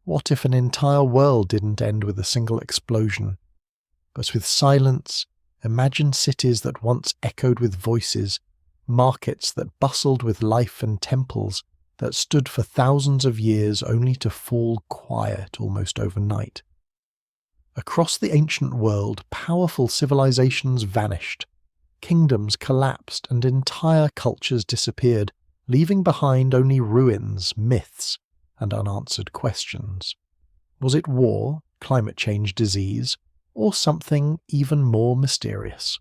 What if an entire world didn't end with a single explosion, but with silence? Imagine cities that once echoed with voices, markets that bustled with life, and temples that stood for thousands of years only to fall quiet almost overnight. Across the ancient world, powerful civilizations vanished, kingdoms collapsed, and entire cultures disappeared, leaving behind only ruins, myths, and unanswered questions. Was it war, climate change, disease, or something even more mysterious?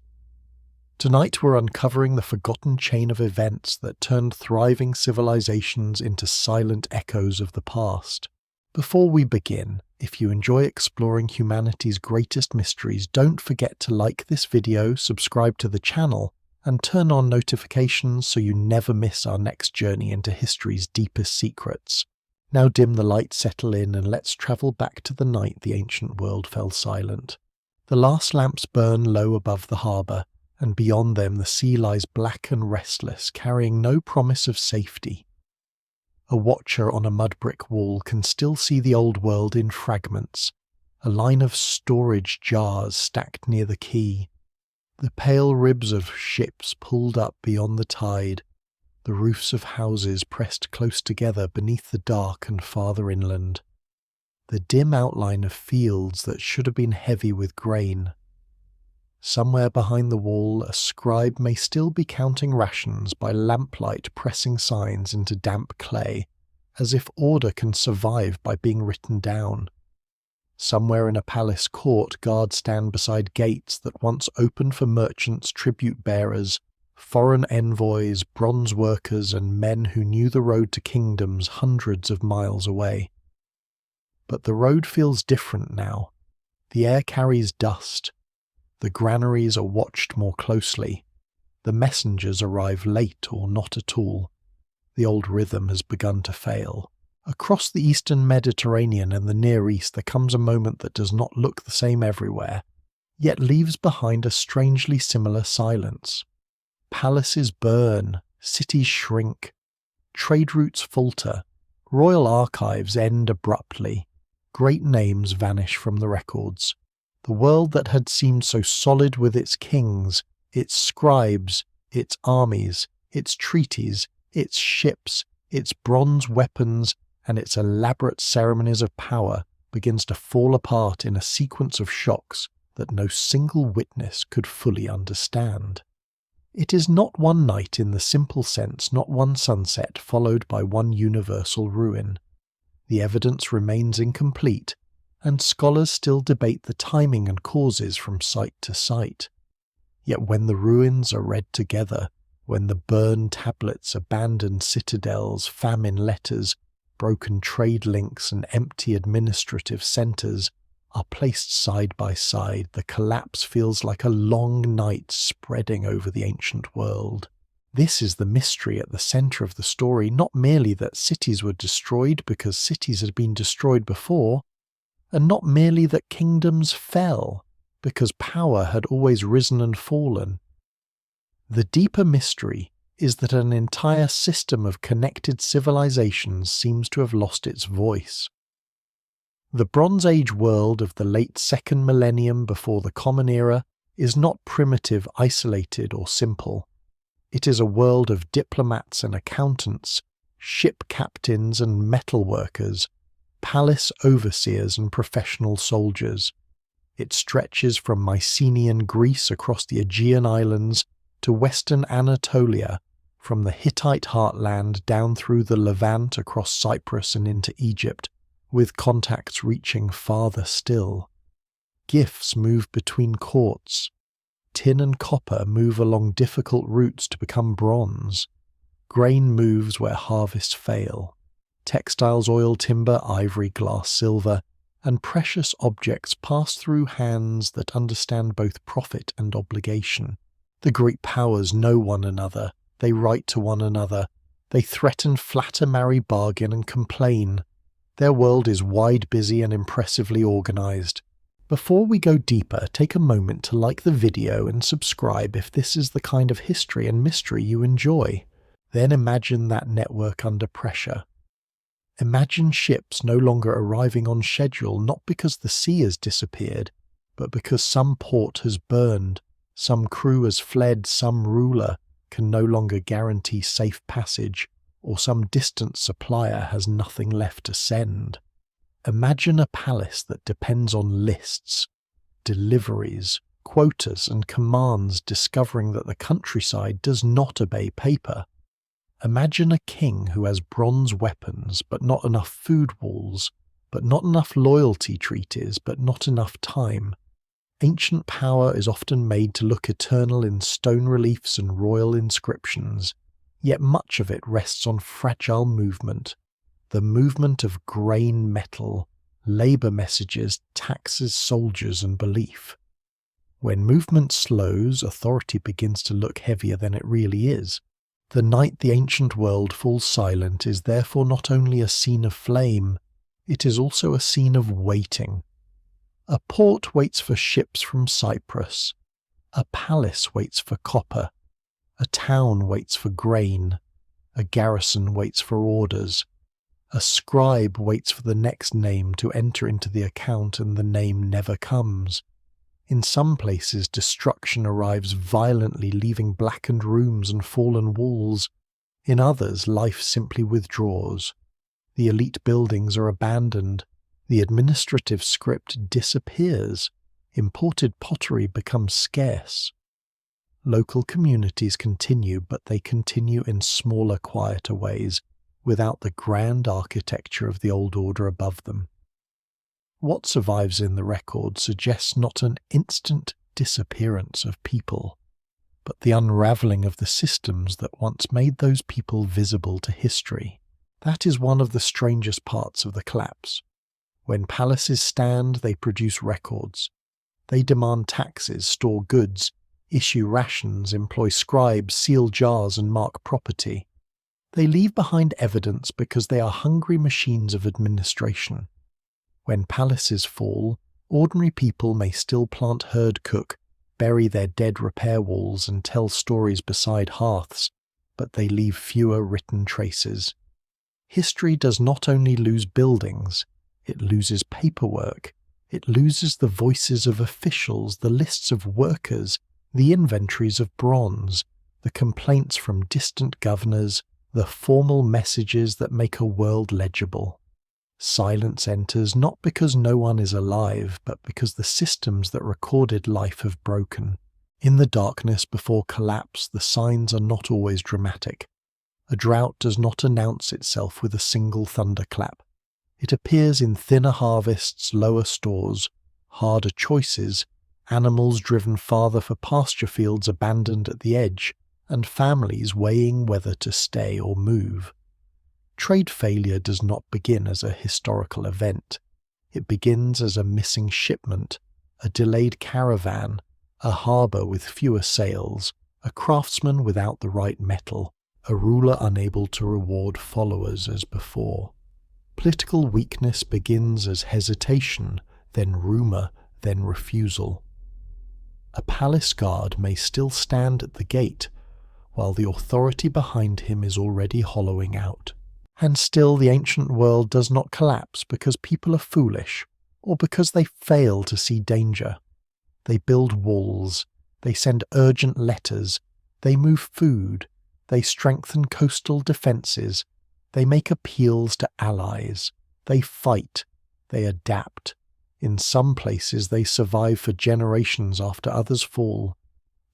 Tonight we're uncovering the forgotten chain of events that turned thriving civilizations into silent echoes of the past. Before we begin, if you enjoy exploring humanity's greatest mysteries, don't forget to like this video, subscribe to the channel, and turn on notifications so you never miss our next journey into history's deepest secrets. Now dim the lights, settle in, and let's travel back to the night the ancient world fell silent. The last lamps burn low above the harbour, and beyond them the sea lies black and restless, carrying no promise of safety. A watcher on a mud brick wall can still see the old world in fragments, a line of storage jars stacked near the quay, the pale ribs of ships pulled up beyond the tide, the roofs of houses pressed close together beneath the dark and farther inland, the dim outline of fields that should have been heavy with grain. Somewhere behind the wall, a scribe may still be counting rations by lamplight, pressing signs into damp clay, as if order can survive by being written down. Somewhere in a palace court, guards stand beside gates that once opened for merchants, tribute bearers, foreign envoys, bronze workers, and men who knew the road to kingdoms hundreds of miles away. But the road feels different now. The air carries dust. The granaries are watched more closely. The messengers arrive late or not at all. The old rhythm has begun to fail. Across the eastern Mediterranean and the Near East there comes a moment that does not look the same everywhere, yet leaves behind a strangely similar silence. Palaces burn, cities shrink, trade routes falter, royal archives end abruptly, great names vanish from the records. The world that had seemed so solid with its kings, its scribes, its armies, its treaties, its ships, its bronze weapons, and its elaborate ceremonies of power begins to fall apart in a sequence of shocks that no single witness could fully understand. It is not one night in the simple sense, not one sunset followed by one universal ruin. The evidence remains incomplete, and scholars still debate the timing and causes from site to site. Yet when the ruins are read together, when the burned tablets, abandoned citadels, famine letters, broken trade links, and empty administrative centres are placed side by side, the collapse feels like a long night spreading over the ancient world. This is the mystery at the centre of the story, not merely that cities were destroyed because cities had been destroyed before, and not merely that kingdoms fell, because power had always risen and fallen. The deeper mystery is that an entire system of connected civilizations seems to have lost its voice. The Bronze Age world of the late second millennium before the Common Era is not primitive, isolated, or simple. It is a world of diplomats and accountants, ship captains and metal workers, palace overseers and professional soldiers. It stretches from Mycenaean Greece across the Aegean Islands to western Anatolia, from the Hittite heartland down through the Levant across Cyprus and into Egypt, with contacts reaching farther still. Gifts move between courts. Tin and copper move along difficult routes to become bronze. Grain moves where harvests fail. Textiles, oil, timber, ivory, glass, silver, and precious objects pass through hands that understand both profit and obligation. The great powers know one another, they write to one another, they threaten, flatter, marry, bargain, and complain. Their world is wide, busy, and impressively organized. Before we go deeper, take a moment to like the video and subscribe if this is the kind of history and mystery you enjoy. Then imagine that network under pressure. Imagine ships no longer arriving on schedule, not because the sea has disappeared, but because some port has burned, some crew has fled, some ruler can no longer guarantee safe passage, or some distant supplier has nothing left to send. Imagine a palace that depends on lists, deliveries, quotas and commands, discovering that the countryside does not obey paper. Imagine a king who has bronze weapons but not enough food walls, but not enough loyalty treaties, but not enough time. Ancient power is often made to look eternal in stone reliefs and royal inscriptions, yet much of it rests on fragile movement, the movement of grain metal, labour messages, taxes, soldiers and belief. When movement slows, authority begins to look heavier than it really is. The night the ancient world falls silent is therefore not only a scene of flame, it is also a scene of waiting. A port waits for ships from Cyprus, a palace waits for copper, a town waits for grain, a garrison waits for orders, a scribe waits for the next name to enter into the account, and the name never comes. In some places, destruction arrives violently, leaving blackened rooms and fallen walls. In others, life simply withdraws. The elite buildings are abandoned. The administrative script disappears. Imported pottery becomes scarce. Local communities continue, but they continue in smaller, quieter ways, without the grand architecture of the old order above them. What survives in the record suggests not an instant disappearance of people, but the unravelling of the systems that once made those people visible to history. That is one of the strangest parts of the collapse. When palaces stand, they produce records. They demand taxes, store goods, issue rations, employ scribes, seal jars and mark property. They leave behind evidence because they are hungry machines of administration. When palaces fall, ordinary people may still plant herd cook, bury their dead repair walls and tell stories beside hearths, but they leave fewer written traces. History does not only lose buildings, it loses paperwork. It loses the voices of officials, the lists of workers, the inventories of bronze, the complaints from distant governors, the formal messages that make a world legible. Silence enters not because no one is alive, but because the systems that recorded life have broken. In the darkness before collapse, the signs are not always dramatic. A drought does not announce itself with a single thunderclap. It appears in thinner harvests, lower stores, harder choices, animals driven farther for pasture fields abandoned at the edge, and families weighing whether to stay or move. Trade failure does not begin as a historical event. It begins as a missing shipment, a delayed caravan, a harbour with fewer sails, a craftsman without the right metal, a ruler unable to reward followers as before. Political weakness begins as hesitation, then rumour, then refusal. A palace guard may still stand at the gate, while the authority behind him is already hollowing out. And still the ancient world does not collapse because people are foolish, or because they fail to see danger. They build walls, they send urgent letters, they move food, they strengthen coastal defences, they make appeals to allies, they fight, they adapt. In some places they survive for generations after others fall.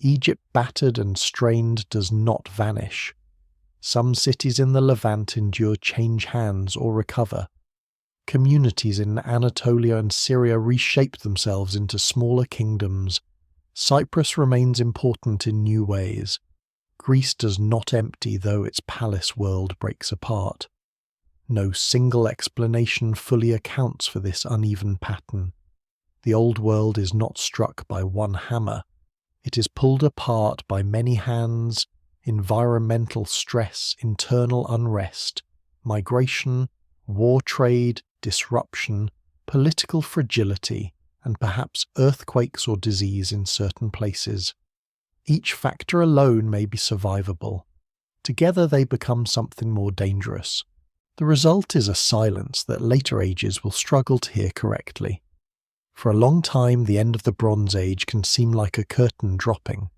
Egypt battered and strained does not vanish. Some cities in the Levant endure change hands or recover. Communities in Anatolia and Syria reshape themselves into smaller kingdoms. Cyprus remains important in new ways. Greece does not empty though its palace world breaks apart. No single explanation fully accounts for this uneven pattern. The old world is not struck by one hammer. It is pulled apart by many hands. Environmental stress, internal unrest, migration, war trade, disruption, political fragility, and perhaps earthquakes or disease in certain places. Each factor alone may be survivable. Together they become something more dangerous. The result is a silence that later ages will struggle to hear correctly. For a long time, the end of the Bronze Age can seem like a curtain dropping.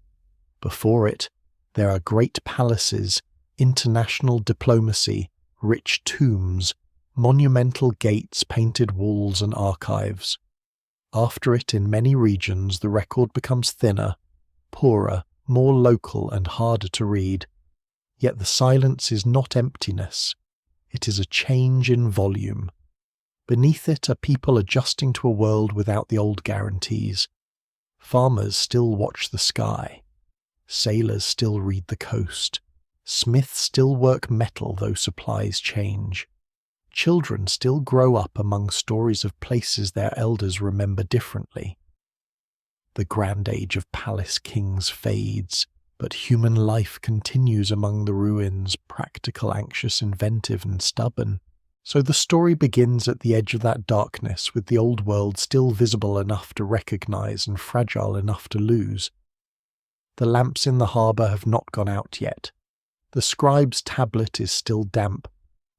Before it, there are great palaces, international diplomacy, rich tombs, monumental gates, painted walls, and archives. After it, in many regions, the record becomes thinner, poorer, more local, and harder to read. Yet the silence is not emptiness. It is a change in volume. Beneath it are people adjusting to a world without the old guarantees. Farmers still watch the sky. Sailors still read the coast. Smiths still work metal though supplies change. Children still grow up among stories of places their elders remember differently. The grand age of palace kings fades, but human life continues among the ruins, practical, anxious, inventive, and stubborn. So the story begins at the edge of that darkness, with the old world still visible enough to recognize and fragile enough to lose. The lamps in the harbour have not gone out yet. The scribe's tablet is still damp.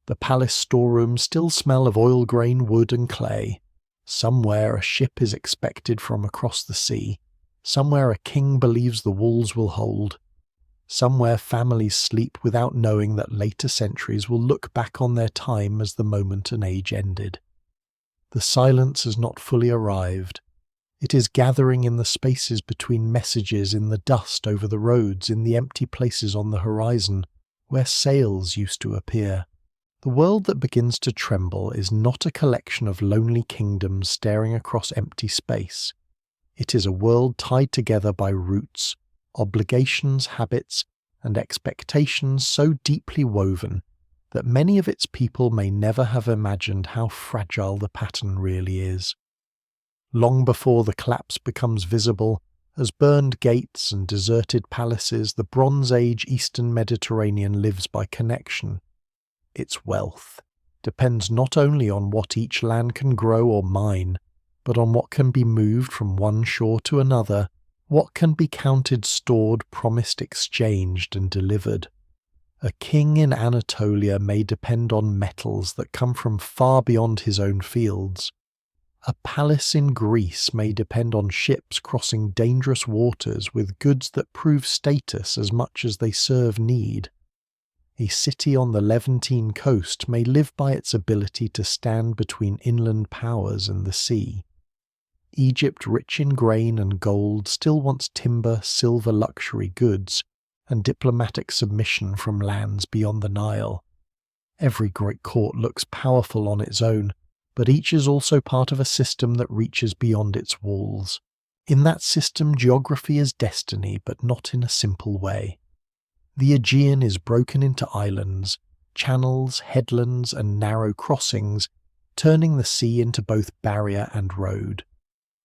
The palace storerooms still smell of oil grain, wood, and clay. Somewhere a ship is expected from across the sea. Somewhere a king believes the walls will hold. Somewhere families sleep without knowing that later centuries will look back on their time as the moment an age ended. The silence has not fully arrived. It is gathering in the spaces between messages, in the dust over the roads, in the empty places on the horizon, where sails used to appear. The world that begins to tremble is not a collection of lonely kingdoms staring across empty space. It is a world tied together by roots, obligations, habits, and expectations so deeply woven that many of its people may never have imagined how fragile the pattern really is. Long before the collapse becomes visible, as burned gates and deserted palaces, the Bronze Age Eastern Mediterranean lives by connection. Its wealth depends not only on what each land can grow or mine, but on what can be moved from one shore to another, what can be counted, stored, promised, exchanged, and delivered. A king in Anatolia may depend on metals that come from far beyond his own fields. A palace in Greece may depend on ships crossing dangerous waters with goods that prove status as much as they serve need. A city on the Levantine coast may live by its ability to stand between inland powers and the sea. Egypt, rich in grain and gold, still wants timber, silver, luxury goods, and diplomatic submission from lands beyond the Nile. Every great court looks powerful on its own, but each is also part of a system that reaches beyond its walls. In that system, geography is destiny, but not in a simple way. The Aegean is broken into islands, channels, headlands, and narrow crossings, turning the sea into both barrier and road.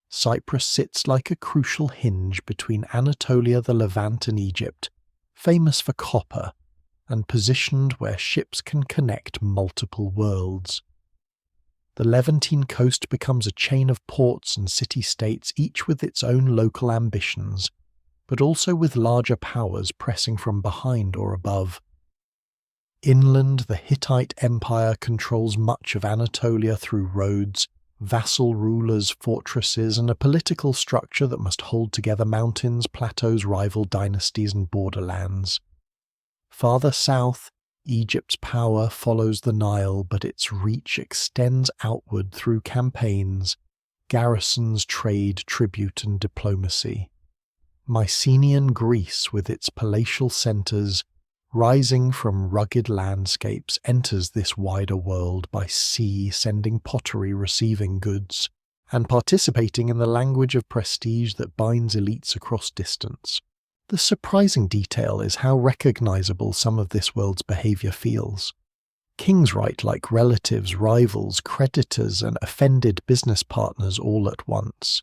Cyprus sits like a crucial hinge between Anatolia, the Levant, and Egypt, famous for copper, and positioned where ships can connect multiple worlds. The Levantine coast becomes a chain of ports and city-states, each with its own local ambitions, but also with larger powers pressing from behind or above. Inland, the Hittite Empire controls much of Anatolia through roads, vassal rulers, fortresses, and a political structure that must hold together mountains, plateaus, rival dynasties, and borderlands. Farther south, Egypt's power follows the Nile, but its reach extends outward through campaigns, garrisons, trade, tribute, and diplomacy. Mycenaean Greece, with its palatial centres, rising from rugged landscapes, enters this wider world by sea, sending pottery, receiving goods, and participating in the language of prestige that binds elites across distance. The surprising detail is how recognizable some of this world's behavior feels. Kings write like relatives, rivals, creditors, and offended business partners all at once.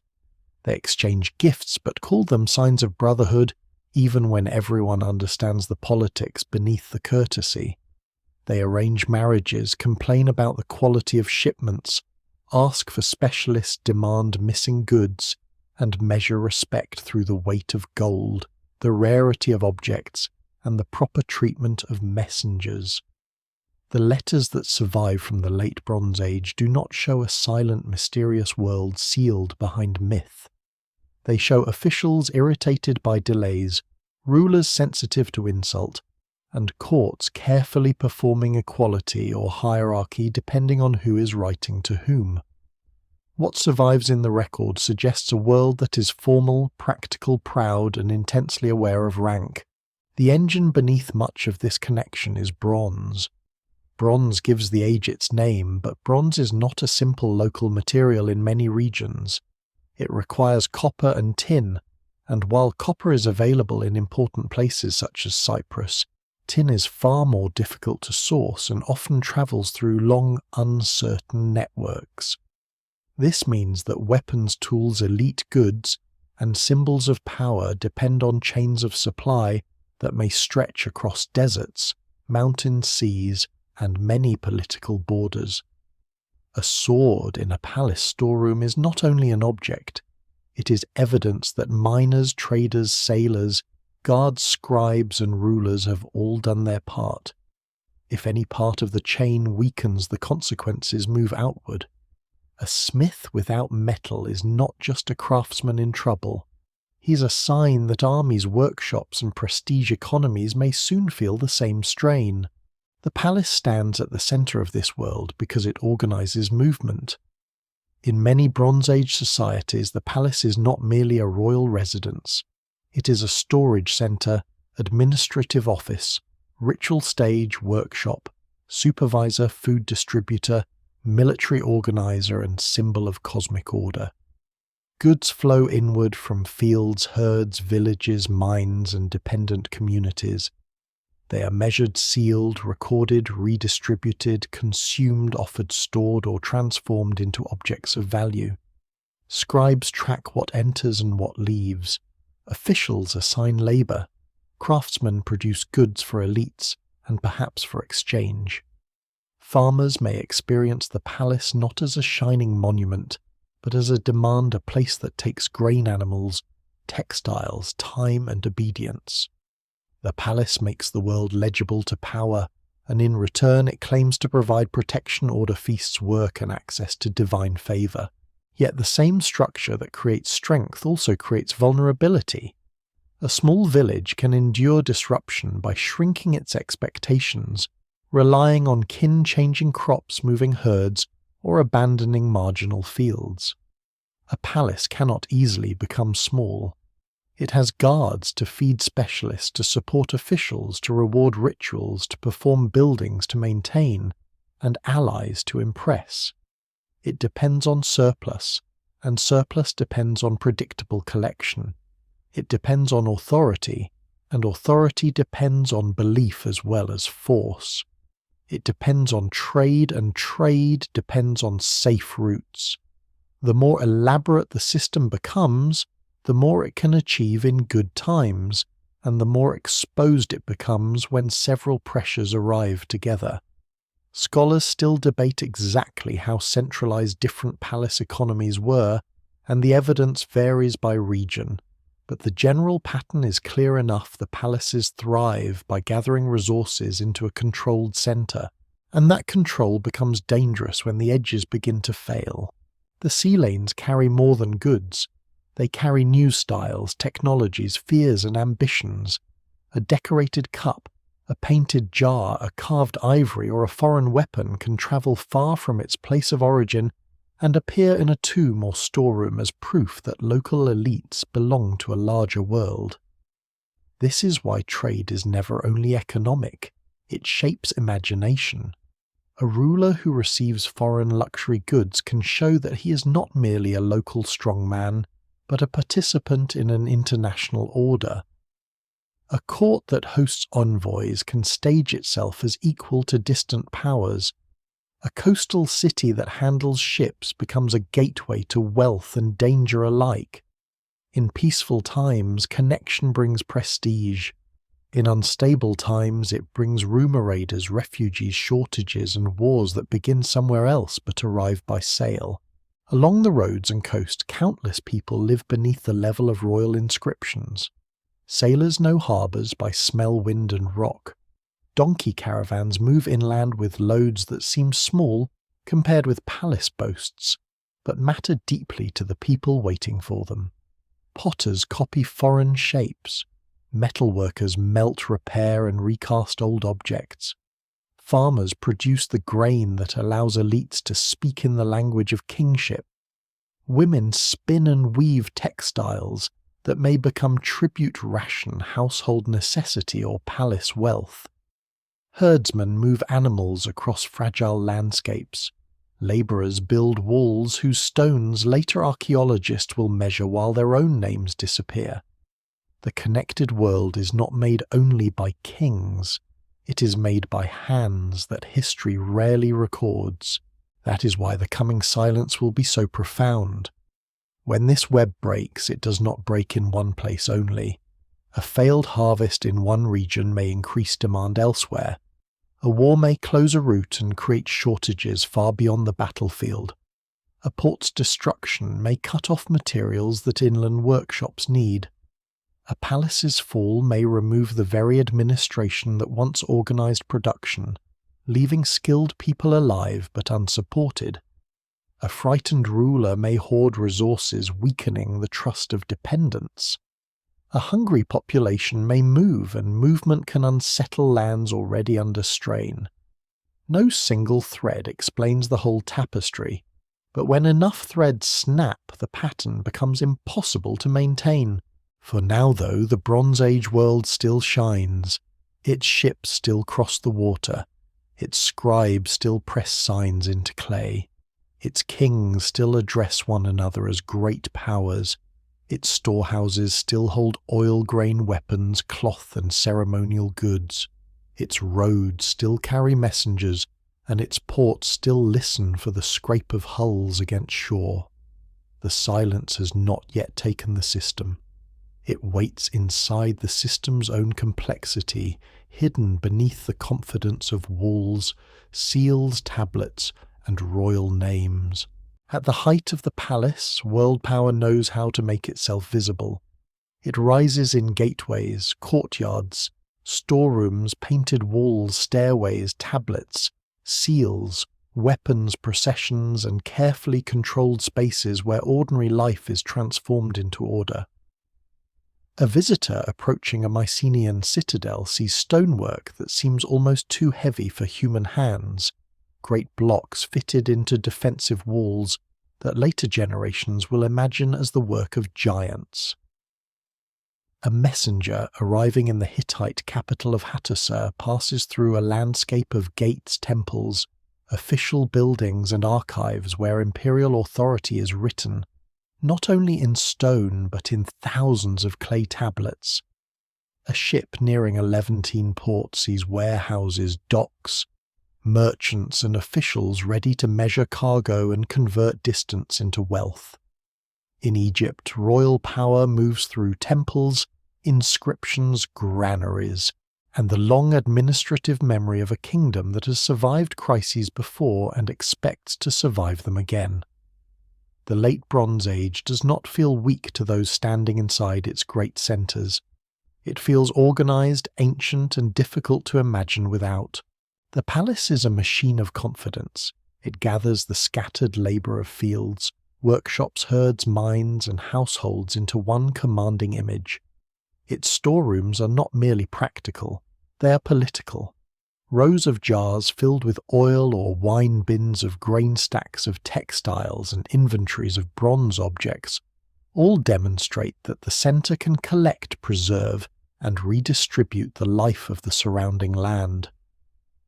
They exchange gifts but call them signs of brotherhood, even when everyone understands the politics beneath the courtesy. They arrange marriages, complain about the quality of shipments, ask for specialists, demand missing goods, and measure respect through the weight of gold, the rarity of objects, and the proper treatment of messengers. The letters that survive from the Late Bronze Age do not show a silent, mysterious world sealed behind myth. They show officials irritated by delays, rulers sensitive to insult, and courts carefully performing equality or hierarchy depending on who is writing to whom. What survives in the record suggests a world that is formal, practical, proud, and intensely aware of rank. The engine beneath much of this connection is bronze. Bronze gives the age its name, but bronze is not a simple local material in many regions. It requires copper and tin, and while copper is available in important places such as Cyprus, tin is far more difficult to source and often travels through long, uncertain networks. This means that weapons, tools, elite goods, and symbols of power depend on chains of supply that may stretch across deserts, mountain seas, and many political borders. A sword in a palace storeroom is not only an object, it is evidence that miners, traders, sailors, guards, scribes, and rulers have all done their part. If any part of the chain weakens, the consequences move outward. A smith without metal is not just a craftsman in trouble. He's a sign that armies, workshops, and prestige economies may soon feel the same strain. The palace stands at the center of this world because it organizes movement. In many Bronze Age societies, the palace is not merely a royal residence. It is a storage center, administrative office, ritual stage, workshop, supervisor, food distributor, military organizer, and symbol of cosmic order. Goods flow inward from fields, herds, villages, mines, and dependent communities. They are measured, sealed, recorded, redistributed, consumed, offered, stored, or transformed into objects of value. Scribes track what enters and what leaves. Officials assign labor. Craftsmen produce goods for elites and perhaps for exchange. Farmers may experience the palace not as a shining monument, but as a demand, a place that takes grain animals, textiles, time, and obedience. The palace makes the world legible to power, and in return it claims to provide protection, order, feasts, work, and access to divine favor. Yet the same structure that creates strength also creates vulnerability. A small village can endure disruption by shrinking its expectations, relying on kin-changing crops, moving herds, or abandoning marginal fields. A palace cannot easily become small. It has guards to feed specialists, to support officials, to reward rituals, to perform buildings, to maintain, and allies to impress. It depends on surplus, and surplus depends on predictable collection. It depends on authority, and authority depends on belief as well as force. It depends on trade, and trade depends on safe routes. The more elaborate the system becomes, the more it can achieve in good times, and the more exposed it becomes when several pressures arrive together. Scholars still debate exactly how centralized different palace economies were, and the evidence varies by region, but the general pattern is clear enough: the palaces thrive by gathering resources into a controlled center, and that control becomes dangerous when the edges begin to fail. The sea lanes carry more than goods. They carry new styles, technologies, fears, and ambitions. A decorated cup, a painted jar, a carved ivory, or a foreign weapon can travel far from its place of origin and appear in a tomb or storeroom as proof that local elites belong to a larger world. This is why trade is never only economic. It shapes imagination. A ruler who receives foreign luxury goods can show that he is not merely a local strongman, but a participant in an international order. A court that hosts envoys can stage itself as equal to distant powers. A coastal city that handles ships becomes a gateway to wealth and danger alike. In peaceful times, connection brings prestige. In unstable times, it brings rumor raiders, refugees, shortages, and wars that begin somewhere else but arrive by sail. Along the roads and coast, countless people live beneath the level of royal inscriptions. Sailors know harbours by smell, wind, and rock. Donkey caravans move inland with loads that seem small compared with palace boasts, but matter deeply to the people waiting for them. Potters copy foreign shapes. Metalworkers melt, repair, and recast old objects. Farmers produce the grain that allows elites to speak in the language of kingship. Women spin and weave textiles that may become tribute ration, household necessity, or palace wealth. Herdsmen move animals across fragile landscapes. Labourers build walls whose stones later archaeologists will measure while their own names disappear. The connected world is not made only by kings, it is made by hands that history rarely records. That is why the coming silence will be so profound. When this web breaks, it does not break in one place only. A failed harvest in one region may increase demand elsewhere. A war may close a route and create shortages far beyond the battlefield. A port's destruction may cut off materials that inland workshops need. A palace's fall may remove the very administration that once organized production, leaving skilled people alive but unsupported. A frightened ruler may hoard resources, weakening the trust of dependents. A hungry population may move, and movement can unsettle lands already under strain. No single thread explains the whole tapestry, but when enough threads snap, the pattern becomes impossible to maintain. For now, though, the Bronze Age world still shines. Its ships still cross the water. Its scribes still press signs into clay. Its kings still address one another as great powers. Its storehouses still hold oil-grain weapons, cloth and ceremonial goods. Its roads still carry messengers, and its ports still listen for the scrape of hulls against shore. The silence has not yet taken the system. It waits inside the system's own complexity, hidden beneath the confidence of walls, seals, tablets, and royal names. At the height of the palace, world power knows how to make itself visible. It rises in gateways, courtyards, storerooms, painted walls, stairways, tablets, seals, weapons, processions, and carefully controlled spaces where ordinary life is transformed into order. A visitor approaching a Mycenaean citadel sees stonework that seems almost too heavy for human hands, great blocks fitted into defensive walls that later generations will imagine as the work of giants. A messenger arriving in the Hittite capital of Hattusir passes through a landscape of gates, temples, official buildings and archives where imperial authority is written, not only in stone but in thousands of clay tablets. A ship nearing a Levantine port sees warehouses, docks, merchants and officials ready to measure cargo and convert distance into wealth. In Egypt, royal power moves through temples, inscriptions, granaries, and the long administrative memory of a kingdom that has survived crises before and expects to survive them again. The late Bronze Age does not feel weak to those standing inside its great centres. It feels organised, ancient, and difficult to imagine without. The palace is a machine of confidence. It gathers the scattered labour of fields, workshops, herds, mines, and households into one commanding image. Its storerooms are not merely practical, they are political. Rows of jars filled with oil or wine bins of grain stacks of textiles and inventories of bronze objects all demonstrate that the centre can collect, preserve, and redistribute the life of the surrounding land.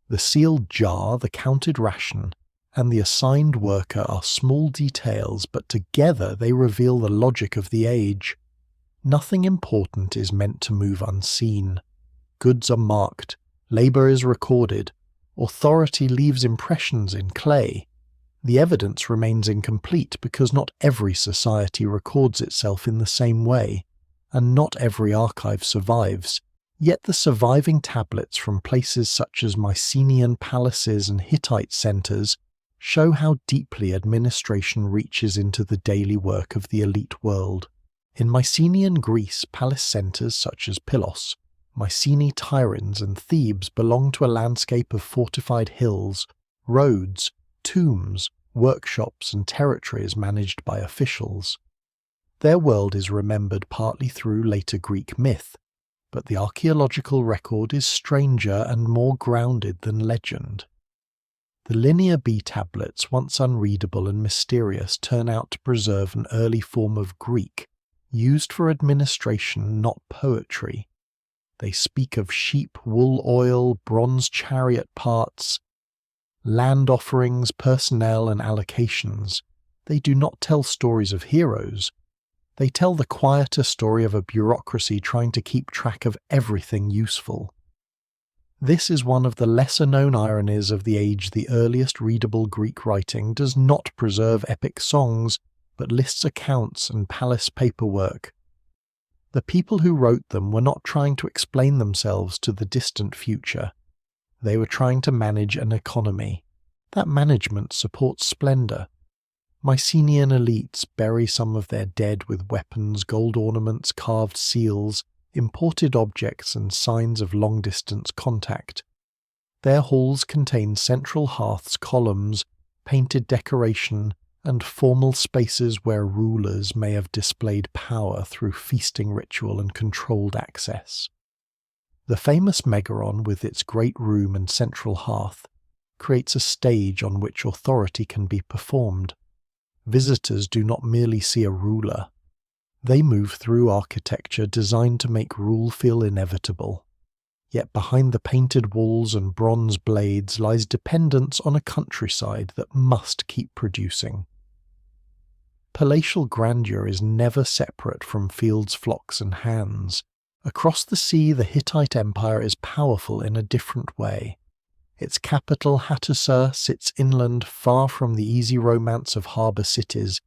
The sealed jar, the counted ration, and the assigned worker are small details, but together they reveal the logic of the age. Nothing important is meant to move unseen. Goods are marked, labour is recorded, authority leaves impressions in clay. The evidence remains incomplete because not every society records itself in the same way, and not every archive survives. Yet the surviving tablets from places such as Mycenaean palaces and Hittite centres show how deeply administration reaches into the daily work of the elite world. In Mycenaean Greece, palace centres such as Pylos Mycenae, Tiryns, and Thebes belong to a landscape of fortified hills, roads, tombs, workshops, and territories managed by officials. Their world is remembered partly through later Greek myth, but the archaeological record is stranger and more grounded than legend. The Linear B tablets, once unreadable and mysterious, turn out to preserve an early form of Greek, used for administration, not poetry. They speak of sheep, wool oil, bronze chariot parts, land offerings, personnel, and allocations. They do not tell stories of heroes. They tell the quieter story of a bureaucracy trying to keep track of everything useful. This is one of the lesser-known ironies of the age. The earliest readable Greek writing does not preserve epic songs, but lists accounts and palace paperwork. The people who wrote them were not trying to explain themselves to the distant future. They were trying to manage an economy. That management supports splendor. Mycenaean elites bury some of their dead with weapons, gold ornaments, carved seals, imported objects, and signs of long-distance contact. Their halls contain central hearths, columns, painted decoration, and formal spaces where rulers may have displayed power through feasting ritual and controlled access. The famous Megaron, with its great room and central hearth, creates a stage on which authority can be performed. Visitors do not merely see a ruler. They move through architecture designed to make rule feel inevitable. Yet behind the painted walls and bronze blades lies dependence on a countryside that must keep producing. Palatial grandeur is never separate from fields, flocks, and hands. Across the sea, the Hittite Empire is powerful in a different way. Its capital, Hattusa, sits inland, far from the easy romance of harbour cities,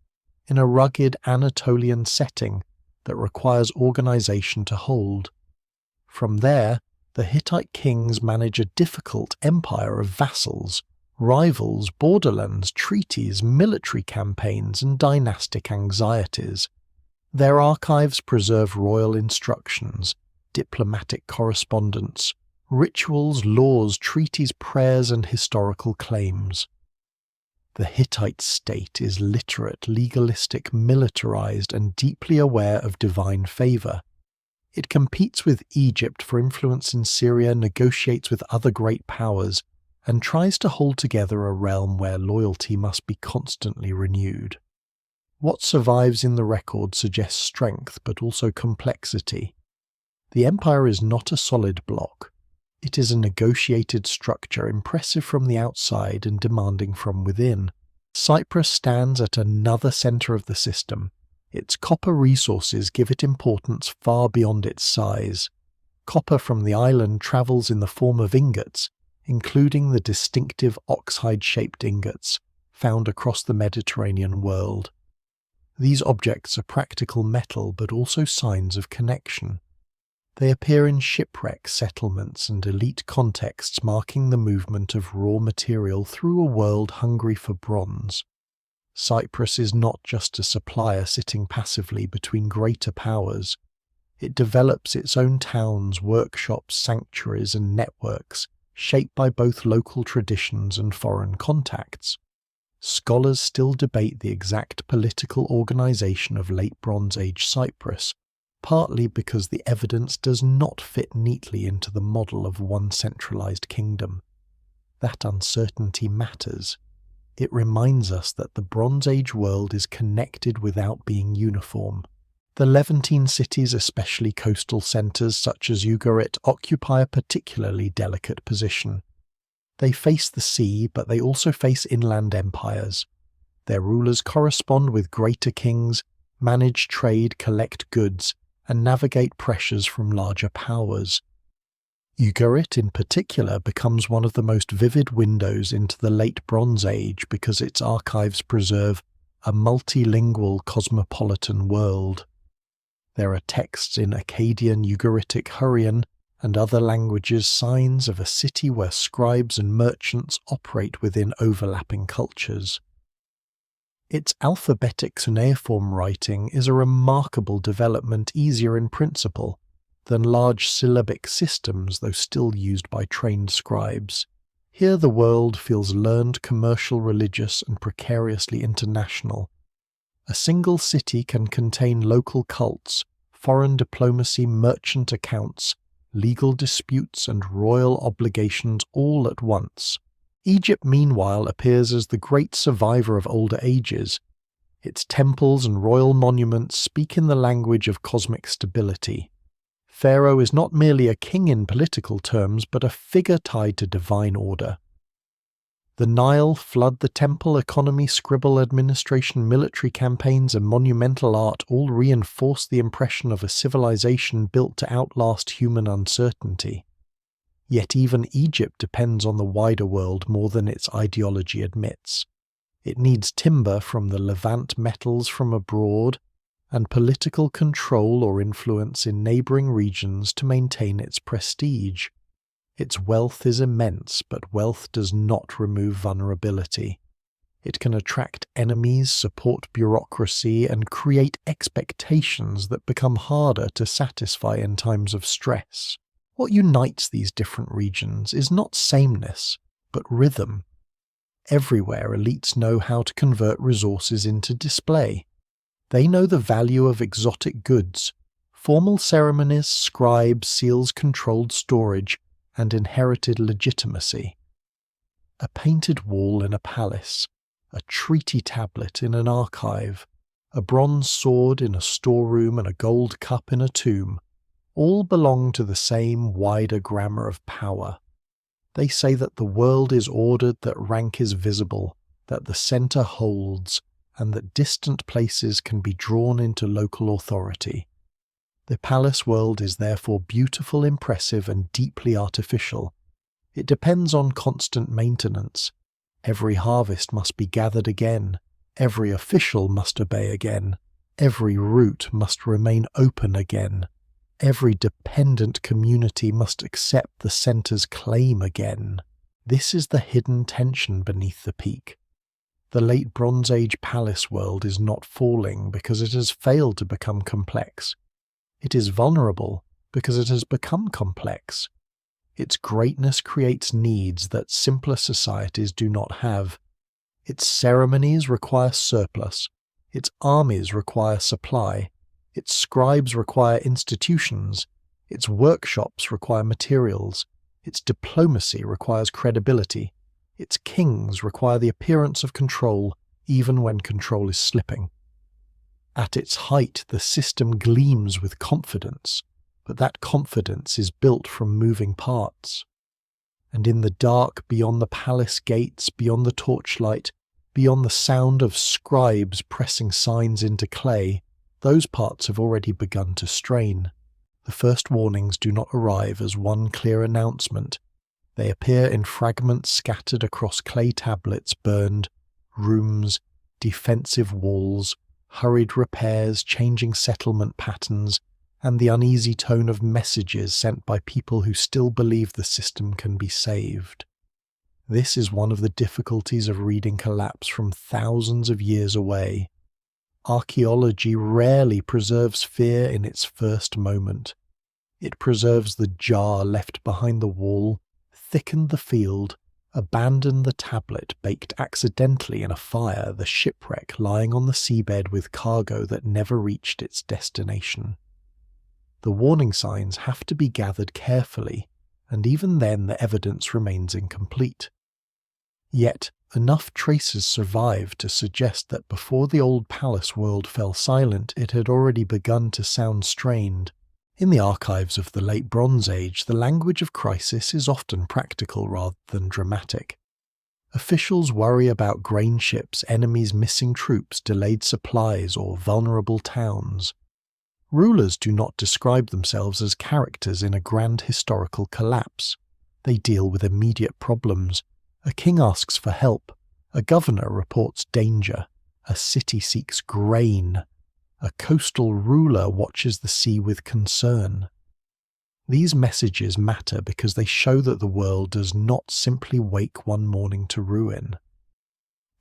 in a rugged Anatolian setting that requires organisation to hold. From there, the Hittite kings manage a difficult empire of vassals, rivals, borderlands, treaties, military campaigns, and dynastic anxieties. Their archives preserve royal instructions, diplomatic correspondence, rituals, laws, treaties, prayers, and historical claims. The Hittite state is literate, legalistic, militarized, and deeply aware of divine favor. It competes with Egypt for influence in Syria, negotiates with other great powers, and tries to hold together a realm where loyalty must be constantly renewed. What survives in the record suggests strength but also complexity. The empire is not a solid block. It is a negotiated structure, impressive from the outside and demanding from within. Cyprus stands at another centre of the system. Its copper resources give it importance far beyond its size. Copper from the island travels in the form of ingots, including the distinctive oxhide-shaped ingots found across the Mediterranean world. These objects are practical metal but also signs of connection. They appear in shipwreck settlements and elite contexts, marking the movement of raw material through a world hungry for bronze. Cyprus is not just a supplier sitting passively between greater powers. It develops its own towns, workshops, sanctuaries, and networks, shaped by both local traditions and foreign contacts. Scholars still debate the exact political organization of Late Bronze Age Cyprus, partly because the evidence does not fit neatly into the model of one centralized kingdom. That uncertainty matters. It reminds us that the Bronze Age world is connected without being uniform. The Levantine cities, especially coastal centres such as Ugarit, occupy a particularly delicate position. They face the sea, but they also face inland empires. Their rulers correspond with greater kings, manage trade, collect goods, and navigate pressures from larger powers. Ugarit in particular becomes one of the most vivid windows into the Late Bronze Age because its archives preserve a multilingual cosmopolitan world. There are texts in Akkadian, Ugaritic, Hurrian, and other languages, signs of a city where scribes and merchants operate within overlapping cultures. Its alphabetic cuneiform writing is a remarkable development, easier in principle. than large syllabic systems, though still used by trained scribes. Here the world feels learned, commercial, religious, and precariously international. A single city can contain local cults, foreign diplomacy, merchant accounts, legal disputes, and royal obligations all at once. Egypt, meanwhile, appears as the great survivor of older ages. Its temples and royal monuments speak in the language of cosmic stability. Pharaoh is not merely a king in political terms, but a figure tied to divine order. The Nile, flood, the temple, economy, scribble, administration, military campaigns, and monumental art all reinforce the impression of a civilization built to outlast human uncertainty. Yet even Egypt depends on the wider world more than its ideology admits. It needs timber from the Levant, metals from abroad, and political control or influence in neighbouring regions to maintain its prestige. Its wealth is immense, but wealth does not remove vulnerability. It can attract enemies, support bureaucracy, and create expectations that become harder to satisfy in times of stress. What unites these different regions is not sameness, but rhythm. Everywhere elites know how to convert resources into display. They know the value of exotic goods, formal ceremonies, scribes, seals, controlled storage, and inherited legitimacy. A painted wall in a palace, a treaty tablet in an archive, a bronze sword in a storeroom, and a gold cup in a tomb, all belong to the same wider grammar of power. They say that the world is ordered, that rank is visible, that the centre holds, and that distant places can be drawn into local authority. The palace world is therefore beautiful, impressive, and deeply artificial. It depends on constant maintenance. Every harvest must be gathered again. Every official must obey again. Every route must remain open again. Every dependent community must accept the centre's claim again. This is the hidden tension beneath the peak. The late Bronze Age palace world is not falling because it has failed to become complex. It is vulnerable because it has become complex. Its greatness creates needs that simpler societies do not have. Its ceremonies require surplus. Its armies require supply. Its scribes require institutions. Its workshops require materials. Its diplomacy requires credibility. Its kings require the appearance of control, even when control is slipping. At its height, the system gleams with confidence, but that confidence is built from moving parts. And in the dark, beyond the palace gates, beyond the torchlight, beyond the sound of scribes pressing signs into clay, those parts have already begun to strain. The first warnings do not arrive as one clear announcement. They appear in fragments scattered across clay tablets, burned rooms, defensive walls, hurried repairs, changing settlement patterns, and the uneasy tone of messages sent by people who still believe the system can be saved. This is one of the difficulties of reading collapse from thousands of years away. Archaeology rarely preserves fear in its first moment. It preserves the jar left behind the wall, thickened the field, abandoned the tablet baked accidentally in a fire, the shipwreck lying on the seabed with cargo that never reached its destination. The warning signs have to be gathered carefully, and even then the evidence remains incomplete. Yet, enough traces survive to suggest that before the old palace world fell silent, it had already begun to sound strained. In the archives of the late Bronze Age, the language of crisis is often practical rather than dramatic. Officials worry about grain ships, enemies missing troops, delayed supplies, or vulnerable towns. Rulers do not describe themselves as characters in a grand historical collapse. They deal with immediate problems. A king asks for help. A governor reports danger. A city seeks grain. A coastal ruler watches the sea with concern. These messages matter because they show that the world does not simply wake one morning to ruin.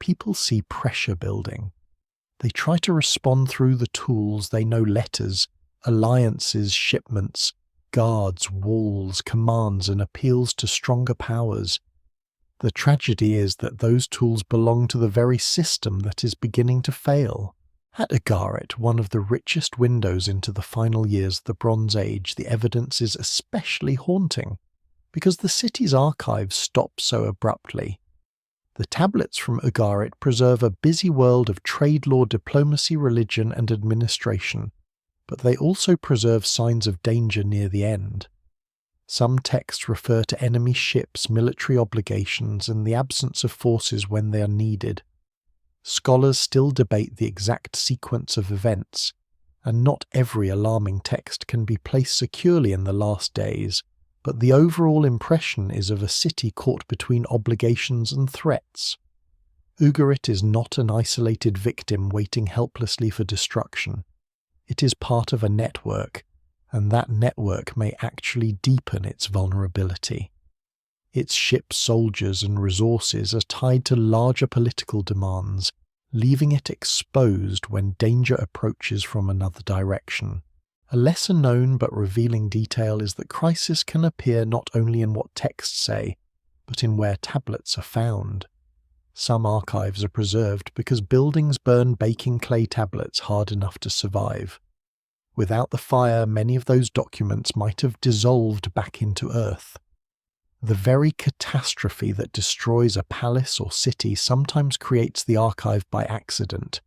People see pressure building. They try to respond through the tools they know: letters, alliances, shipments, guards, walls, commands, and appeals to stronger powers. The tragedy is that those tools belong to the very system that is beginning to fail. At Ugarit, one of the richest windows into the final years of the Bronze Age, the evidence is especially haunting, because the city's archives stop so abruptly. The tablets from Ugarit preserve a busy world of trade law, diplomacy, religion, and administration, but they also preserve signs of danger near the end. Some texts refer to enemy ships, military obligations, and the absence of forces when they are needed. Scholars still debate the exact sequence of events, and not every alarming text can be placed securely in the last days, but the overall impression is of a city caught between obligations and threats. Ugarit is not an isolated victim waiting helplessly for destruction. It is part of a network, and that network may actually deepen its vulnerability. Its ships, soldiers, and resources are tied to larger political demands, leaving it exposed when danger approaches from another direction. A lesser known but revealing detail is that crisis can appear not only in what texts say, but in where tablets are found. Some archives are preserved because buildings burn baking clay tablets hard enough to survive. Without the fire, many of those documents might have dissolved back into earth. The very catastrophe that destroys a palace or city sometimes creates the archive by accident.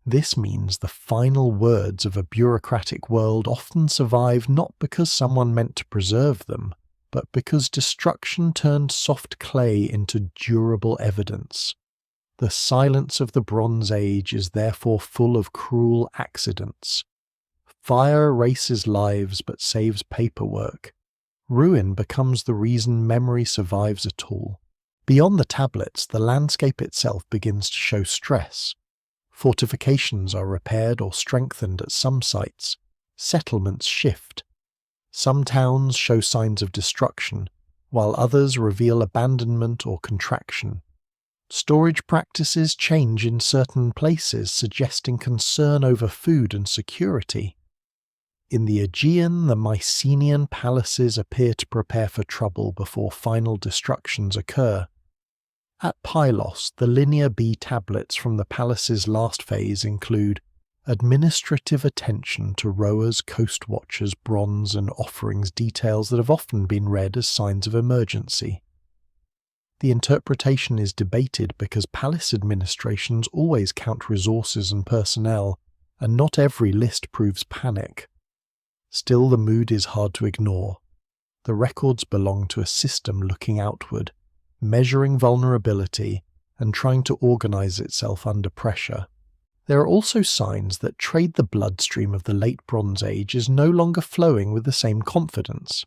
This means the final words of a bureaucratic world often survive not because someone meant to preserve them, but because destruction turned soft clay into durable evidence. The silence of the Bronze Age is therefore full of cruel accidents. Fire erases lives but saves paperwork. Ruin becomes the reason memory survives at all. Beyond the tablets, the landscape itself begins to show stress. Fortifications are repaired or strengthened at some sites. Settlements shift. Some towns show signs of destruction, while others reveal abandonment or contraction. Storage practices change in certain places, suggesting concern over food and security. In the Aegean, the Mycenaean palaces appear to prepare for trouble before final destructions occur. At Pylos, the Linear B tablets from the palace's last phase include administrative attention to rowers, coast watchers, bronze, and offerings, details that have often been read as signs of emergency. The interpretation is debated because palace administrations always count resources and personnel, and not every list proves panic. Still, the mood is hard to ignore. The records belong to a system looking outward, measuring vulnerability, and trying to organize itself under pressure. There are also signs that trade, the bloodstream of the late Bronze Age, is no longer flowing with the same confidence.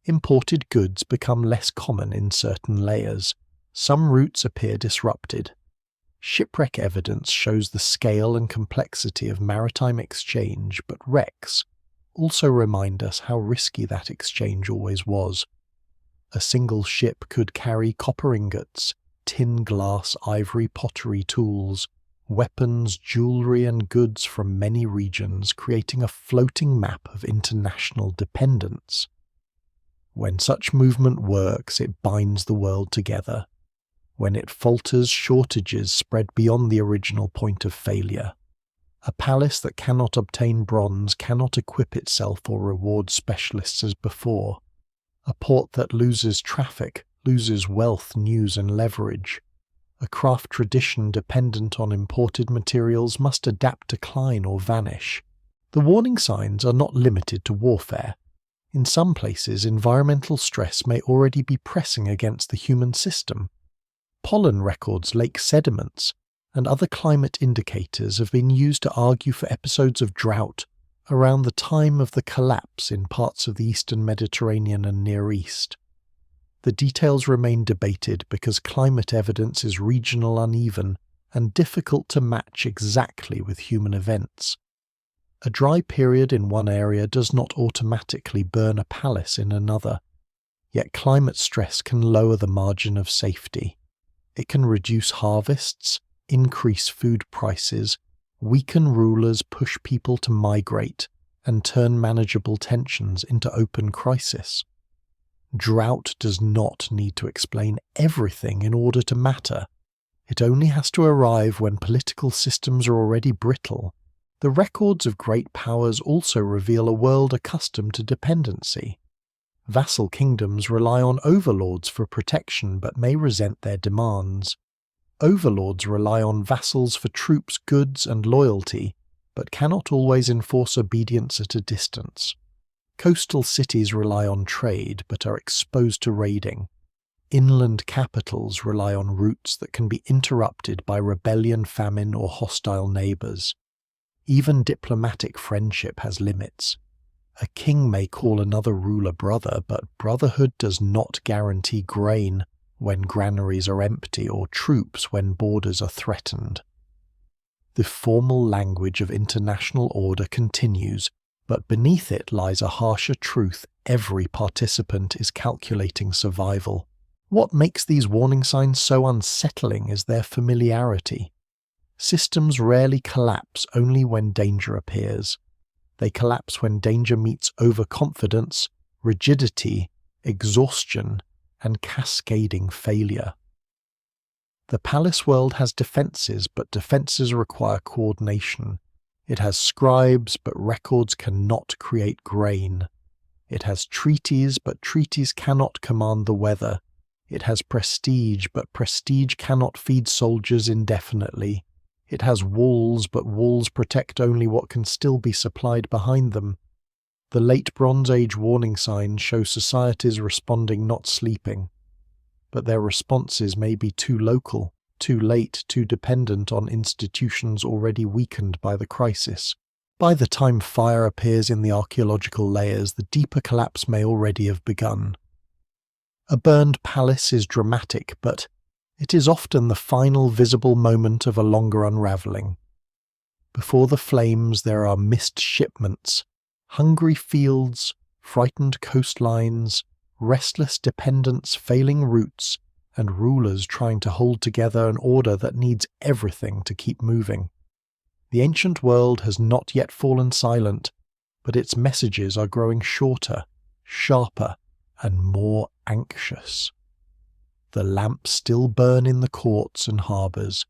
Imported goods become less common in certain layers. Some routes appear disrupted. Shipwreck evidence shows the scale and complexity of maritime exchange, but wrecks also remind us how risky that exchange always was. A single ship could carry copper ingots, tin, glass, ivory, pottery, tools, weapons, jewelry, and goods from many regions, creating a floating map of international dependence. When such movement works, it binds the world together. When it falters, shortages spread beyond the original point of failure. A palace that cannot obtain bronze cannot equip itself or reward specialists as before. A port that loses traffic loses wealth, news, and leverage. A craft tradition dependent on imported materials must adapt, decline, or vanish. The warning signs are not limited to warfare. In some places, environmental stress may already be pressing against the human system. Pollen records, lake sediments, and other climate indicators have been used to argue for episodes of drought around the time of the collapse in parts of the eastern Mediterranean and Near East. The details remain debated because climate evidence is regional, uneven, and difficult to match exactly with human events. A dry period in one area does not automatically burn a palace in another, yet climate stress can lower the margin of safety. It can reduce harvests, increase food prices, weaken rulers, push people to migrate, and turn manageable tensions into open crisis. Drought does not need to explain everything in order to matter. It only has to arrive when political systems are already brittle. The records of great powers also reveal a world accustomed to dependency. Vassal kingdoms rely on overlords for protection but may resent their demands. Overlords rely on vassals for troops, goods, and loyalty, but cannot always enforce obedience at a distance. Coastal cities rely on trade but are exposed to raiding. Inland capitals rely on routes that can be interrupted by rebellion, famine, or hostile neighbours. Even diplomatic friendship has limits. A king may call another ruler brother, but brotherhood does not guarantee grain when granaries are empty or troops when borders are threatened. The formal language of international order continues, but beneath it lies a harsher truth: every participant is calculating survival. What makes these warning signs so unsettling is their familiarity. Systems rarely collapse only when danger appears. They collapse when danger meets overconfidence, rigidity, exhaustion, and cascading failure. The palace world has defences, but defences require coordination. It has scribes, but records cannot create grain. It has treaties, but treaties cannot command the weather. It has prestige, but prestige cannot feed soldiers indefinitely. It has walls, but walls protect only what can still be supplied behind them. The late Bronze Age warning signs show societies responding, not sleeping. But their responses may be too local, too late, too dependent on institutions already weakened by the crisis. By the time fire appears in the archaeological layers, the deeper collapse may already have begun. A burned palace is dramatic, but it is often the final visible moment of a longer unravelling. Before the flames there are missed shipments, hungry fields, frightened coastlines, restless dependents, failing routes, and rulers trying to hold together an order that needs everything to keep moving. The ancient world has not yet fallen silent, but its messages are growing shorter, sharper, and more anxious. The lamps still burn in the courts and harbours.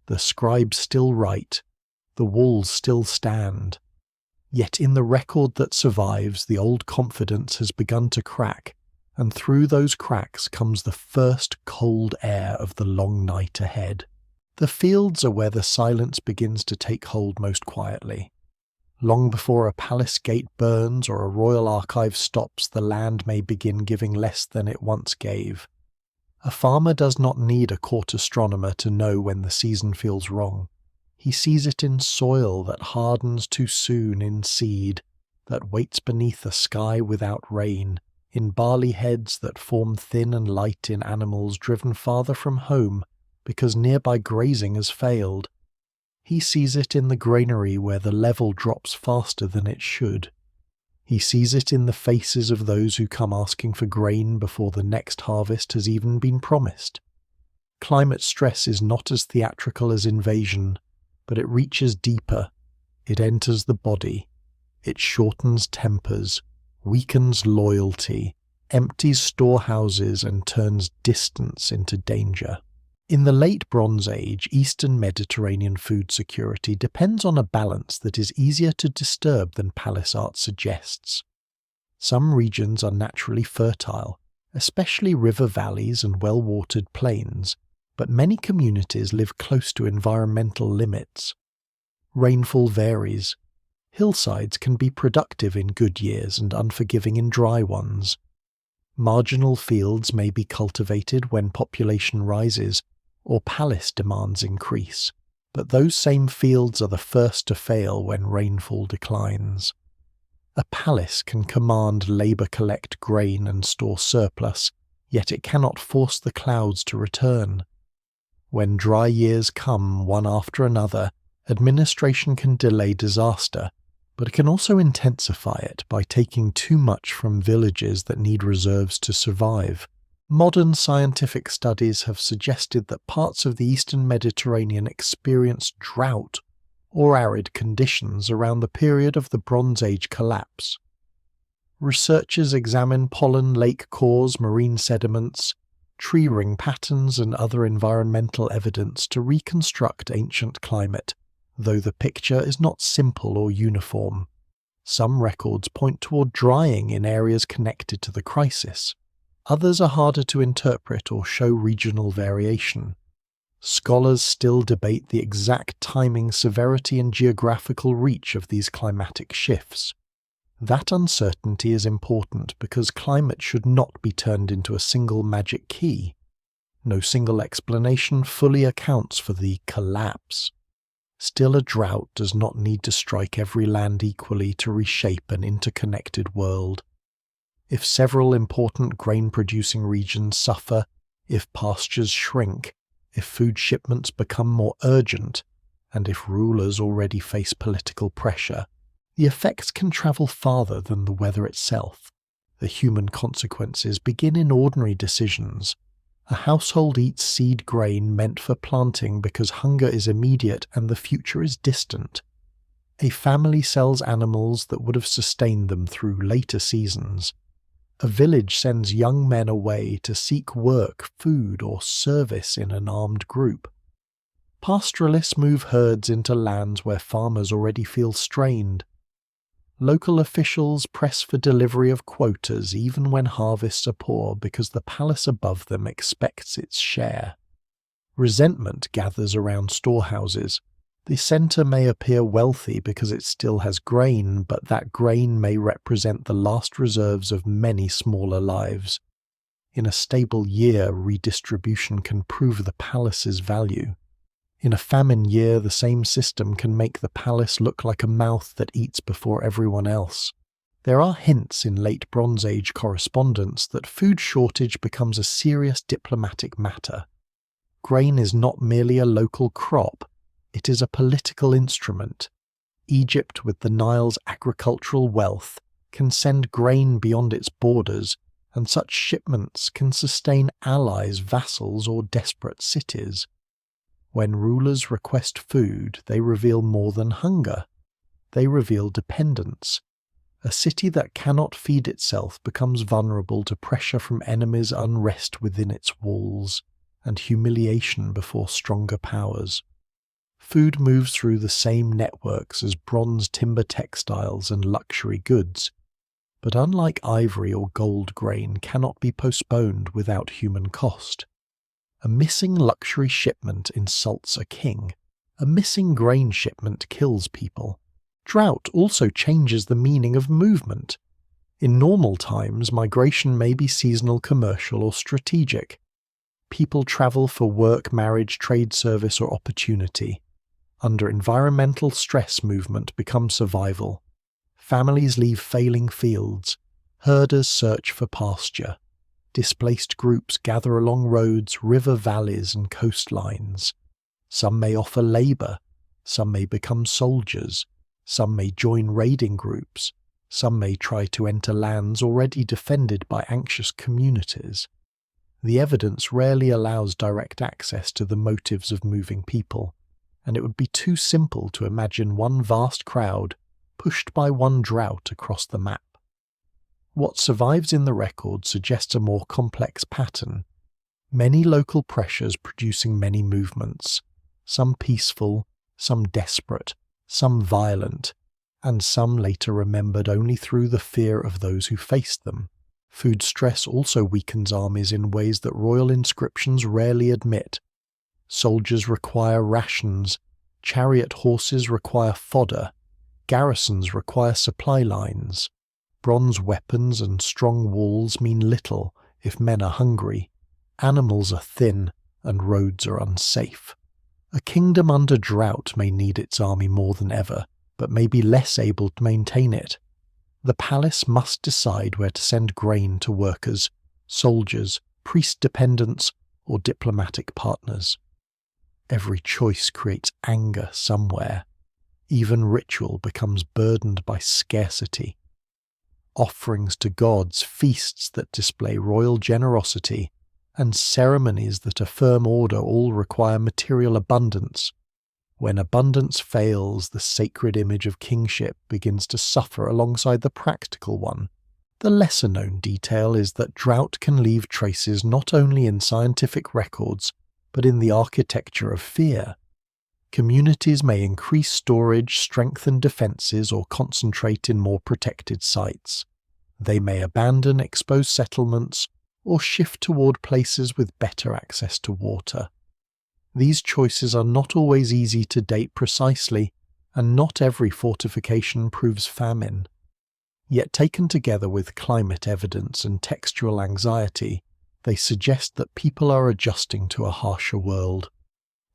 The scribes still write. The walls still stand. Yet in the record that survives, the old confidence has begun to crack, and through those cracks comes the first cold air of the long night ahead. The fields are where the silence begins to take hold most quietly. Long before a palace gate burns or a royal archive stops, the land may begin giving less than it once gave. A farmer does not need a court astronomer to know when the season feels wrong. He sees it in soil that hardens too soon, in seed that waits beneath a sky without rain, in barley heads that form thin and light, in animals driven farther from home because nearby grazing has failed. He sees it in the granary where the level drops faster than it should. He sees it in the faces of those who come asking for grain before the next harvest has even been promised. Climate stress is not as theatrical as invasion, but it reaches deeper. It enters the body. It shortens tempers, weakens loyalty, empties storehouses, and turns distance into danger. In the late Bronze Age, Eastern Mediterranean food security depends on a balance that is easier to disturb than palace art suggests. Some regions are naturally fertile, especially river valleys and well-watered plains, but many communities live close to environmental limits. Rainfall varies. Hillsides can be productive in good years and unforgiving in dry ones. Marginal fields may be cultivated when population rises, or palace demands increase, but those same fields are the first to fail when rainfall declines. A palace can command labour collect grain and store surplus, yet it cannot force the clouds to return. When dry years come one after another, administration can delay disaster, but it can also intensify it by taking too much from villages that need reserves to survive. Modern scientific studies have suggested that parts of the Eastern Mediterranean experience drought or arid conditions around the period of the Bronze Age collapse. Researchers examine pollen lake cores, marine sediments, tree ring patterns and other environmental evidence to reconstruct ancient climate, though the picture is not simple or uniform. Some records point toward drying in areas connected to the crisis. Others are harder to interpret or show regional variation. Scholars still debate the exact timing, severity, and geographical reach of these climatic shifts. That uncertainty is important because climate should not be turned into a single magic key. No single explanation fully accounts for the collapse. Still, a drought does not need to strike every land equally to reshape an interconnected world. If several important grain-producing regions suffer, if pastures shrink, if food shipments become more urgent, and if rulers already face political pressure, the effects can travel farther than the weather itself. The human consequences begin in ordinary decisions. A household eats seed grain meant for planting because hunger is immediate and the future is distant. A family sells animals that would have sustained them through later seasons. A village sends young men away to seek work, food, or service in an armed group. Pastoralists move herds into lands where farmers already feel strained. Local officials press for delivery of quotas even when harvests are poor because the palace above them expects its share. Resentment gathers around storehouses. The centre may appear wealthy because it still has grain, but that grain may represent the last reserves of many smaller lives. In a stable year, redistribution can prove the palace's value. In a famine year, the same system can make the palace look like a mouth that eats before everyone else. There are hints in late Bronze Age correspondence that food shortage becomes a serious diplomatic matter. Grain is not merely a local crop, it is a political instrument. Egypt, with the Nile's agricultural wealth, can send grain beyond its borders, and such shipments can sustain allies, vassals, or desperate cities. When rulers request food, they reveal more than hunger. They reveal dependence. A city that cannot feed itself becomes vulnerable to pressure from enemies, unrest within its walls, and humiliation before stronger powers. Food moves through the same networks as bronze timber textiles and luxury goods, but unlike ivory or gold, grain cannot be postponed without human cost. A missing luxury shipment insults a king. A missing grain shipment kills people. Drought also changes the meaning of movement. In normal times, migration may be seasonal, commercial, or strategic. People travel for work, marriage, trade service, or opportunity. Under environmental stress, movement becomes survival. Families leave failing fields. Herders search for pasture. Displaced groups gather along roads, river valleys, and coastlines. Some may offer labour. Some may become soldiers. Some may join raiding groups. Some may try to enter lands already defended by anxious communities. The evidence rarely allows direct access to the motives of moving people, and it would be too simple to imagine one vast crowd pushed by one drought across the map. What survives in the record suggests a more complex pattern. Many local pressures producing many movements, some peaceful, some desperate, some violent, and some later remembered only through the fear of those who faced them. Food stress also weakens armies in ways that royal inscriptions rarely admit. Soldiers require rations, chariot horses require fodder, garrisons require supply lines. Bronze weapons and strong walls mean little if men are hungry, animals are thin, and roads are unsafe. A kingdom under drought may need its army more than ever, but may be less able to maintain it. The palace must decide where to send grain to workers, soldiers, priest dependents, or diplomatic partners. Every choice creates anger somewhere. Even ritual becomes burdened by scarcity. Offerings to gods, feasts that display royal generosity, and ceremonies that affirm order all require material abundance. When abundance fails, the sacred image of kingship begins to suffer alongside the practical one. The lesser-known detail is that drought can leave traces not only in scientific records, but in the architecture of fear. Communities may increase storage, strengthen defences, or concentrate in more protected sites. They may abandon exposed settlements or shift toward places with better access to water. These choices are not always easy to date precisely, and not every fortification proves famine. Yet taken together with climate evidence and textual anxiety, they suggest that people are adjusting to a harsher world.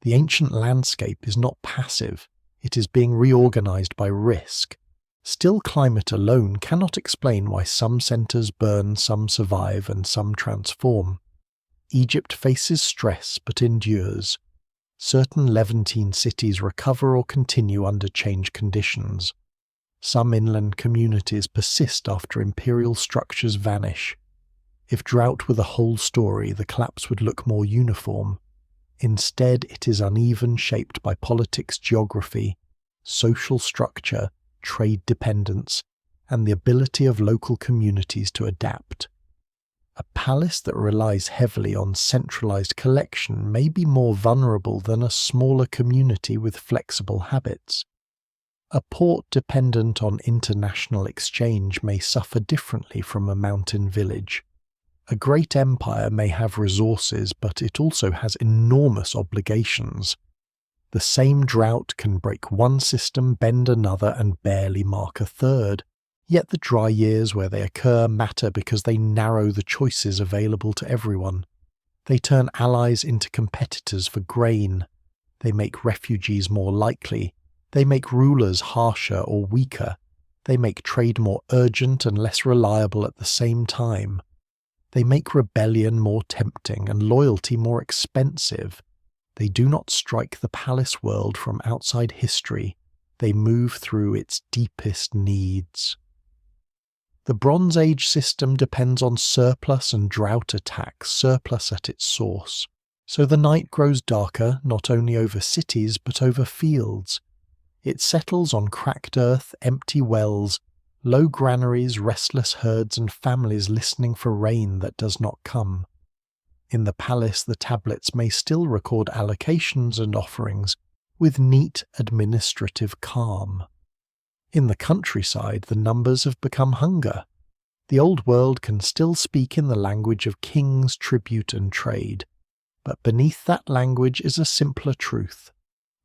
The ancient landscape is not passive, it is being reorganized by risk. Still, climate alone cannot explain why some centers burn, some survive, and some transform. Egypt faces stress but endures. Certain Levantine cities recover or continue under changed conditions. Some inland communities persist after imperial structures vanish. If drought were the whole story, the collapse would look more uniform. Instead, it is uneven, shaped by politics, geography, social structure, trade dependence, and the ability of local communities to adapt. A palace that relies heavily on centralized collection may be more vulnerable than a smaller community with flexible habits. A port dependent on international exchange may suffer differently from a mountain village. A great empire may have resources, but it also has enormous obligations. The same drought can break one system, bend another, and barely mark a third. Yet the dry years where they occur matter because they narrow the choices available to everyone. They turn allies into competitors for grain. They make refugees more likely. They make rulers harsher or weaker. They make trade more urgent and less reliable at the same time. They make rebellion more tempting and loyalty more expensive. They do not strike the palace world from outside history. They move through its deepest needs. The Bronze Age system depends on surplus and drought attacks, surplus at its source. So the night grows darker not only over cities but over fields. It settles on cracked earth, empty wells, low granaries, restless herds, and families listening for rain that does not come. In the palace, the tablets may still record allocations and offerings with neat administrative calm. In the countryside, the numbers have become hunger. The old world can still speak in the language of kings, tribute, and trade. But beneath that language is a simpler truth.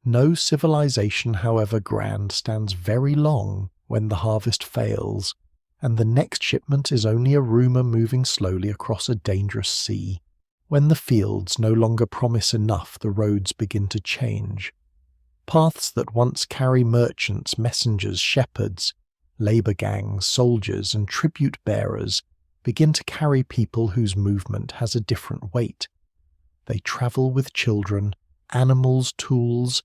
No civilization, however grand, stands very long when the harvest fails, and the next shipment is only a rumour moving slowly across a dangerous sea. When the fields no longer promise enough, the roads begin to change. Paths that once carry merchants, messengers, shepherds, labour gangs, soldiers, and tribute bearers begin to carry people whose movement has a different weight. They travel with children, animals, tools,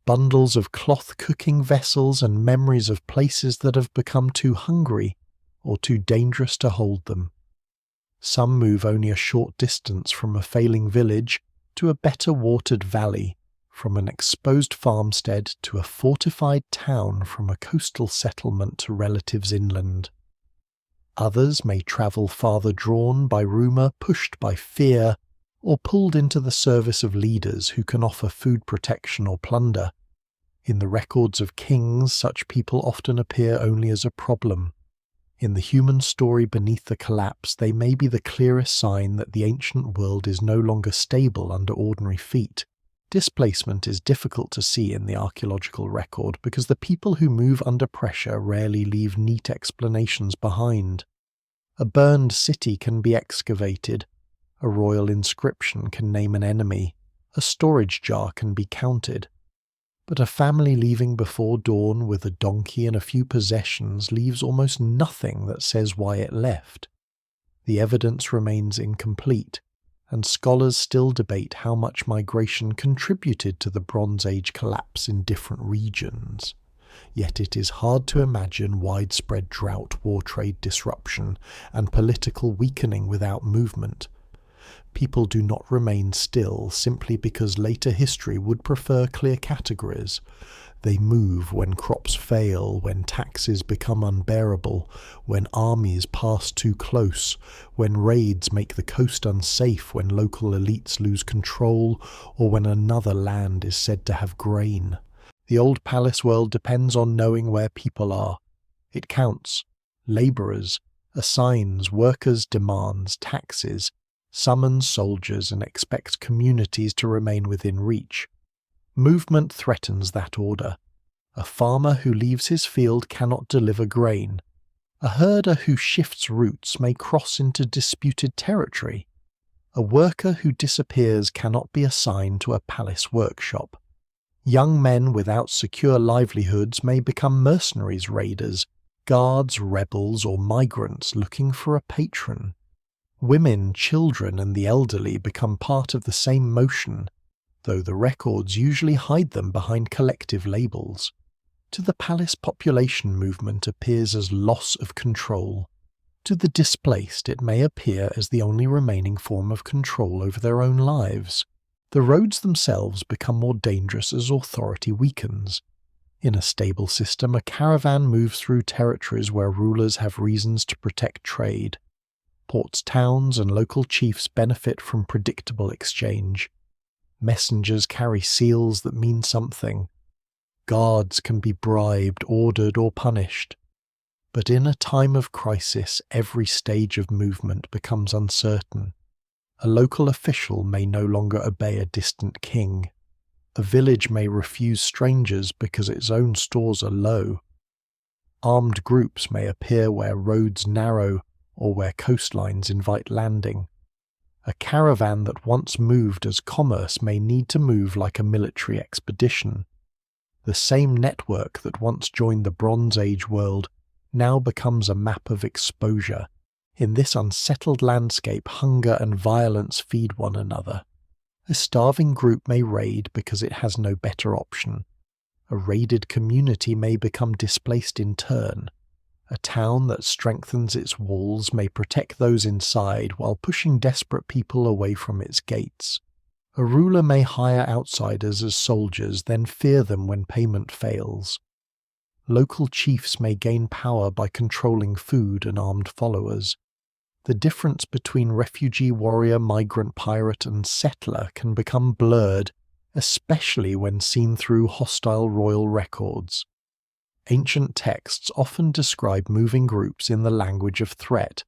bundles of cloth cooking vessels, and memories of places that have become too hungry or too dangerous to hold them. Some move only a short distance from a failing village to a better watered valley, from an exposed farmstead to a fortified town, from a coastal settlement to relatives inland. Others may travel farther, drawn by rumour, pushed by fear, or pulled into the service of leaders who can offer food protection or plunder. In the records of kings, such people often appear only as a problem. In the human story beneath the collapse, they may be the clearest sign that the ancient world is no longer stable under ordinary feet. Displacement is difficult to see in the archaeological record because the people who move under pressure rarely leave neat explanations behind. A burned city can be excavated. A royal inscription can name an enemy. A storage jar can be counted. But a family leaving before dawn with a donkey and a few possessions leaves almost nothing that says why it left. The evidence remains incomplete, and scholars still debate how much migration contributed to the Bronze Age collapse in different regions. Yet it is hard to imagine widespread drought, war trade disruption, and political weakening without movement. People do not remain still simply because later history would prefer clear categories. They move when crops fail, when taxes become unbearable, when armies pass too close, when raids make the coast unsafe, when local elites lose control, or when another land is said to have grain. The old palace world depends on knowing where people are. It counts labourers, assigns workers' demands, taxes, summons soldiers, and expects communities to remain within reach. Movement threatens that order. A farmer who leaves his field cannot deliver grain. A herder who shifts routes may cross into disputed territory. A worker who disappears cannot be assigned to a palace workshop. Young men without secure livelihoods may become mercenaries, raiders, guards, rebels, or migrants looking for a patron. Women, children, and the elderly become part of the same motion, though the records usually hide them behind collective labels. To the palace, population movement appears as loss of control. To the displaced, it may appear as the only remaining form of control over their own lives. The roads themselves become more dangerous as authority weakens. In a stable system, a caravan moves through territories where rulers have reasons to protect trade. Ports, towns, and local chiefs benefit from predictable exchange. Messengers carry seals that mean something. Guards can be bribed, ordered, or punished. But in a time of crisis, every stage of movement becomes uncertain. A local official may no longer obey a distant king. A village may refuse strangers because its own stores are low. Armed groups may appear where roads narrow or where coastlines invite landing. A caravan that once moved as commerce may need to move like a military expedition. The same network that once joined the Bronze Age world now becomes a map of exposure. In this unsettled landscape, hunger and violence feed one another. A starving group may raid because it has no better option. A raided community may become displaced in turn. A town that strengthens its walls may protect those inside while pushing desperate people away from its gates. A ruler may hire outsiders as soldiers, then fear them when payment fails. Local chiefs may gain power by controlling food and armed followers. The difference between refugee warrior, migrant pirate, and settler can become blurred, especially when seen through hostile royal records. Ancient texts often describe moving groups in the language of threat,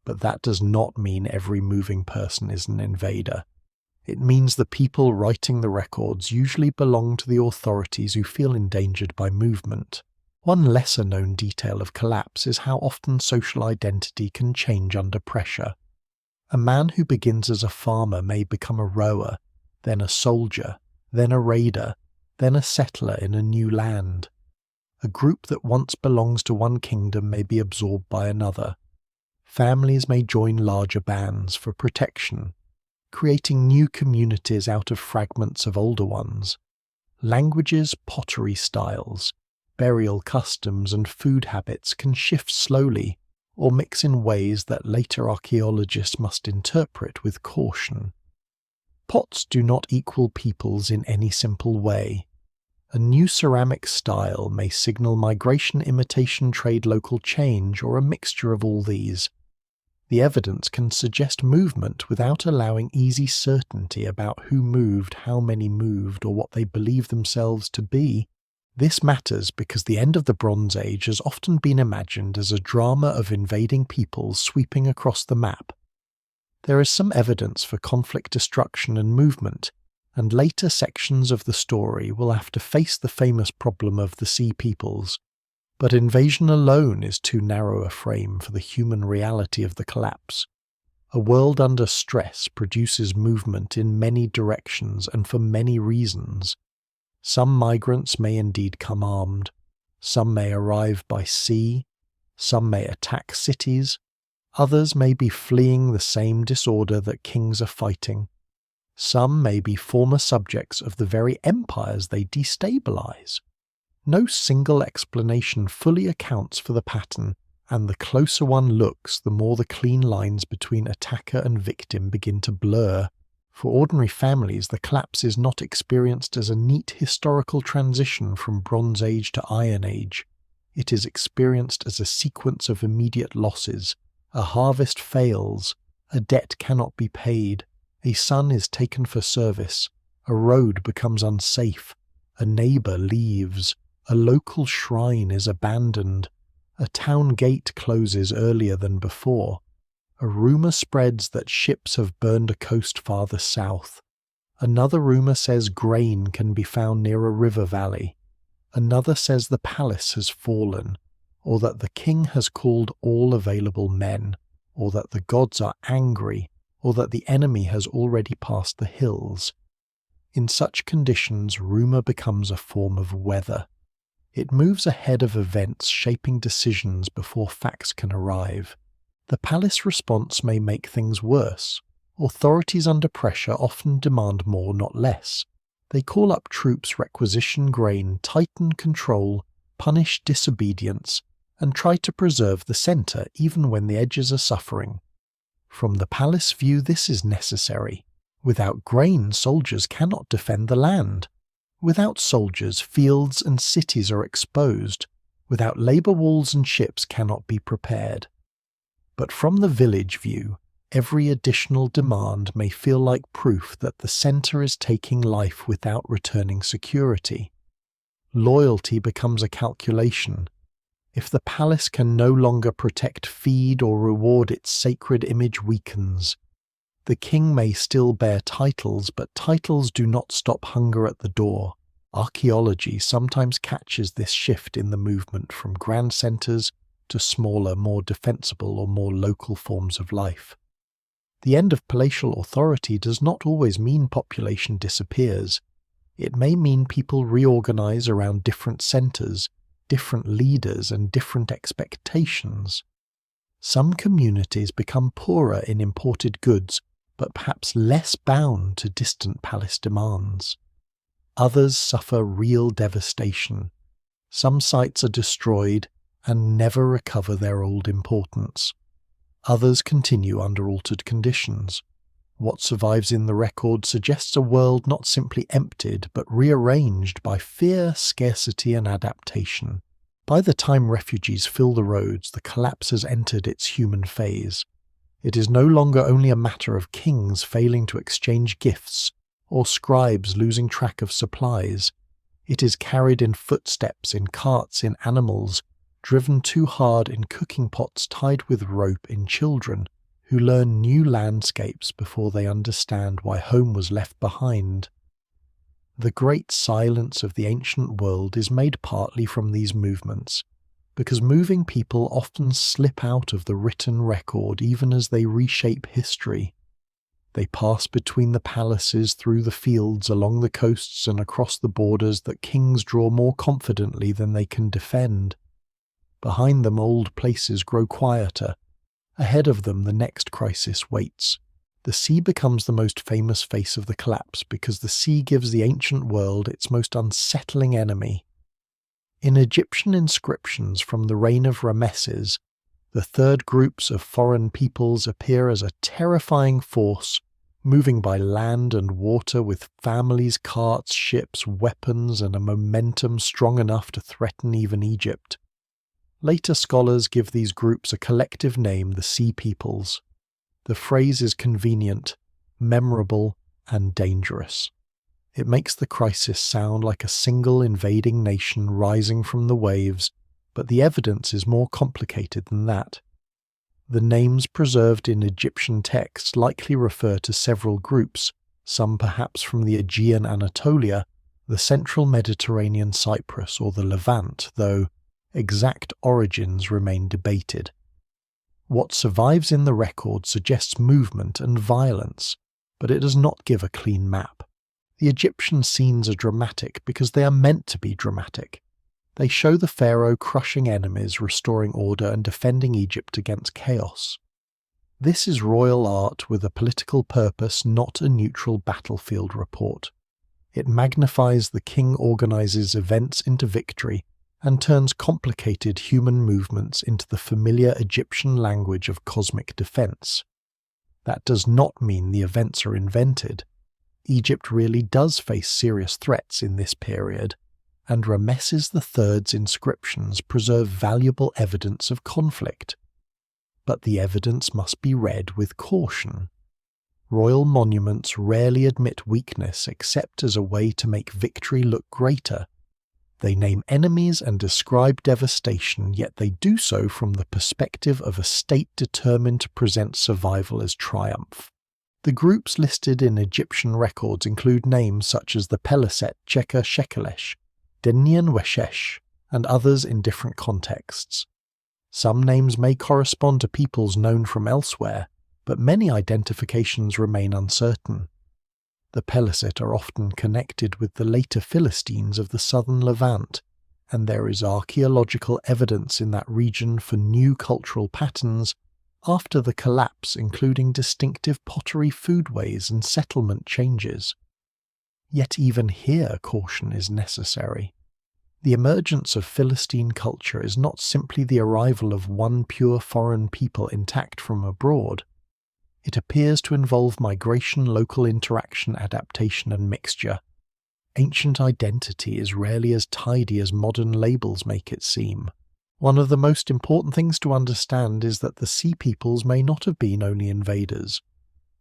but that does not mean every moving person is an invader. It means the people writing the records usually belong to the authorities who feel endangered by movement. One lesser-known detail of collapse is how often social identity can change under pressure. A man who begins as a farmer may become a rower, then a soldier, then a raider, then a settler in a new land. A group that once belongs to one kingdom may be absorbed by another. Families may join larger bands for protection, creating new communities out of fragments of older ones. Languages, pottery styles, burial customs, and food habits can shift slowly or mix in ways that later archaeologists must interpret with caution. Pots do not equal peoples in any simple way. A new ceramic style may signal migration, imitation, trade, local change, or a mixture of all these. The evidence can suggest movement without allowing easy certainty about who moved, how many moved, or what they believe themselves to be. This matters because the end of the Bronze Age has often been imagined as a drama of invading peoples sweeping across the map. There is some evidence for conflict, destruction, and movement, and later sections of the story will have to face the famous problem of the Sea Peoples. But invasion alone is too narrow a frame for the human reality of the collapse. A world under stress produces movement in many directions and for many reasons. Some migrants may indeed come armed. Some may arrive by sea. Some may attack cities. Others may be fleeing the same disorder that kings are fighting. Some may be former subjects of the very empires they destabilize. No single explanation fully accounts for the pattern, and the closer one looks, the more the clean lines between attacker and victim begin to blur. For ordinary families, the collapse is not experienced as a neat historical transition from Bronze Age to Iron Age. It is experienced as a sequence of immediate losses. A harvest fails, a debt cannot be paid, a son is taken for service, a road becomes unsafe, a neighbour leaves, a local shrine is abandoned, a town gate closes earlier than before. A rumour spreads that ships have burned a coast farther south. Another rumour says grain can be found near a river valley. Another says the palace has fallen, or that the king has called all available men, or that the gods are angry, or that the enemy has already passed the hills. In such conditions, rumour becomes a form of weather. It moves ahead of events, shaping decisions before facts can arrive. The palace response may make things worse. Authorities under pressure often demand more, not less. They call up troops, requisition grain, tighten control, punish disobedience, and try to preserve the centre even when the edges are suffering. From the palace view, this is necessary. Without grain, soldiers cannot defend the land. Without soldiers, fields and cities are exposed. Without labour, walls and ships cannot be prepared. But from the village view, every additional demand may feel like proof that the centre is taking life without returning security. Loyalty becomes a calculation. If the palace can no longer protect, feed, or reward, its sacred image weakens. The king may still bear titles, but titles do not stop hunger at the door. Archaeology sometimes catches this shift in the movement from grand centres to smaller, more defensible or more local forms of life. The end of palatial authority does not always mean population disappears. It may mean people reorganize around different centres, different leaders and different expectations. Some communities become poorer in imported goods, but perhaps less bound to distant palace demands. Others suffer real devastation. Some sites are destroyed and never recover their old importance. Others continue under altered conditions. What survives in the record suggests a world not simply emptied but rearranged by fear, scarcity and adaptation. By the time refugees fill the roads, the collapse has entered its human phase. It is no longer only a matter of kings failing to exchange gifts or scribes losing track of supplies. It is carried in footsteps, in carts, in animals, driven too hard in cooking pots tied with rope, in children who learn new landscapes before they understand why home was left behind. The great silence of the ancient world is made partly from these movements, because moving people often slip out of the written record even as they reshape history. They pass between the palaces, through the fields, along the coasts and across the borders that kings draw more confidently than they can defend. Behind them old places grow quieter. Ahead of them the next crisis waits. The sea becomes the most famous face of the collapse because the sea gives the ancient world its most unsettling enemy. In Egyptian inscriptions from the reign of Ramesses, the third groups of foreign peoples appear as a terrifying force, moving by land and water with families, carts, ships, weapons, and a momentum strong enough to threaten even Egypt. Later scholars give these groups a collective name, the Sea Peoples. The phrase is convenient, memorable, and dangerous. It makes the crisis sound like a single invading nation rising from the waves, but the evidence is more complicated than that. The names preserved in Egyptian texts likely refer to several groups, some perhaps from the Aegean Anatolia, the central Mediterranean Cyprus, or the Levant, though exact origins remain debated. What survives in the record suggests movement and violence, but it does not give a clean map. The Egyptian scenes are dramatic because they are meant to be dramatic. They show the pharaoh crushing enemies, restoring order, and defending Egypt against chaos. This is royal art with a political purpose, not a neutral battlefield report. It magnifies the king organizes events into victory, and turns complicated human movements into the familiar Egyptian language of cosmic defense. That does not mean the events are invented. Egypt really does face serious threats in this period, and Ramesses III's inscriptions preserve valuable evidence of conflict. But the evidence must be read with caution. Royal monuments rarely admit weakness except as a way to make victory look greater. They name enemies and describe devastation, yet they do so from the perspective of a state determined to present survival as triumph. The groups listed in Egyptian records include names such as the Peliset Cheka Shekelesh, Denian Weshesh, and others in different contexts. Some names may correspond to peoples known from elsewhere, but many identifications remain uncertain. The Peliset are often connected with the later Philistines of the southern Levant, and there is archaeological evidence in that region for new cultural patterns after the collapse, including distinctive pottery foodways and settlement changes. Yet even here caution is necessary. The emergence of Philistine culture is not simply the arrival of one pure foreign people intact from abroad. It appears to involve migration, local interaction, adaptation, and mixture. Ancient identity is rarely as tidy as modern labels make it seem. One of the most important things to understand is that the Sea Peoples may not have been only invaders.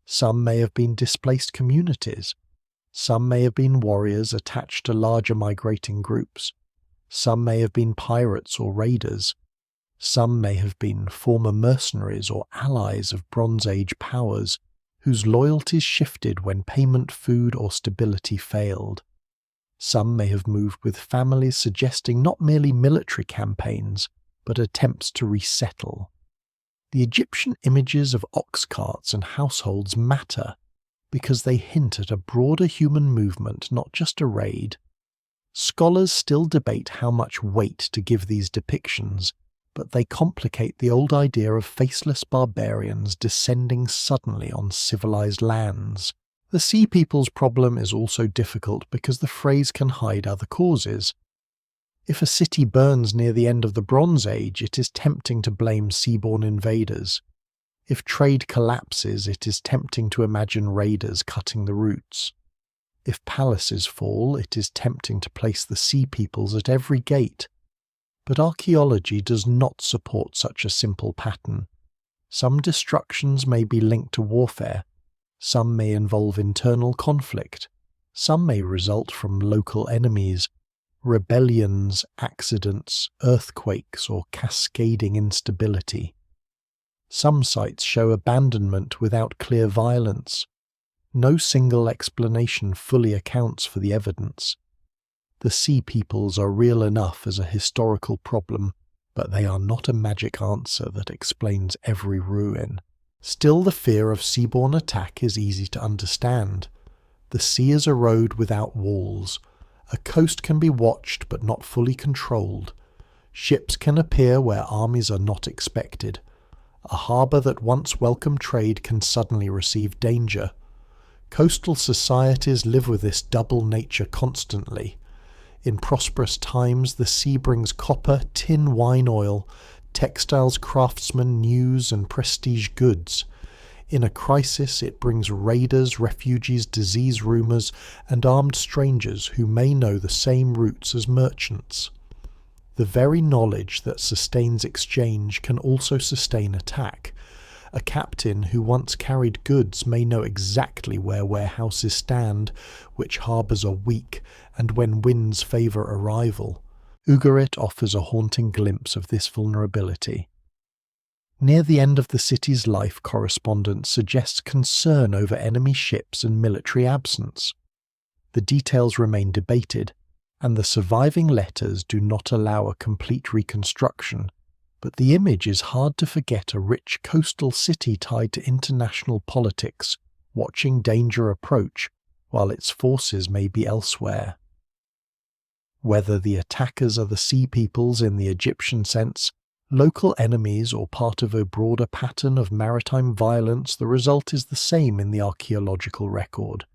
Some may have been displaced communities. Some may have been warriors attached to larger migrating groups. Some may have been pirates or raiders. Some may have been former mercenaries or allies of Bronze Age powers whose loyalties shifted when payment, food, or stability failed. Some may have moved with families, suggesting not merely military campaigns, but attempts to resettle. The Egyptian images of ox carts and households matter because they hint at a broader human movement, not just a raid. Scholars still debate how much weight to give these depictions, but they complicate the old idea of faceless barbarians descending suddenly on civilized lands. The Sea People's problem is also difficult because the phrase can hide other causes. If a city burns near the end of the Bronze Age, it is tempting to blame seaborne invaders. If trade collapses, it is tempting to imagine raiders cutting the routes. If palaces fall, it is tempting to place the Sea Peoples at every gate. But archaeology does not support such a simple pattern. Some destructions may be linked to warfare. Some may involve internal conflict. Some may result from local enemies, rebellions, accidents, earthquakes, or cascading instability. Some sites show abandonment without clear violence. No single explanation fully accounts for the evidence. The Sea Peoples are real enough as a historical problem, but they are not a magic answer that explains every ruin. Still, the fear of seaborne attack is easy to understand. The sea is a road without walls. A coast can be watched but not fully controlled. Ships can appear where armies are not expected. A harbour that once welcomed trade can suddenly receive danger. Coastal societies live with this double nature constantly. In prosperous times, the sea brings copper, tin, wine, oil, textiles, craftsmen, news, and prestige goods. In a crisis, it brings raiders, refugees, disease rumours, and armed strangers who may know the same routes as merchants. The very knowledge that sustains exchange can also sustain attack. A captain who once carried goods may know exactly where warehouses stand, which harbours are weak, and when winds favour arrival. Ugarit offers a haunting glimpse of this vulnerability. Near the end of the city's life, correspondence suggests concern over enemy ships and military absence. The details remain debated, and the surviving letters do not allow a complete reconstruction, but the image is hard to forget a rich coastal city tied to international politics, watching danger approach, while its forces may be elsewhere. Whether the attackers are the Sea Peoples in the Egyptian sense, local enemies, or part of a broader pattern of maritime violence, the result is the same in the archaeological record.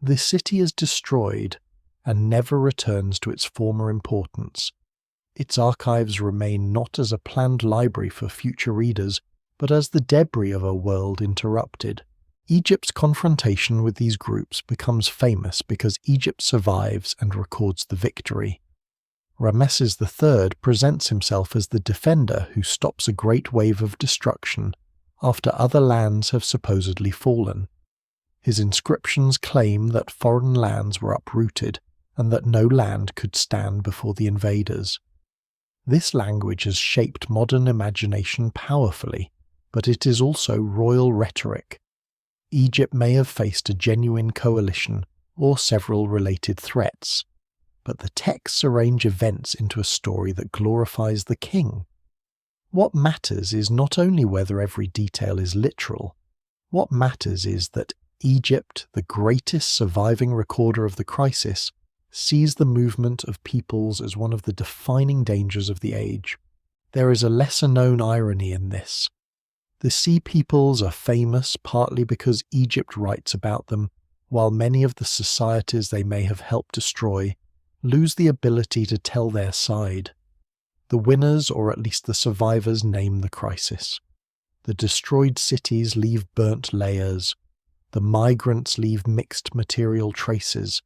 The city is destroyed and never returns to its former importance, Its archives remain not as a planned library for future readers, but as the debris of a world interrupted. Egypt's confrontation with these groups becomes famous because Egypt survives and records the victory. Ramesses III presents himself as the defender who stops a great wave of destruction after other lands have supposedly fallen. His inscriptions claim that foreign lands were uprooted and that no land could stand before the invaders. This language has shaped modern imagination powerfully, but it is also royal rhetoric. Egypt may have faced a genuine coalition or several related threats, but the texts arrange events into a story that glorifies the king. What matters is not only whether every detail is literal. What matters is that Egypt, the greatest surviving recorder of the crisis, sees the movement of peoples as one of the defining dangers of the age. There is a lesser-known irony in this. The Sea Peoples are famous partly because Egypt writes about them, while many of the societies they may have helped destroy lose the ability to tell their side. The winners, or at least the survivors, name the crisis. The destroyed cities leave burnt layers. The migrants leave mixed material traces.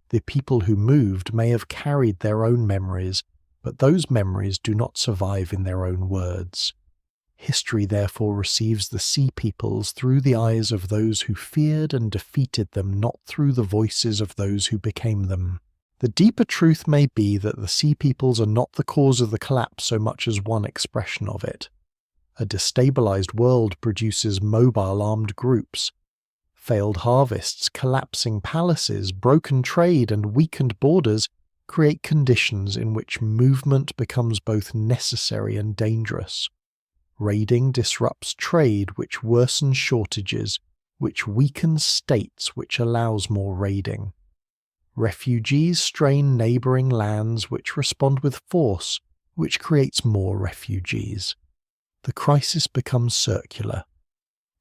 The people who moved may have carried their own memories, but those memories do not survive in their own words. History therefore receives the Sea Peoples through the eyes of those who feared and defeated them, not through the voices of those who became them. The deeper truth may be that the Sea Peoples are not the cause of the collapse so much as one expression of it. A destabilized world produces mobile armed groups. Failed harvests, collapsing palaces, broken trade, and weakened borders create conditions in which movement becomes both necessary and dangerous. Raiding disrupts trade, which worsens shortages, which weakens states, which allows more raiding. Refugees strain neighbouring lands, which respond with force, which creates more refugees. The crisis becomes circular.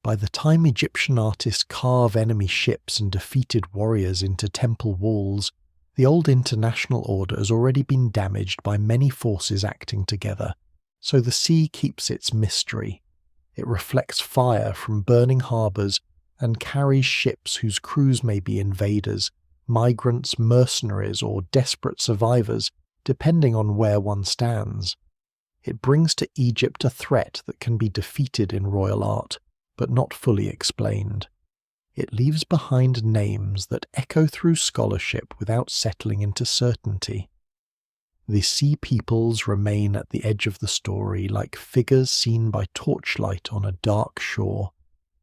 By the time Egyptian artists carve enemy ships and defeated warriors into temple walls, the old international order has already been damaged by many forces acting together. So the sea keeps its mystery. It reflects fire from burning harbours and carries ships whose crews may be invaders, migrants, mercenaries, or desperate survivors, depending on where one stands. It brings to Egypt a threat that can be defeated in royal art, but not fully explained. It leaves behind names that echo through scholarship without settling into certainty. The Sea Peoples remain at the edge of the story like figures seen by torchlight on a dark shore,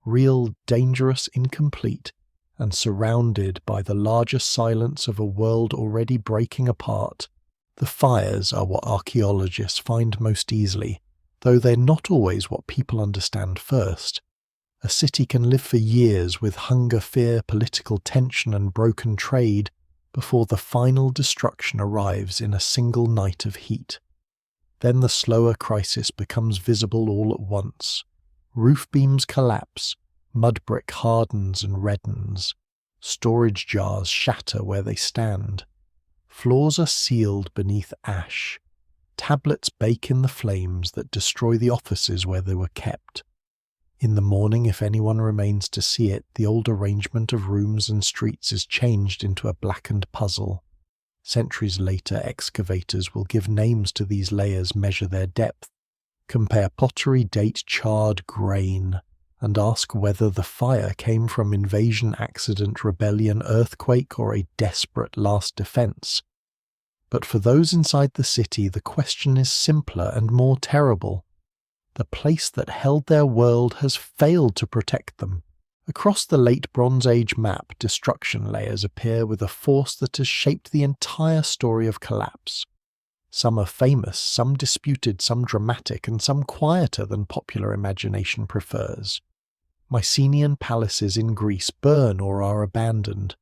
real, dangerous, incomplete, and surrounded by the larger silence of a world already breaking apart. The fires are what archaeologists find most easily, though they're not always what people understand first. A city can live for years with hunger, fear, political tension, and broken trade, before the final destruction arrives in a single night of heat. Then the slower crisis becomes visible all at once. Roof beams collapse, mud brick hardens and reddens, storage jars shatter where they stand. Floors are sealed beneath ash. Tablets bake in the flames that destroy the offices where they were kept. In the morning, if anyone remains to see it, the old arrangement of rooms and streets is changed into a blackened puzzle. Centuries later, excavators will give names to these layers, measure their depth, compare pottery, date charred grain, and ask whether the fire came from invasion, accident, rebellion, earthquake, or a desperate last defense. But for those inside the city, the question is simpler and more terrible. The place that held their world has failed to protect them. Across the late Bronze Age map, destruction layers appear with a force that has shaped the entire story of collapse. Some are famous, some disputed, some dramatic, and some quieter than popular imagination prefers. Mycenaean palaces in Greece burn or are abandoned.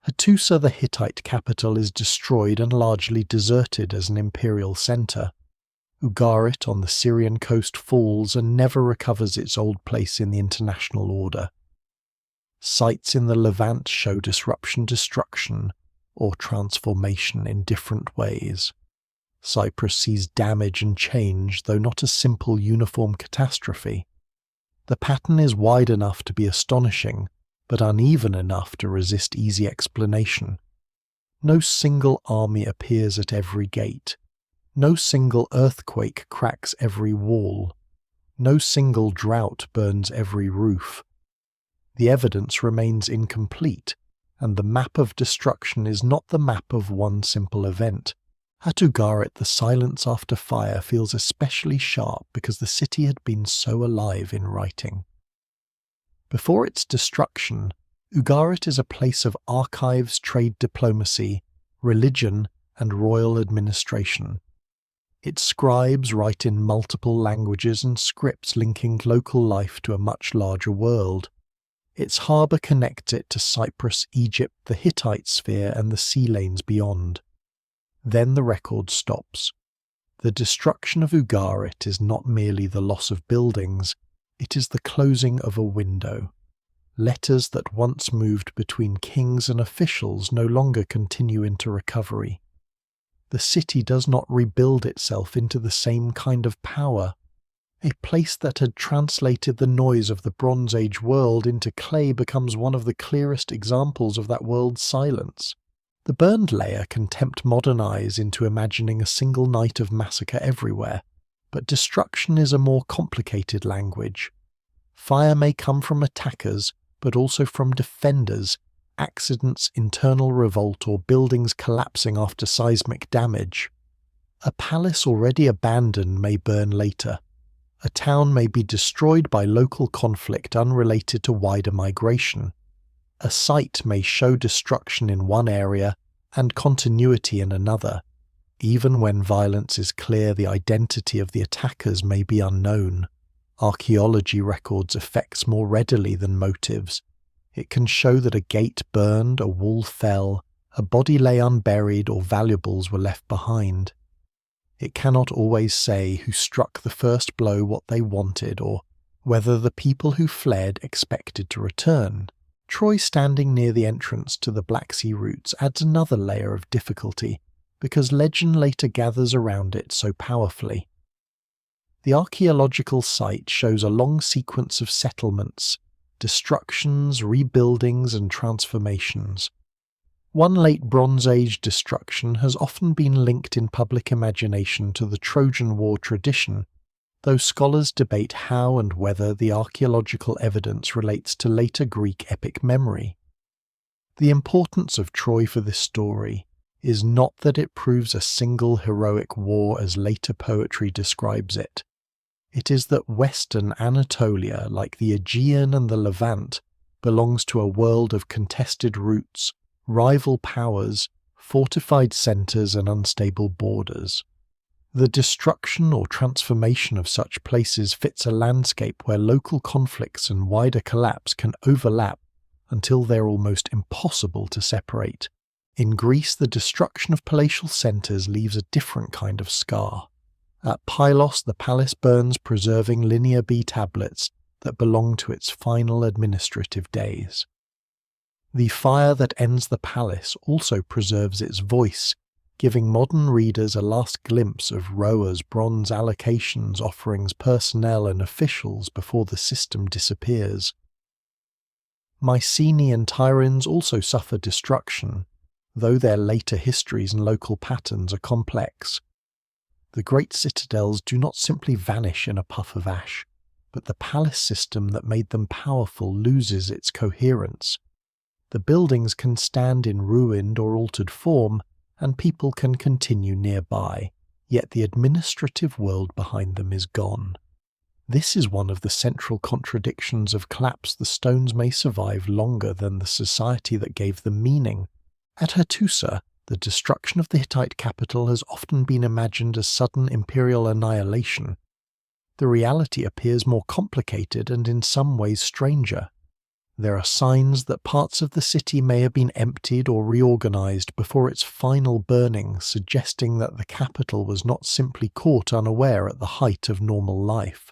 Hattusa, the Hittite capital, is destroyed and largely deserted as an imperial centre. Ugarit on the Syrian coast falls and never recovers its old place in the international order. Sites in the Levant show disruption, destruction, or transformation in different ways. Cyprus sees damage and change, though not a simple uniform catastrophe. The pattern is wide enough to be astonishing, but uneven enough to resist easy explanation. No single army appears at every gate. No single earthquake cracks every wall. No single drought burns every roof. The evidence remains incomplete, and the map of destruction is not the map of one simple event. At Ugarit, the silence after fire feels especially sharp because the city had been so alive in writing. Before its destruction, Ugarit is a place of archives, trade diplomacy, religion, and royal administration. Its scribes write in multiple languages and scripts linking local life to a much larger world. Its harbour connects it to Cyprus, Egypt, the Hittite sphere, and the sea lanes beyond. Then the record stops. The destruction of Ugarit is not merely the loss of buildings, it is the closing of a window. Letters that once moved between kings and officials no longer continue into recovery. The city does not rebuild itself into the same kind of power. A place that had translated the noise of the Bronze Age world into clay becomes one of the clearest examples of that world's silence. The burned layer can tempt modern eyes into imagining a single night of massacre everywhere, but destruction is a more complicated language. Fire may come from attackers, but also from defenders, accidents, internal revolt, or buildings collapsing after seismic damage. A palace already abandoned may burn later. A town may be destroyed by local conflict unrelated to wider migration. A site may show destruction in one area and continuity in another. Even when violence is clear, the identity of the attackers may be unknown. Archaeology records effects more readily than motives. It can show that a gate burned, a wall fell, a body lay unburied, or valuables were left behind. It cannot always say who struck the first blow what they wanted, or whether the people who fled expected to return. Troy standing near the entrance to the Black Sea routes adds another layer of difficulty, because legend later gathers around it so powerfully. The archaeological site shows a long sequence of settlements, destructions, rebuildings, and transformations. One late Bronze Age destruction has often been linked in public imagination to the Trojan War tradition, though scholars debate how and whether the archaeological evidence relates to later Greek epic memory. The importance of Troy for this story is not that it proves a single heroic war as later poetry describes it. It is that Western Anatolia, like the Aegean and the Levant, belongs to a world of contested routes, rival powers, fortified centres, and unstable borders. The destruction or transformation of such places fits a landscape where local conflicts and wider collapse can overlap until they're almost impossible to separate. In Greece, the destruction of palatial centres leaves a different kind of scar. At Pylos, the palace burns, preserving Linear B tablets that belong to its final administrative days. The fire that ends the palace also preserves its voice, giving modern readers a last glimpse of rowers, bronze allocations, offerings, personnel, and officials before the system disappears. Mycenae and Tiryns also suffer destruction, though their later histories and local patterns are complex. The great citadels do not simply vanish in a puff of ash, but the palace system that made them powerful loses its coherence. The buildings can stand in ruined or altered form, and people can continue nearby, yet the administrative world behind them is gone. This is one of the central contradictions of collapse. The stones may survive longer than the society that gave them meaning. At Hattusa, the destruction of the Hittite capital has often been imagined as sudden imperial annihilation. The reality appears more complicated and in some ways stranger. There are signs that parts of the city may have been emptied or reorganized before its final burning, suggesting that the capital was not simply caught unaware at the height of normal life.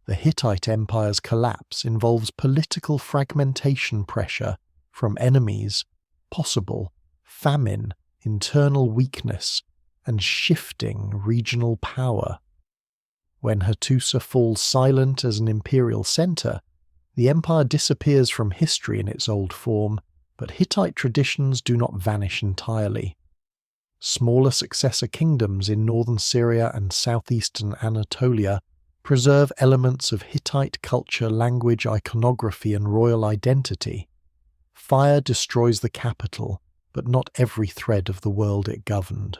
The Hittite Empire's collapse involves political fragmentation pressure from enemies, possible, famine, internal weakness, and shifting regional power. When Hattusa falls silent as an imperial centre, the empire disappears from history in its old form, but Hittite traditions do not vanish entirely. Smaller successor kingdoms in northern Syria and southeastern Anatolia preserve elements of Hittite culture, language, iconography, and royal identity. Fire destroys the capital, but not every thread of the world it governed.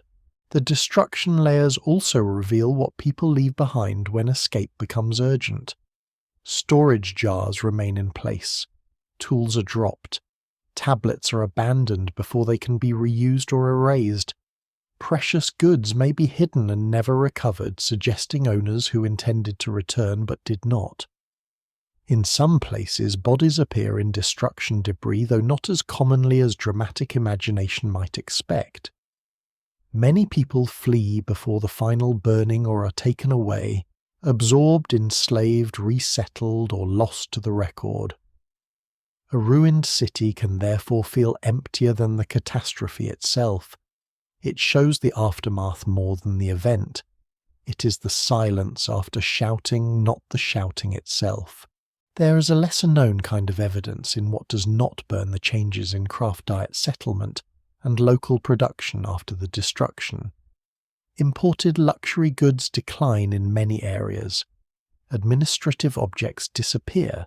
The destruction layers also reveal what people leave behind when escape becomes urgent. Storage jars remain in place. Tools are dropped. Tablets are abandoned before they can be reused or erased. Precious goods may be hidden and never recovered, suggesting owners who intended to return but did not. In some places, bodies appear in destruction debris, though not as commonly as dramatic imagination might expect. Many people flee before the final burning or are taken away, absorbed, enslaved, resettled, or lost to the record. A ruined city can therefore feel emptier than the catastrophe itself. It shows the aftermath more than the event. It is the silence after shouting, not the shouting itself. There is a lesser-known kind of evidence in what does not burn: the changes in craft diet settlement and local production after the destruction. Imported luxury goods decline in many areas. Administrative objects disappear.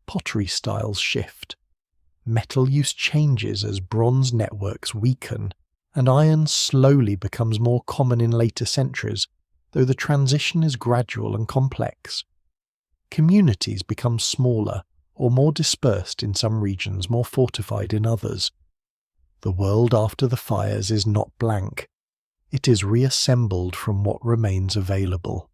Pottery styles shift. Metal use changes as bronze networks weaken, and iron slowly becomes more common in later centuries, though the transition is gradual and complex. Communities become smaller or more dispersed in some regions, more fortified in others. The world after the fires is not blank. It is reassembled from what remains available.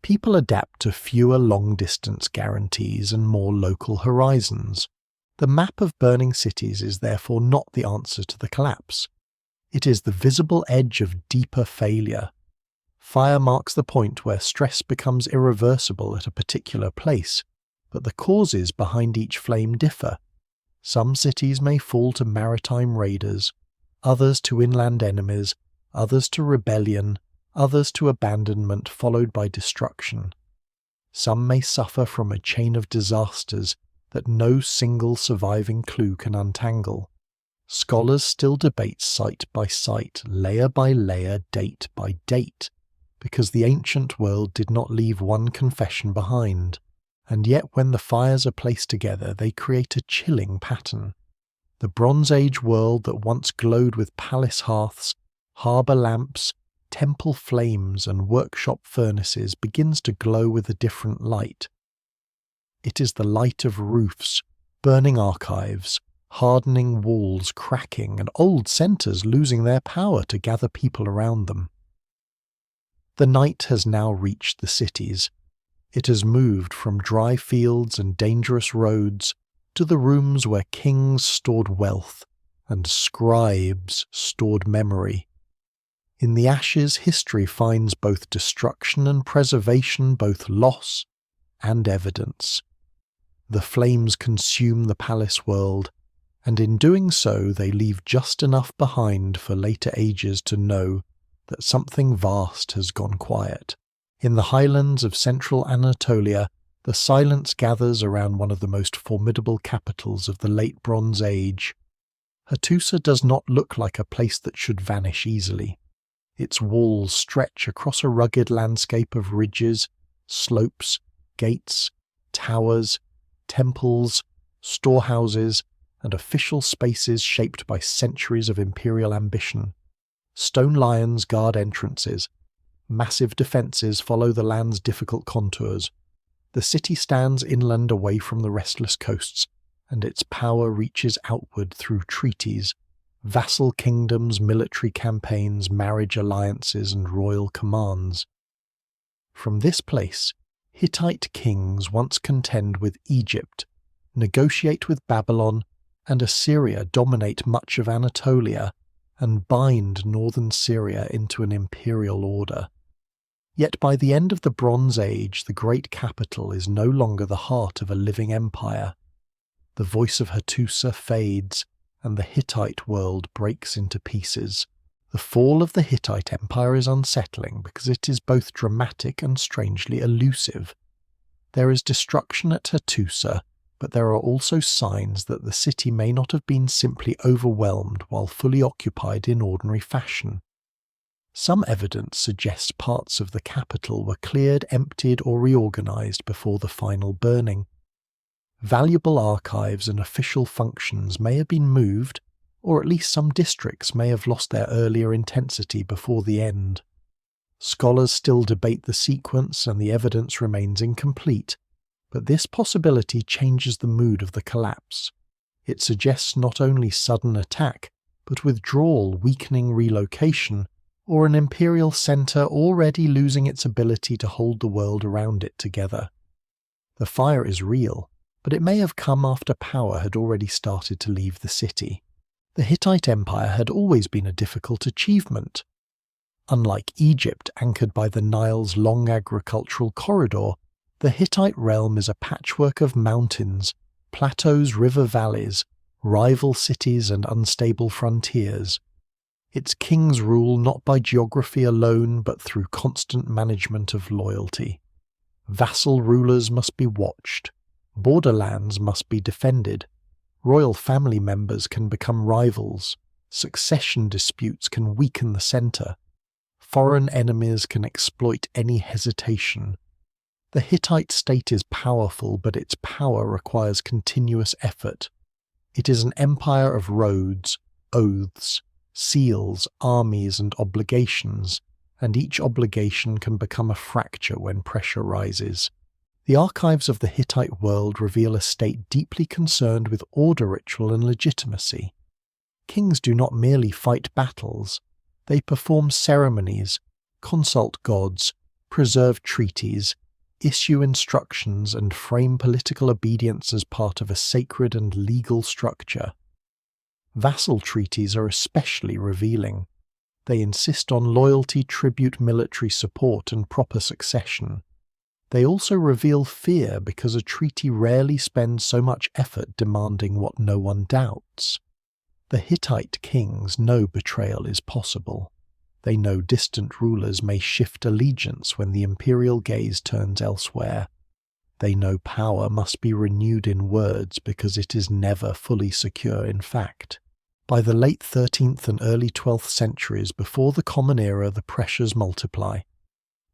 People adapt to fewer long-distance guarantees and more local horizons. The map of burning cities is therefore not the answer to the collapse. It is the visible edge of deeper failure. Fire marks the point where stress becomes irreversible at a particular place, but the causes behind each flame differ. Some cities may fall to maritime raiders, others to inland enemies, others to rebellion, others to abandonment followed by destruction. Some may suffer from a chain of disasters that no single surviving clue can untangle. Scholars still debate site by site, layer by layer, date by date, because the ancient world did not leave one confession behind. And yet when the fires are placed together, they create a chilling pattern. The Bronze Age world that once glowed with palace hearths, harbour lamps, temple flames, and workshop furnaces begins to glow with a different light. It is the light of roofs, burning archives, hardening walls cracking, and old centres losing their power to gather people around them. The night has now reached the cities. It has moved from dry fields and dangerous roads to the rooms where kings stored wealth and scribes stored memory. In the ashes, history finds both destruction and preservation, both loss and evidence. The flames consume the palace world, and in doing so they leave just enough behind for later ages to know that something vast has gone quiet. In the highlands of central Anatolia, the silence gathers around one of the most formidable capitals of the late Bronze Age. Hattusa does not look like a place that should vanish easily. Its walls stretch across a rugged landscape of ridges, slopes, gates, towers, temples, storehouses, and official spaces shaped by centuries of imperial ambition. Stone lions guard entrances. Massive defences follow the land's difficult contours. The city stands inland away from the restless coasts, and its power reaches outward through treaties, vassal kingdoms, military campaigns, marriage alliances, and royal commands. From this place, Hittite kings once contend with Egypt, negotiate with Babylon, and Assyria dominate much of Anatolia and bind northern Syria into an imperial order. Yet by the end of the Bronze Age, the great capital is no longer the heart of a living empire. The voice of Hattusa fades, and the Hittite world breaks into pieces. The fall of the Hittite Empire is unsettling because it is both dramatic and strangely elusive. There is destruction at Hattusa, but there are also signs that the city may not have been simply overwhelmed while fully occupied in ordinary fashion. Some evidence suggests parts of the capital were cleared, emptied, or reorganized before the final burning. Valuable archives and official functions may have been moved, or at least some districts may have lost their earlier intensity before the end. Scholars still debate the sequence and the evidence remains incomplete, but this possibility changes the mood of the collapse. It suggests not only sudden attack, but withdrawal, weakening relocation, or an imperial centre already losing its ability to hold the world around it together. The fire is real, but it may have come after power had already started to leave the city. The Hittite Empire had always been a difficult achievement. Unlike Egypt, anchored by the Nile's long agricultural corridor, the Hittite realm is a patchwork of mountains, plateaus, river valleys, rival cities and unstable frontiers. Its kings rule not by geography alone but through constant management of loyalty. Vassal rulers must be watched. Borderlands must be defended. Royal family members can become rivals. Succession disputes can weaken the centre. Foreign enemies can exploit any hesitation. The Hittite state is powerful, but its power requires continuous effort. It is an empire of roads, oaths, seals, armies, and obligations, and each obligation can become a fracture when pressure rises. The archives of the Hittite world reveal a state deeply concerned with order, ritual, and legitimacy. Kings do not merely fight battles. They perform ceremonies, consult gods, preserve treaties, issue instructions, and frame political obedience as part of a sacred and legal structure. Vassal treaties are especially revealing. They insist on loyalty, tribute, military support, and proper succession. They also reveal fear because a treaty rarely spends so much effort demanding what no one doubts. The Hittite kings know betrayal is possible. They know distant rulers may shift allegiance when the imperial gaze turns elsewhere. They know power must be renewed in words because it is never fully secure in fact. By the late 13th and early 12th centuries before the Common Era, the pressures multiply.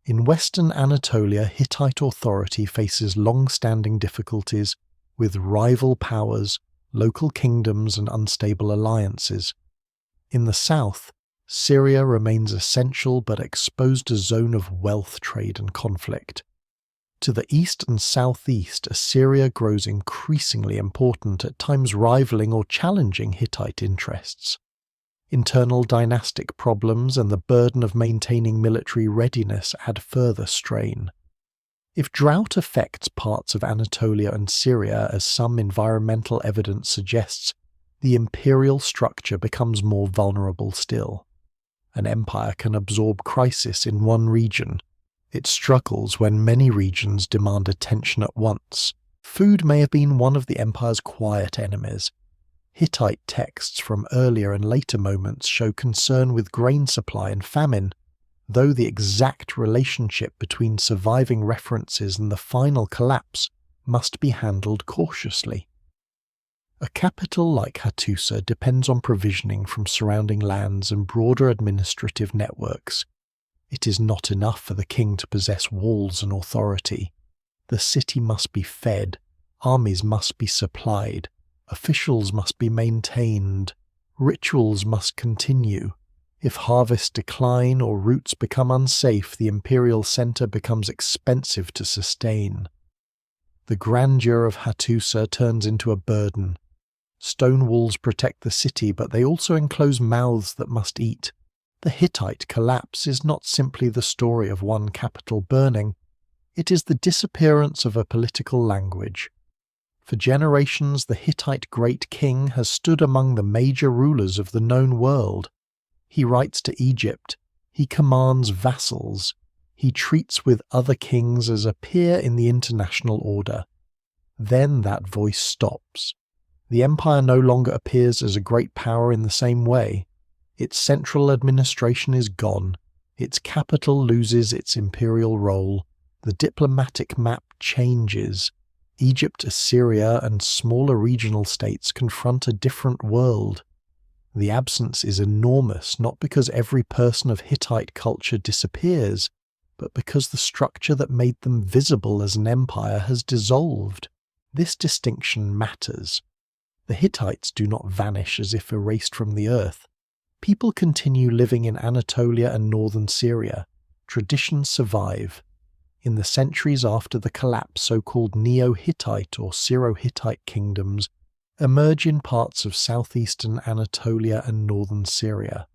In western Anatolia, Hittite authority faces long-standing difficulties with rival powers, local kingdoms, and unstable alliances. In the south, Syria remains essential but exposed a zone of wealth trade and conflict. To the east and southeast, Assyria grows increasingly important, at times rivaling or challenging Hittite interests. Internal dynastic problems and the burden of maintaining military readiness add further strain. If drought affects parts of Anatolia and Syria, as some environmental evidence suggests, the imperial structure becomes more vulnerable still. An empire can absorb crisis in one region. It struggles when many regions demand attention at once. Food may have been one of the empire's quiet enemies. Hittite texts from earlier and later moments show concern with grain supply and famine, though the exact relationship between surviving references and the final collapse must be handled cautiously. A capital like Hattusa depends on provisioning from surrounding lands and broader administrative networks. It is not enough for the king to possess walls and authority. The city must be fed, armies must be supplied, officials must be maintained, rituals must continue. If harvests decline or routes become unsafe, the imperial centre becomes expensive to sustain. The grandeur of Hattusa turns into a burden. Stone walls protect the city, but they also enclose mouths that must eat. The Hittite collapse is not simply the story of one capital burning. It is the disappearance of a political language. For generations, the Hittite great king has stood among the major rulers of the known world. He writes to Egypt. He commands vassals. He treats with other kings as a peer in the international order. Then that voice stops. The empire no longer appears as a great power in the same way. Its central administration is gone, its capital loses its imperial role, the diplomatic map changes. Egypt, Assyria, and smaller regional states confront a different world. The absence is enormous, not because every person of Hittite culture disappears, but because the structure that made them visible as an empire has dissolved. This distinction matters. The Hittites do not vanish as if erased from the earth. People continue living in Anatolia and northern Syria. Traditions survive. In the centuries after the collapse, so-called Neo-Hittite or Syro-Hittite kingdoms emerge in parts of southeastern Anatolia and northern Syria.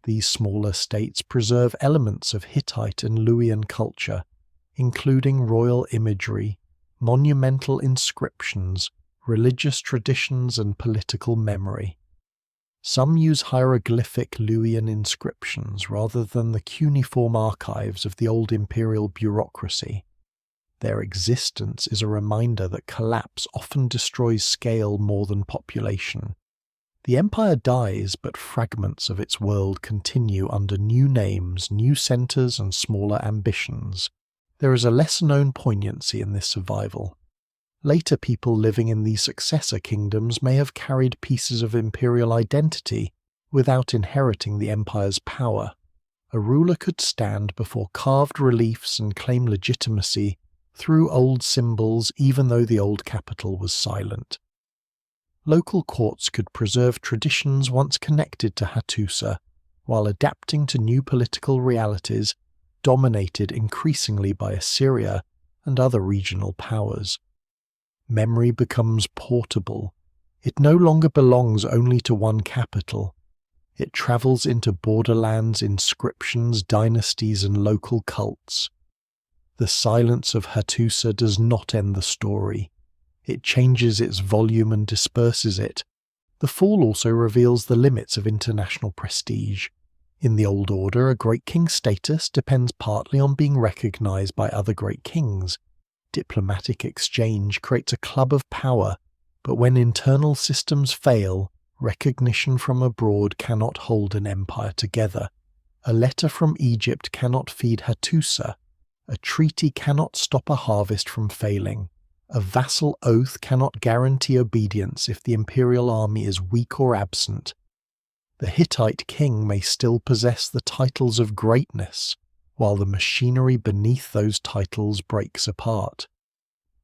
These smaller states preserve elements of Hittite and Luwian culture, including royal imagery, monumental inscriptions, religious traditions, and political memory. Some use hieroglyphic Luwian inscriptions rather than the cuneiform archives of the old imperial bureaucracy. Their existence is a reminder that collapse often destroys scale more than population. The empire dies, but fragments of its world continue under new names, new centres, and smaller ambitions. There is a lesser-known poignancy in this survival. Later people living in these successor kingdoms may have carried pieces of imperial identity without inheriting the empire's power. A ruler could stand before carved reliefs and claim legitimacy through old symbols even though the old capital was silent. Local courts could preserve traditions once connected to Hattusa, while adapting to new political realities dominated increasingly by Assyria and other regional powers. Memory becomes portable. It no longer belongs only to one capital. It travels into borderlands, inscriptions, dynasties, and local cults. The silence of Hattusa does not end the story. It changes its volume and disperses it. The fall also reveals the limits of international prestige. In the Old Order, a great king's status depends partly on being recognized by other great kings. Diplomatic exchange creates a club of power, but when internal systems fail, recognition from abroad cannot hold an empire together. A letter from Egypt cannot feed Hattusa. A treaty cannot stop a harvest from failing. A vassal oath cannot guarantee obedience if the imperial army is weak or absent. The Hittite king may still possess the titles of greatness, while the machinery beneath those titles breaks apart.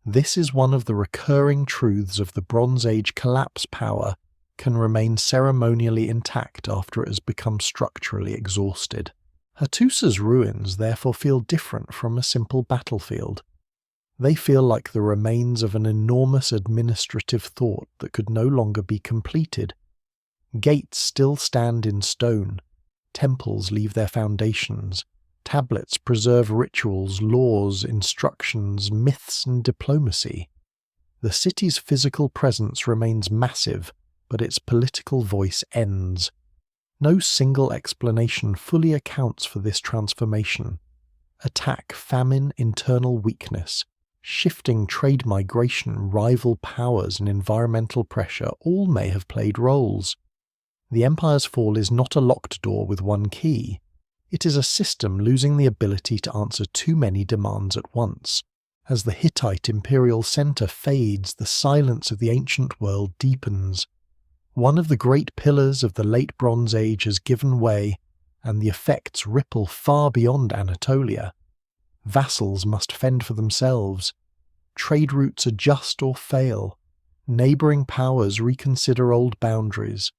This is one of the recurring truths of the Bronze Age. Collapse power can remain ceremonially intact after it has become structurally exhausted. Hattusa's ruins therefore feel different from a simple battlefield. They feel like the remains of an enormous administrative thought that could no longer be completed. Gates still stand in stone. Temples leave their foundations. Tablets preserve rituals, laws, instructions, myths, and diplomacy. The city's physical presence remains massive, but its political voice ends. No single explanation fully accounts for this transformation. Attack, famine, internal weakness, shifting trade migration, rival powers, and environmental pressure all may have played roles. The empire's fall is not a locked door with one key. It is a system losing the ability to answer too many demands at once. As the Hittite imperial center fades, the silence of the ancient world deepens. One of the great pillars of the late Bronze Age has given way, and the effects ripple far beyond Anatolia. Vassals must fend for themselves. Trade routes adjust or fail. Neighboring powers reconsider old boundaries.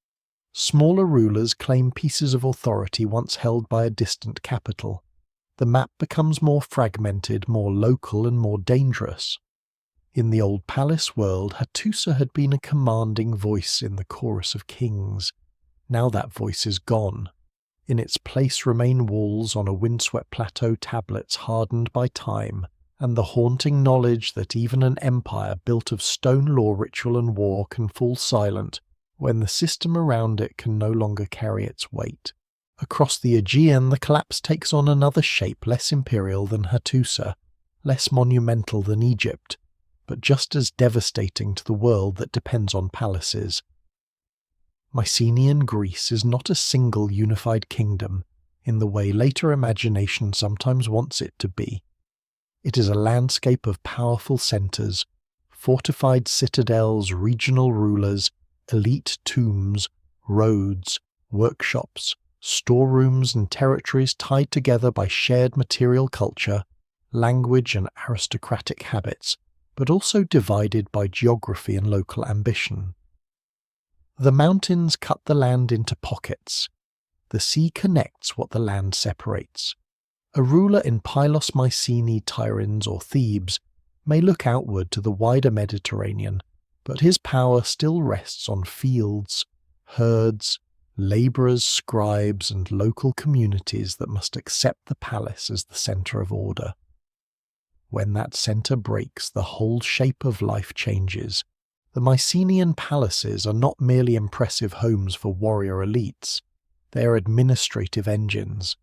Smaller rulers claim pieces of authority once held by a distant capital. The map becomes more fragmented, more local, and more dangerous. In the old palace world, Hattusa had been a commanding voice in the chorus of kings. Now that voice is gone. In its place remain walls on a windswept plateau, tablets hardened by time, and the haunting knowledge that even an empire built of stone law, ritual, and war can fall silent when the system around it can no longer carry its weight. Across the Aegean, the collapse takes on another shape less imperial than Hattusa, less monumental than Egypt, but just as devastating to the world that depends on palaces. Mycenaean Greece is not a single unified kingdom in the way later imagination sometimes wants it to be. It is a landscape of powerful centres, fortified citadels, regional rulers, elite tombs, roads, workshops, storerooms and territories tied together by shared material culture, language and aristocratic habits, but also divided by geography and local ambition. The mountains cut the land into pockets. The sea connects what the land separates. A ruler in Pylos Mycenae, Tiryns or Thebes may look outward to the wider Mediterranean, but his power still rests on fields, herds, labourers, scribes and local communities that must accept the palace as the centre of order. When that centre breaks, the whole shape of life changes. The Mycenaean palaces are not merely impressive homes for warrior elites, they are administrative engines.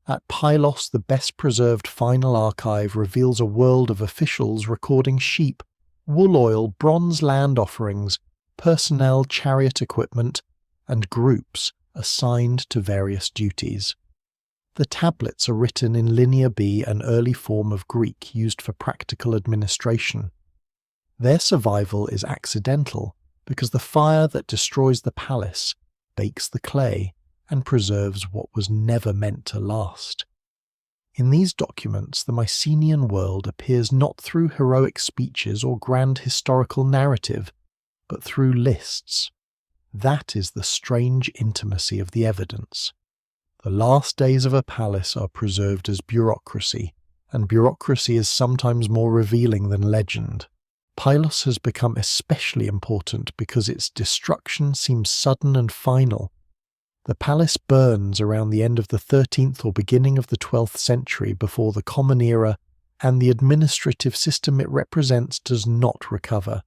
At Pylos, the best-preserved final archive reveals a world of officials recording sheep, wool oil, bronze land offerings, personnel, chariot equipment, and groups assigned to various duties. The tablets are written in Linear B, an early form of Greek used for practical administration. Their survival is accidental because the fire that destroys the palace bakes the clay and preserves what was never meant to last. In these documents, the Mycenaean world appears not through heroic speeches or grand historical narrative, but through lists. That is the strange intimacy of the evidence. The last days of a palace are preserved as bureaucracy, and bureaucracy is sometimes more revealing than legend. Pylos has become especially important because its destruction seems sudden and final. The palace burns around the end of the 13th or beginning of the 12th century before the Common Era, and the administrative system it represents does not recover.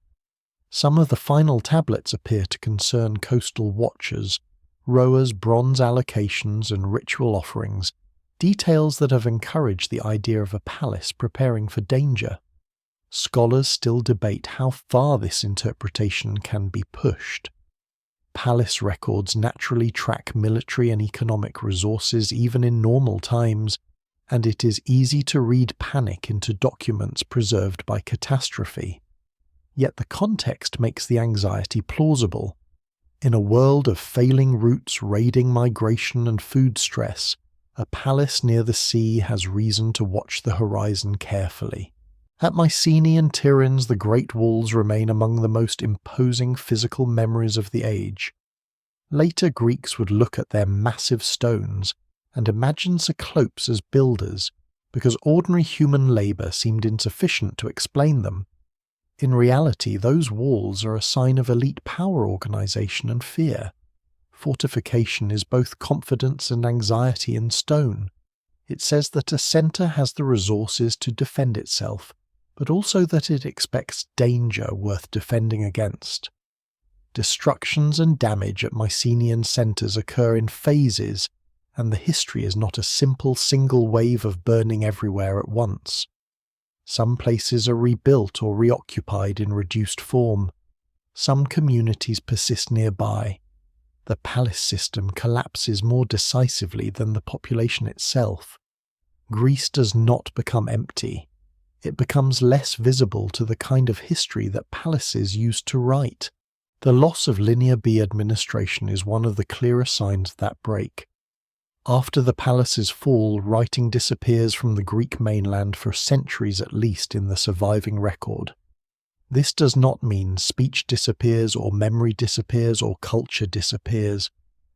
Some of the final tablets appear to concern coastal watchers, rowers, bronze allocations and ritual offerings, details that have encouraged the idea of a palace preparing for danger. Scholars still debate how far this interpretation can be pushed. Palace records naturally track military and economic resources even in normal times, and it is easy to read panic into documents preserved by catastrophe. Yet the context makes the anxiety plausible. In a world of failing routes, raiding migration and food stress, a palace near the sea has reason to watch the horizon carefully. At Mycenae and Tiryns, the Great Walls remain among the most imposing physical memories of the age. Later Greeks would look at their massive stones and imagine Cyclopes as builders, because ordinary human labour seemed insufficient to explain them. In reality, those walls are a sign of elite power organisation and fear. Fortification is both confidence and anxiety in stone. It says that a centre has the resources to defend itself, but also that it expects danger worth defending against. Destructions and damage at Mycenaean centres occur in phases, and the history is not a simple single wave of burning everywhere at once. Some places are rebuilt or reoccupied in reduced form. Some communities persist nearby. The palace system collapses more decisively than the population itself. Greece does not become empty. It becomes less visible to the kind of history that palaces used to write. The loss of Linear B administration is one of the clearer signs of that break. After the palace's fall, writing disappears from the Greek mainland for centuries at least in the surviving record. This does not mean speech disappears or memory disappears or culture disappears.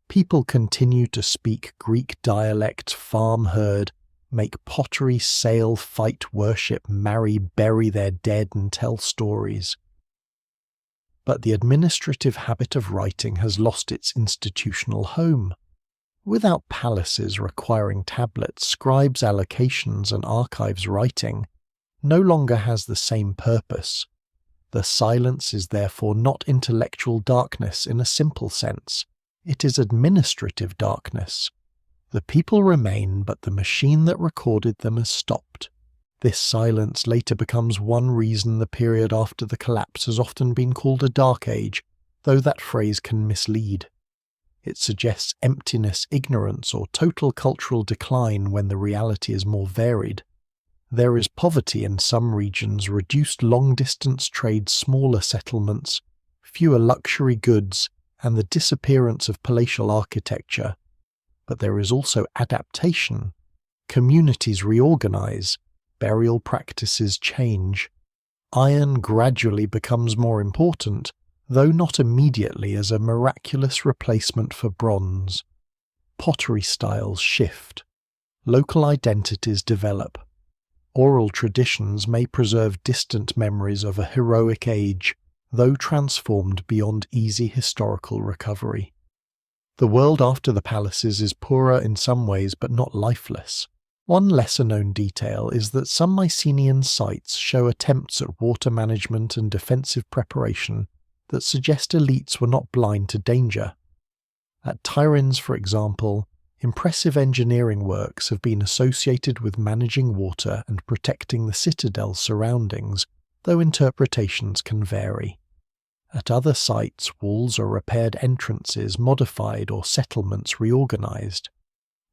People continue to speak Greek dialect, farm herd, make pottery, sail, fight, worship, marry, bury their dead and tell stories. But the administrative habit of writing has lost its institutional home. Without palaces requiring tablets, scribes' allocations and archives writing no longer has the same purpose. The silence is therefore not intellectual darkness in a simple sense. It is administrative darkness. The people remain, but the machine that recorded them has stopped. This silence later becomes one reason the period after the collapse has often been called a dark age, though that phrase can mislead. It suggests emptiness, ignorance, or total cultural decline when the reality is more varied. There is poverty in some regions, reduced long-distance trade, smaller settlements, fewer luxury goods, and the disappearance of palatial architecture. But there is also adaptation. Communities reorganize, burial practices change. Iron gradually becomes more important, though not immediately as a miraculous replacement for bronze. Pottery styles shift. Local identities develop. Oral traditions may preserve distant memories of a heroic age, though transformed beyond easy historical recovery. The world after the palaces is poorer in some ways but not lifeless. One lesser-known detail is that some Mycenaean sites show attempts at water management and defensive preparation that suggest elites were not blind to danger. At Tiryns, for example, impressive engineering works have been associated with managing water and protecting the citadel's surroundings, though interpretations can vary. At other sites, walls are repaired, entrances modified, or settlements reorganized.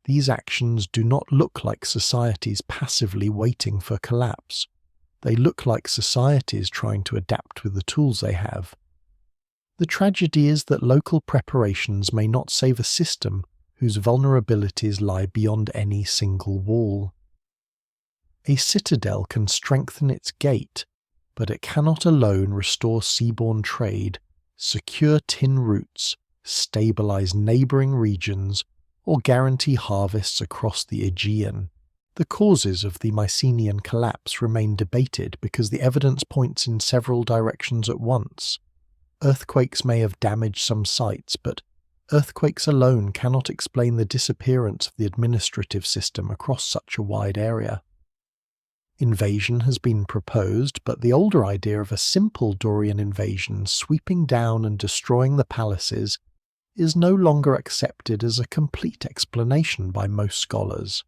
These actions do not look like societies passively waiting for collapse. They look like societies trying to adapt with the tools they have. The tragedy is that local preparations may not save a system whose vulnerabilities lie beyond any single wall. A citadel can strengthen its gate, but it cannot alone restore seaborne trade, secure tin routes, stabilize neighboring regions, or guarantee harvests across the Aegean. The causes of the Mycenaean collapse remain debated because the evidence points in several directions at once. Earthquakes may have damaged some sites, but earthquakes alone cannot explain the disappearance of the administrative system across such a wide area. Invasion has been proposed, but the older idea of a simple Dorian invasion sweeping down and destroying the palaces is no longer accepted as a complete explanation by most scholars.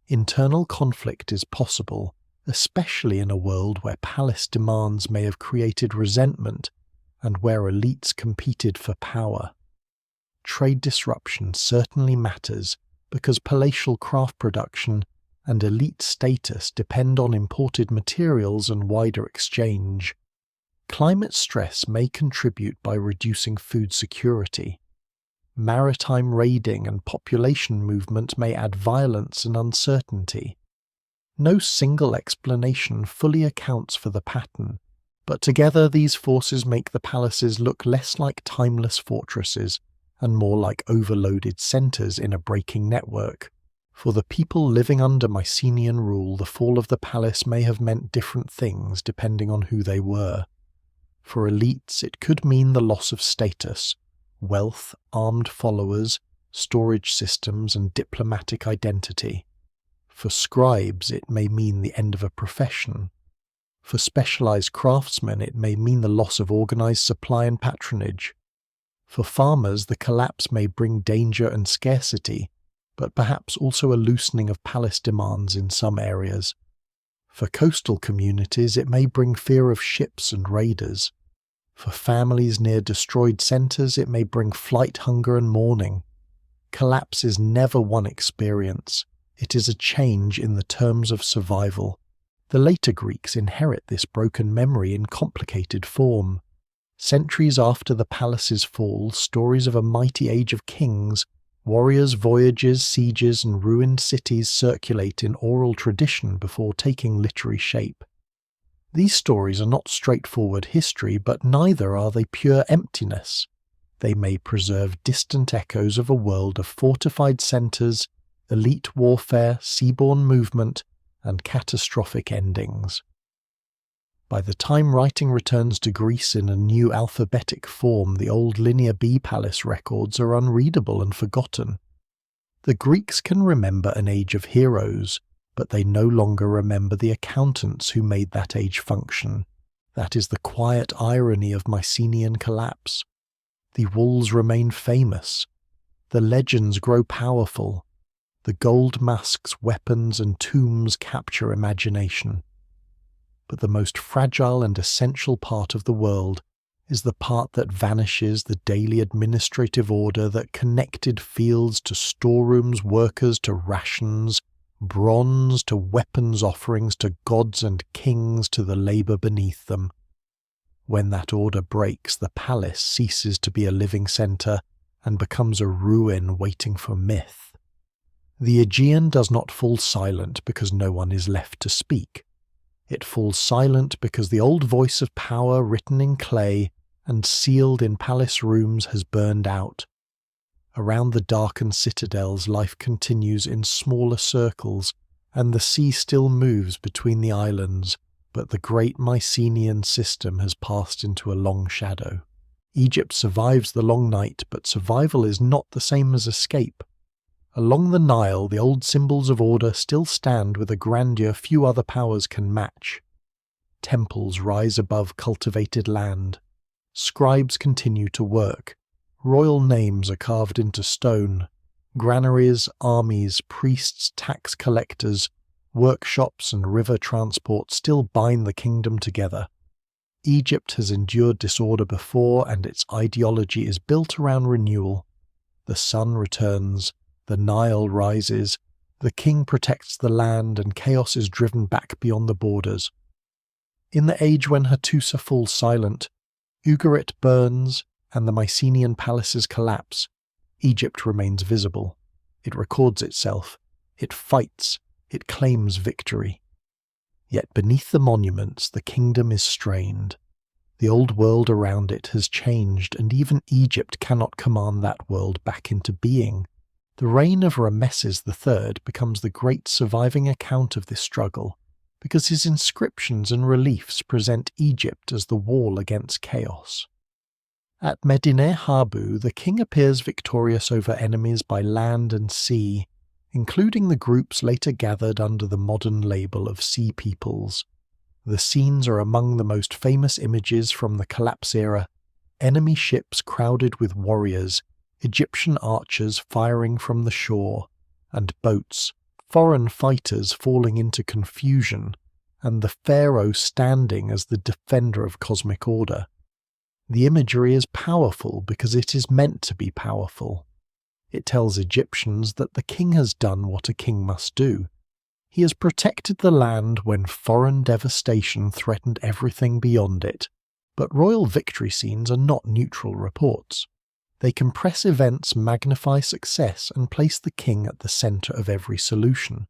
Internal conflict is possible, especially in a world where palace demands may have created resentment and where elites competed for power. Trade disruption certainly matters because palatial craft production and elite status depend on imported materials and wider exchange. Climate stress may contribute by reducing food security. Maritime raiding and population movement may add violence and uncertainty. No single explanation fully accounts for the pattern, but together these forces make the palaces look less like timeless fortresses and more like overloaded centres in a breaking network. For the people living under Mycenaean rule, the fall of the palace may have meant different things depending on who they were. For elites, it could mean the loss of status, wealth, armed followers, storage systems, and diplomatic identity. For scribes, it may mean the end of a profession. For specialized craftsmen, it may mean the loss of organized supply and patronage. For farmers, the collapse may bring danger and scarcity, but perhaps also a loosening of palace demands in some areas. For coastal communities, it may bring fear of ships and raiders. For families near destroyed centres, it may bring flight hunger and mourning. Collapse is never one experience. It is a change in the terms of survival. The later Greeks inherit this broken memory in complicated form. Centuries after the palace's fall, stories of a mighty age of kings, warriors' voyages, sieges, and ruined cities circulate in oral tradition before taking literary shape. These stories are not straightforward history, but neither are they pure emptiness. They may preserve distant echoes of a world of fortified centres, elite warfare, seaborne movement, and catastrophic endings. By the time writing returns to Greece in a new alphabetic form, the old Linear B palace records are unreadable and forgotten. The Greeks can remember an age of heroes, but they no longer remember the accountants who made that age function. That is the quiet irony of Mycenaean collapse. The walls remain famous. The legends grow powerful. The gold masks, weapons, and tombs capture imagination. But the most fragile and essential part of the world is the part that vanishes the daily administrative order that connected fields to storerooms, workers to rations, bronze to weapons offerings to gods and kings to the labour beneath them. When that order breaks, the palace ceases to be a living centre and becomes a ruin waiting for myth. The Aegean does not fall silent because no one is left to speak. It falls silent because the old voice of power written in clay and sealed in palace rooms has burned out. Around the darkened citadels life continues in smaller circles, and the sea still moves between the islands, but the great Mycenaean system has passed into a long shadow. Egypt survives the long night, but survival is not the same as escape. Along the Nile, the old symbols of order still stand with a grandeur few other powers can match. Temples rise above cultivated land. Scribes continue to work. Royal names are carved into stone. Granaries, armies, priests, tax collectors, workshops and river transport still bind the kingdom together. Egypt has endured disorder before, and its ideology is built around renewal. The sun returns, the Nile rises, the king protects the land, and chaos is driven back beyond the borders. In the age when Hattusa falls silent, Ugarit burns, and the Mycenaean palaces collapse, Egypt remains visible. It records itself. It fights. It claims victory. Yet beneath the monuments, the kingdom is strained. The old world around it has changed, and even Egypt cannot command that world back into being. The reign of Ramesses III becomes the great surviving account of this struggle, because his inscriptions and reliefs present Egypt as the wall against chaos. At Medinet Habu, the king appears victorious over enemies by land and sea, including the groups later gathered under the modern label of Sea Peoples. The scenes are among the most famous images from the collapse era: enemy ships crowded with warriors, Egyptian archers firing from the shore, and boats, foreign fighters falling into confusion, and the pharaoh standing as the defender of cosmic order. The imagery is powerful because it is meant to be powerful. It tells Egyptians that the king has done what a king must do. He has protected the land when foreign devastation threatened everything beyond it. But royal victory scenes are not neutral reports. They compress events, magnify success, and place the king at the centre of every solution.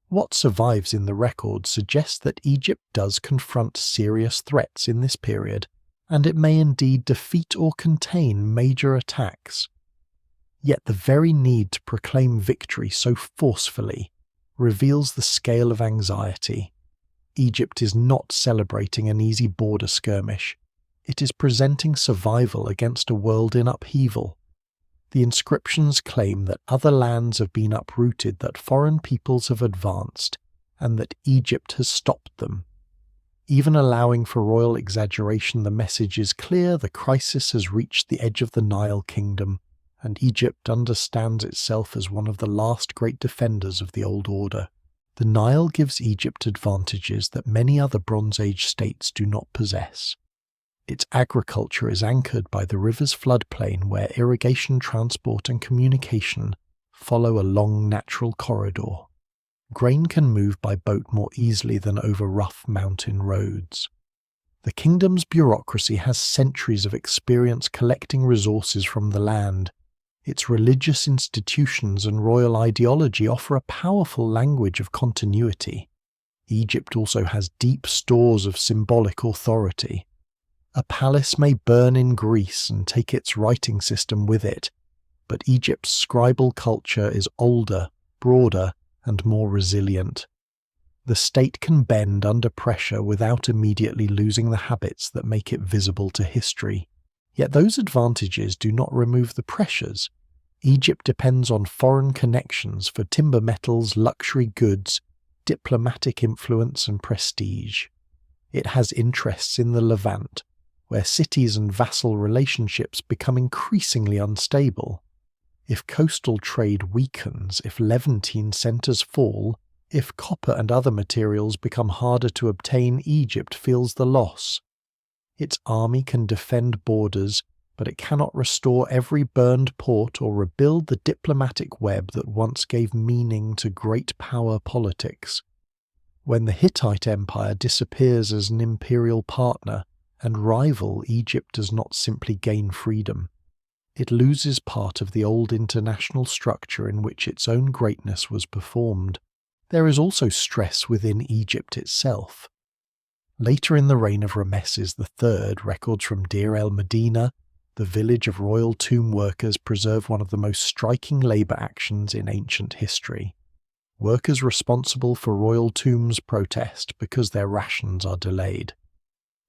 What survives in the record suggests that Egypt does confront serious threats in this period, and it may indeed defeat or contain major attacks. Yet the very need to proclaim victory so forcefully reveals the scale of anxiety. Egypt is not celebrating an easy border skirmish. It is presenting survival against a world in upheaval. The inscriptions claim that other lands have been uprooted, that foreign peoples have advanced, and that Egypt has stopped them. Even allowing for royal exaggeration, the message is clear: the crisis has reached the edge of the Nile kingdom, and Egypt understands itself as one of the last great defenders of the old order. The Nile gives Egypt advantages that many other Bronze Age states do not possess. Its agriculture is anchored by the river's floodplain, where irrigation, transport and communication follow a long natural corridor. Grain can move by boat more easily than over rough mountain roads. The kingdom's bureaucracy has centuries of experience collecting resources from the land. Its religious institutions and royal ideology offer a powerful language of continuity. Egypt also has deep stores of symbolic authority. A palace may burn in Greece and take its writing system with it, but Egypt's scribal culture is older, broader, and more resilient. The state can bend under pressure without immediately losing the habits that make it visible to history. Yet those advantages do not remove the pressures. Egypt depends on foreign connections for timber metals, luxury goods, diplomatic influence and prestige. It has interests in the Levant, where cities and vassal relationships become increasingly unstable. If coastal trade weakens, if Levantine centres fall, if copper and other materials become harder to obtain, Egypt feels the loss. Its army can defend borders, but it cannot restore every burned port or rebuild the diplomatic web that once gave meaning to great power politics. When the Hittite Empire disappears as an imperial partner and rival, Egypt does not simply gain freedom. It loses part of the old international structure in which its own greatness was performed. There is also stress within Egypt itself. Later in the reign of Rameses III, records from Deir el-Medina, the village of royal tomb workers, preserve one of the most striking labour actions in ancient history. Workers responsible for royal tombs protest because their rations are delayed.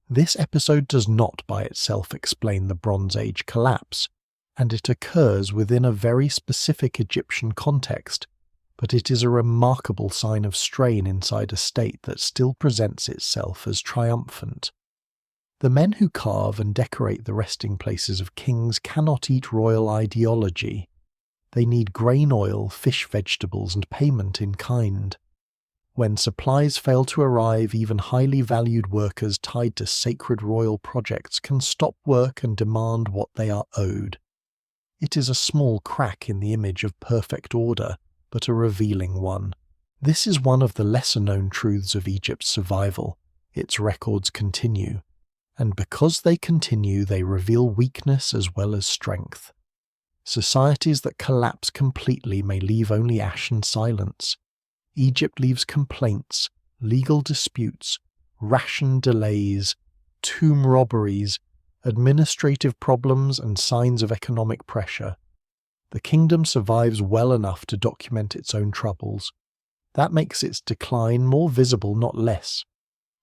This episode does not by itself explain the Bronze Age collapse, and it occurs within a very specific Egyptian context, but it is a remarkable sign of strain inside a state that still presents itself as triumphant. The men who carve and decorate the resting places of kings cannot eat royal ideology. They need grain oil, fish, vegetables, and payment in kind. When supplies fail to arrive, even highly valued workers tied to sacred royal projects can stop work and demand what they are owed. It is a small crack in the image of perfect order, but a revealing one. This is one of the lesser-known truths of Egypt's survival. Its records continue. And because they continue, they reveal weakness as well as strength. Societies that collapse completely may leave only ash and silence. Egypt leaves complaints, legal disputes, ration delays, tomb robberies, administrative problems, and signs of economic pressure. The kingdom survives well enough to document its own troubles. That makes its decline more visible, not less.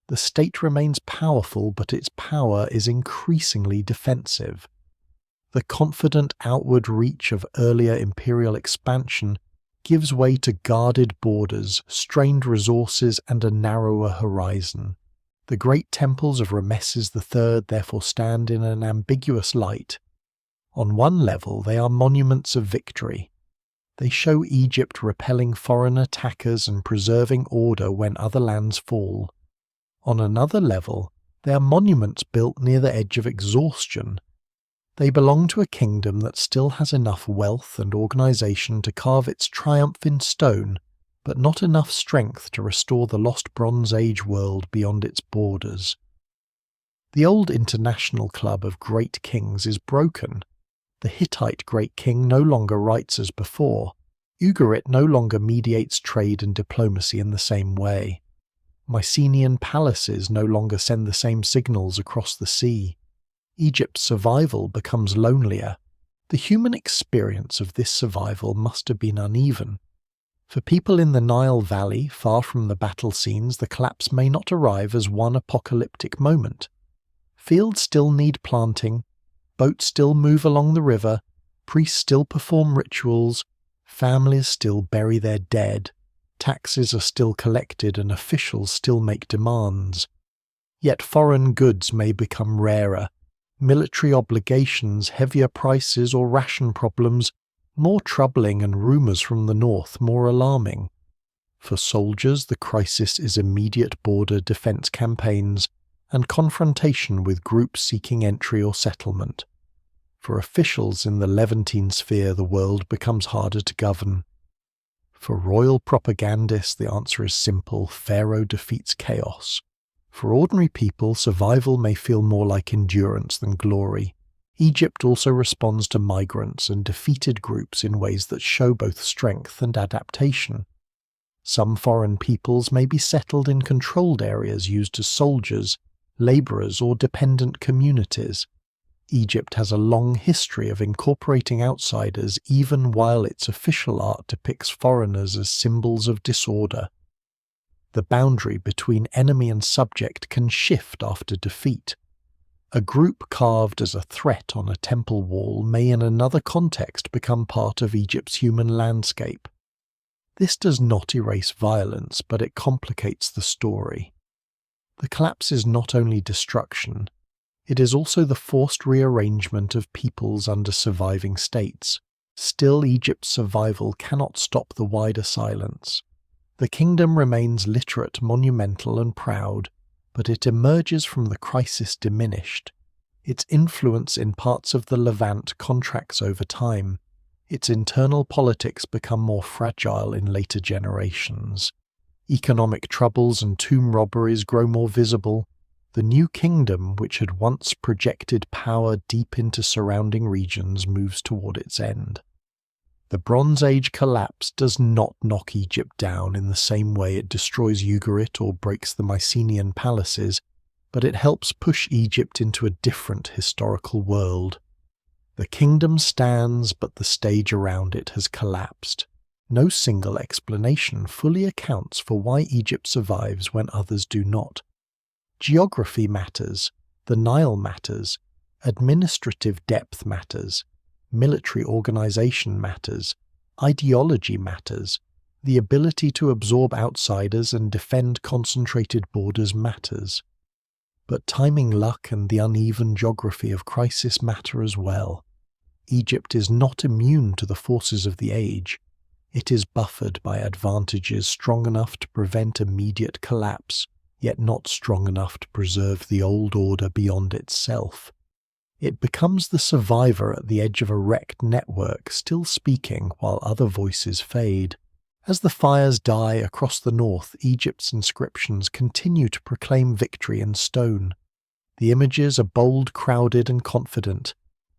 The state remains powerful, but its power is increasingly defensive. The confident outward reach of earlier imperial expansion gives way to guarded borders, strained resources, and a narrower horizon. The great temples of Rameses III therefore stand in an ambiguous light. On one level, they are monuments of victory. They show Egypt repelling foreign attackers and preserving order when other lands fall. On another level, they are monuments built near the edge of exhaustion. They belong to a kingdom that still has enough wealth and organization to carve its triumph in stone, but not enough strength to restore the lost Bronze Age world beyond its borders. The old international club of great kings is broken. The Hittite great king no longer writes as before. Ugarit no longer mediates trade and diplomacy in the same way. Mycenaean palaces no longer send the same signals across the sea. Egypt's survival becomes lonelier. The human experience of this survival must have been uneven. For people in the Nile Valley, far from the battle scenes, the collapse may not arrive as one apocalyptic moment. Fields still need planting, boats still move along the river, priests still perform rituals, families still bury their dead, taxes are still collected, and officials still make demands. Yet foreign goods may become rarer. Military obligations, heavier prices, or ration problems more troubling, and rumours from the north more alarming. For soldiers, the crisis is immediate border defence campaigns and confrontation with groups seeking entry or settlement. For officials in the Levantine sphere, the world becomes harder to govern. For royal propagandists, the answer is simple: Pharaoh defeats chaos. For ordinary people, survival may feel more like endurance than glory. Egypt also responds to migrants and defeated groups in ways that show both strength and adaptation. Some foreign peoples may be settled in controlled areas used as soldiers, labourers, or dependent communities. Egypt has a long history of incorporating outsiders, even while its official art depicts foreigners as symbols of disorder. The boundary between enemy and subject can shift after defeat. A group carved as a threat on a temple wall may in another context become part of Egypt's human landscape. This does not erase violence, but it complicates the story. The collapse is not only destruction, it is also the forced rearrangement of peoples under surviving states. Still, Egypt's survival cannot stop the wider silence. The kingdom remains literate, monumental, and proud, but it emerges from the crisis diminished. Its influence in parts of the Levant contracts over time. Its internal politics become more fragile in later generations. Economic troubles and tomb robberies grow more visible. The new kingdom, which had once projected power deep into surrounding regions, moves toward its end. The Bronze Age collapse does not knock Egypt down in the same way it destroys Ugarit or breaks the Mycenaean palaces, but it helps push Egypt into a different historical world. The kingdom stands, but the stage around it has collapsed. No single explanation fully accounts for why Egypt survives when others do not. Geography matters, the Nile matters, administrative depth matters, military organization matters, ideology matters, the ability to absorb outsiders and defend concentrated borders matters. But timing luck and the uneven geography of crisis matter as well. Egypt is not immune to the forces of the age. It is buffered by advantages strong enough to prevent immediate collapse, yet not strong enough to preserve the old order beyond itself. It becomes the survivor at the edge of a wrecked network, still speaking while other voices fade. As the fires die across the north, Egypt's inscriptions continue to proclaim victory in stone. The images are bold, crowded, and confident.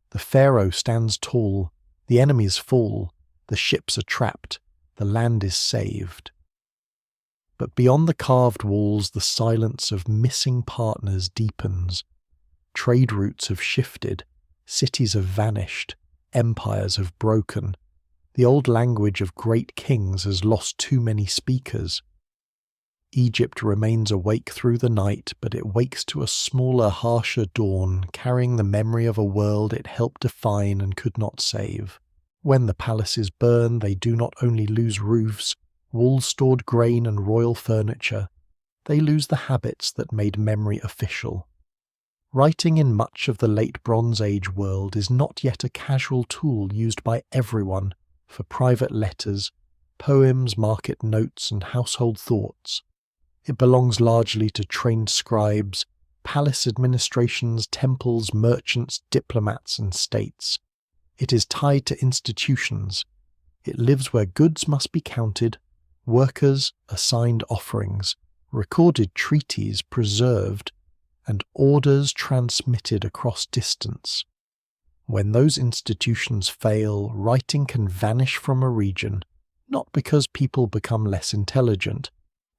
The pharaoh stands tall, the enemies fall, the ships are trapped, the land is saved. But beyond the carved walls, the silence of missing partners deepens. Trade routes have shifted, cities have vanished, empires have broken. The old language of great kings has lost too many speakers. Egypt remains awake through the night, but it wakes to a smaller, harsher dawn, carrying the memory of a world it helped define and could not save. When the palaces burn, they do not only lose roofs, walls stored grain and royal furniture, they lose the habits that made memory official. Writing in much of the late Bronze Age world is not yet a casual tool used by everyone for private letters, poems, market notes, and household thoughts. It belongs largely to trained scribes, palace administrations, temples, merchants, diplomats, and states. It is tied to institutions. It lives where goods must be counted, workers assigned offerings, recorded treaties preserved, and orders transmitted across distance. When those institutions fail, writing can vanish from a region, not because people become less intelligent,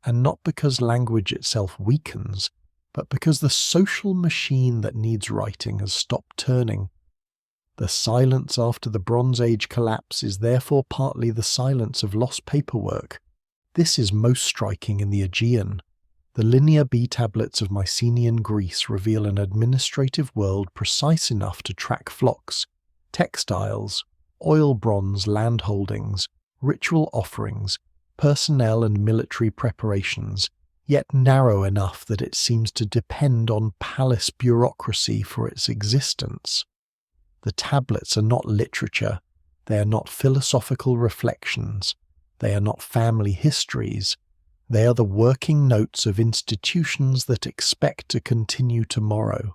and not because language itself weakens, but because the social machine that needs writing has stopped turning. The silence after the Bronze Age collapse is therefore partly the silence of lost paperwork. This is most striking in the Aegean. The linear B tablets of Mycenaean Greece reveal an administrative world precise enough to track flocks, textiles, oil bronze land holdings, ritual offerings, personnel and military preparations, yet narrow enough that it seems to depend on palace bureaucracy for its existence. The tablets are not literature, they are not philosophical reflections, they are not family histories, they are the working notes of institutions that expect to continue tomorrow.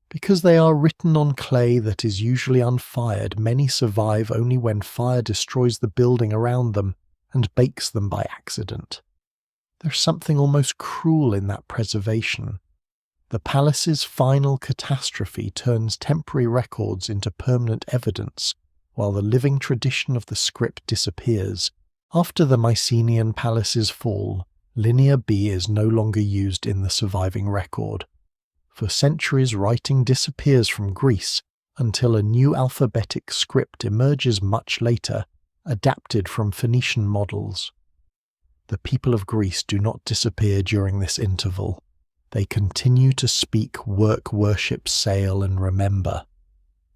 Because they are written on clay that is usually unfired, many survive only when fire destroys the building around them and bakes them by accident. There's something almost cruel in that preservation. The palace's final catastrophe turns temporary records into permanent evidence, while the living tradition of the script disappears. After the Mycenaean palace's fall, Linear B is no longer used in the surviving record. For centuries, writing disappears from Greece until a new alphabetic script emerges much later, adapted from Phoenician models. The people of Greece do not disappear during this interval. They continue to speak, work, worship, sail, and remember.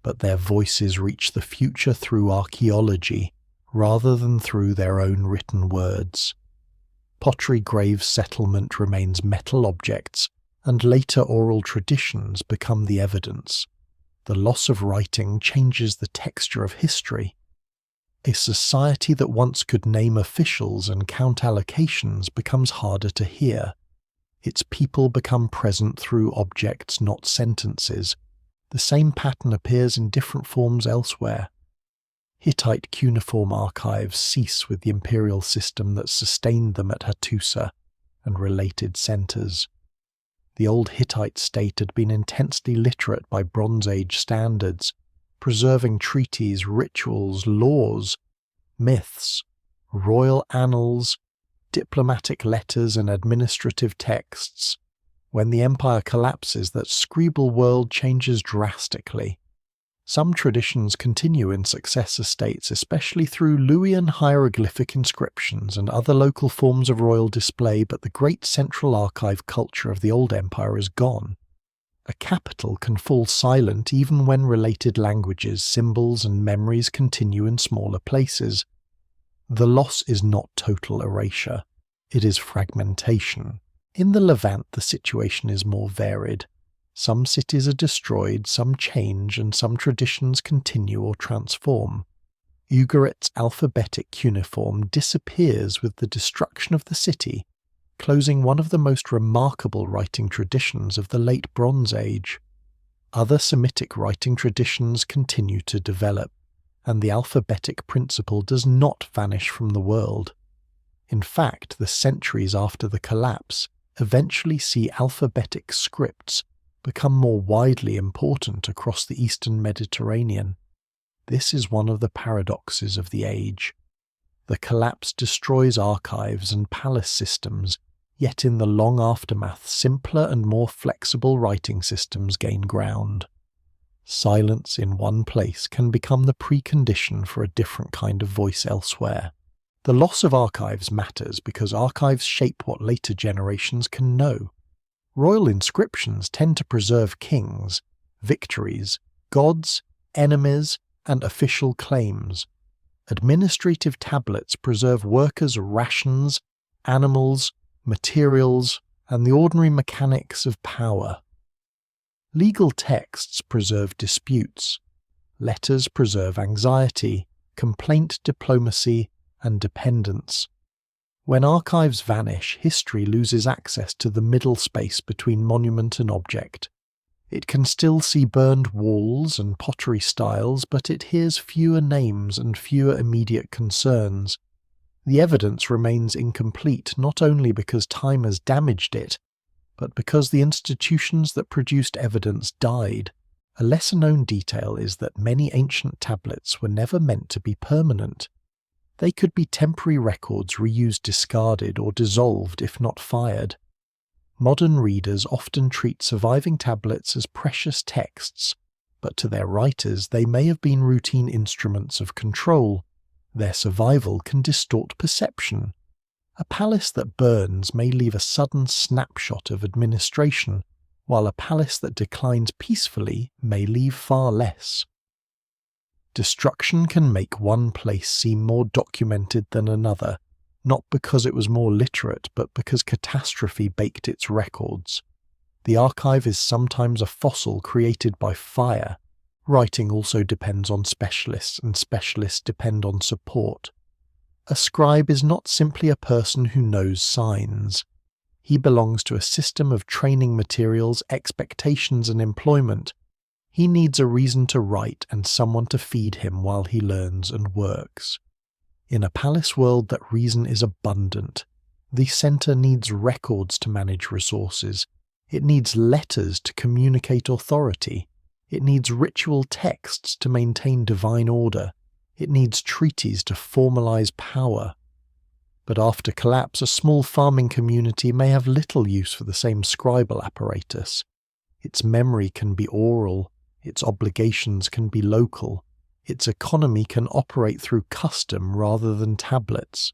But their voices reach the future through archaeology, rather than through their own written words. Pottery grave settlement remains metal objects, and later oral traditions become the evidence. The loss of writing changes the texture of history. A society that once could name officials and count allocations becomes harder to hear. Its people become present through objects, not sentences. The same pattern appears in different forms elsewhere. Hittite cuneiform archives cease with the imperial system that sustained them at Hattusa and related centres. The old Hittite state had been intensely literate by Bronze Age standards, preserving treaties, rituals, laws, myths, royal annals, diplomatic letters and administrative texts. When the empire collapses, that scribal world changes drastically. Some traditions continue in successor states, especially through Luwian hieroglyphic inscriptions and other local forms of royal display, but the great central archive culture of the old empire is gone. A capital can fall silent even when related languages, symbols, and memories continue in smaller places. The loss is not total erasure, it is fragmentation. In the Levant, the situation is more varied. Some cities are destroyed, some change, and some traditions continue or transform. Ugarit's alphabetic cuneiform disappears with the destruction of the city, closing one of the most remarkable writing traditions of the late Bronze Age. Other Semitic writing traditions continue to develop, and the alphabetic principle does not vanish from the world. In fact, the centuries after the collapse eventually see alphabetic scripts become more widely important across the Eastern Mediterranean. This is one of the paradoxes of the age. The collapse destroys archives and palace systems, yet in the long aftermath, simpler and more flexible writing systems gain ground. Silence in one place can become the precondition for a different kind of voice elsewhere. The loss of archives matters because archives shape what later generations can know. Royal inscriptions tend to preserve kings, victories, gods, enemies, and official claims. Administrative tablets preserve workers' rations, animals, materials, and the ordinary mechanics of power. Legal texts preserve disputes. Letters preserve anxiety, complaint diplomacy, and dependence. When archives vanish, history loses access to the middle space between monument and object. It can still see burned walls and pottery styles, but it hears fewer names and fewer immediate concerns. The evidence remains incomplete not only because time has damaged it, but because the institutions that produced evidence died. A lesser-known detail is that many ancient tablets were never meant to be permanent. They could be temporary records reused, discarded, or dissolved if not fired. Modern readers often treat surviving tablets as precious texts, but to their writers they may have been routine instruments of control. Their survival can distort perception. A palace that burns may leave a sudden snapshot of administration, while a palace that declines peacefully may leave far less. Destruction can make one place seem more documented than another, not because it was more literate, but because catastrophe baked its records. The archive is sometimes a fossil created by fire. Writing also depends on specialists, and specialists depend on support. A scribe is not simply a person who knows signs. He belongs to a system of training materials, expectations, and employment. He needs a reason to write and someone to feed him while he learns and works. In a palace world that reason is abundant, the centre needs records to manage resources. It needs letters to communicate authority. It needs ritual texts to maintain divine order. It needs treaties to formalize power. But after collapse, a small farming community may have little use for the same scribal apparatus. Its memory can be oral. Its obligations can be local. Its economy can operate through custom rather than tablets.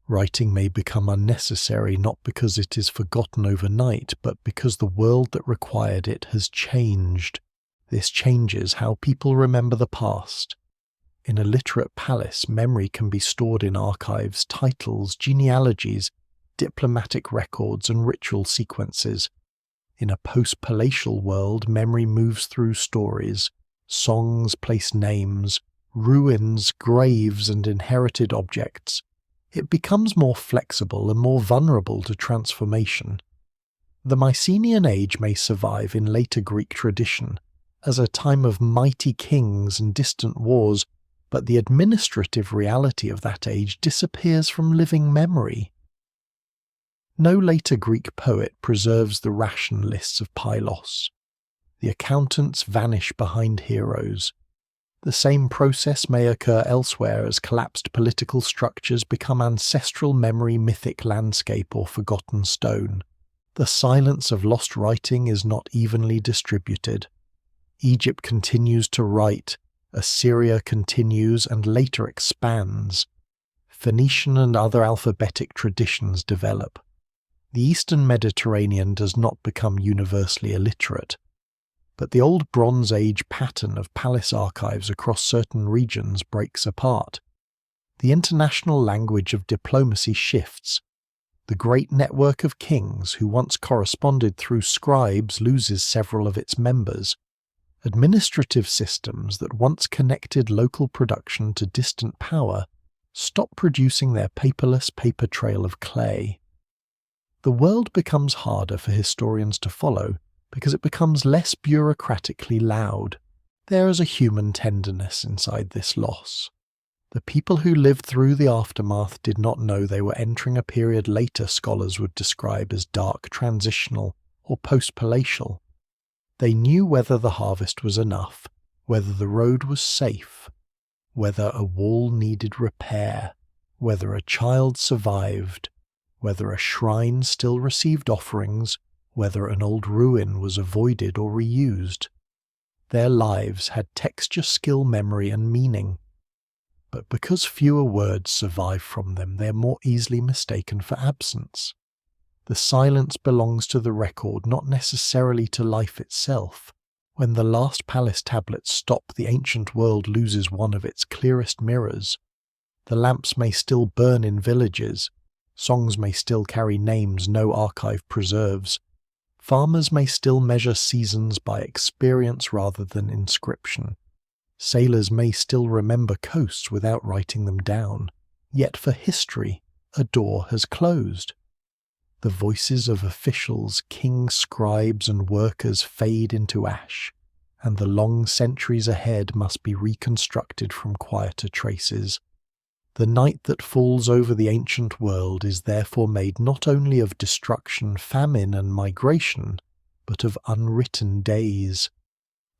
Writing may become unnecessary not because it is forgotten overnight, but because the world that required it has changed. This changes how people remember the past. In a literate palace, memory can be stored in archives, titles, genealogies, diplomatic records, and ritual sequences. In a post-palatial world, memory moves through stories, songs, place names, ruins, graves, and inherited objects. It becomes more flexible and more vulnerable to transformation. The Mycenaean age may survive in later Greek tradition as a time of mighty kings and distant wars, but the administrative reality of that age disappears from living memory. No later Greek poet preserves the ration lists of Pylos. The accountants vanish behind heroes. The same process may occur elsewhere as collapsed political structures become ancestral memory, mythic landscape, or forgotten stone. The silence of lost writing is not evenly distributed. Egypt continues to write, Assyria continues and later expands. Phoenician and other alphabetic traditions develop. The Eastern Mediterranean does not become universally illiterate, but the old Bronze Age pattern of palace archives across certain regions breaks apart. The international language of diplomacy shifts. The great network of kings who once corresponded through scribes loses several of its members. Administrative systems that once connected local production to distant power stop producing their paperless paper trail of clay. The world becomes harder for historians to follow because it becomes less bureaucratically loud. There is a human tenderness inside this loss. The people who lived through the aftermath did not know they were entering a period later scholars would describe as dark transitional or post-palatial. They knew whether the harvest was enough, whether the road was safe, whether a wall needed repair, whether a child survived, whether a shrine still received offerings, whether an old ruin was avoided or reused. Their lives had texture, skill, memory, and meaning. But because fewer words survive from them, they are more easily mistaken for absence. The silence belongs to the record, not necessarily to life itself. When the last palace tablets stop, the ancient world loses one of its clearest mirrors. The lamps may still burn in villages. Songs may still carry names no archive preserves. Farmers may still measure seasons by experience rather than inscription. Sailors may still remember coasts without writing them down. Yet for history, a door has closed. The voices of officials, kings, scribes, and workers fade into ash, and the long centuries ahead must be reconstructed from quieter traces. The night that falls over the ancient world is therefore made not only of destruction, famine, and migration, but of unwritten days.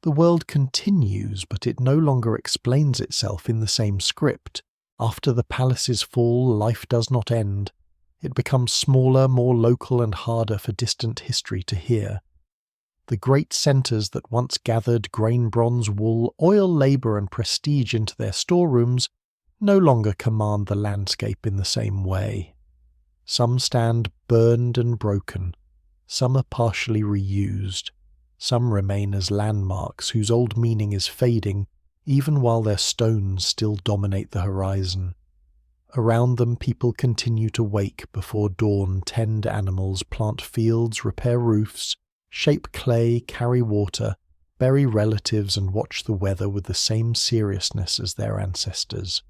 The world continues, but it no longer explains itself in the same script. After the palace's fall, life does not end. It becomes smaller, more local, and harder for distant history to hear. The great centres that once gathered grain, bronze, wool, oil, labour, and prestige into their storerooms no longer command the landscape in the same way. Some stand burned and broken. Some are partially reused. Some remain as landmarks whose old meaning is fading, even while their stones still dominate the horizon. Around them people continue to wake before dawn, tend animals, plant fields, repair roofs, shape clay, carry water, bury relatives, and watch the weather with the same seriousness as their ancestors.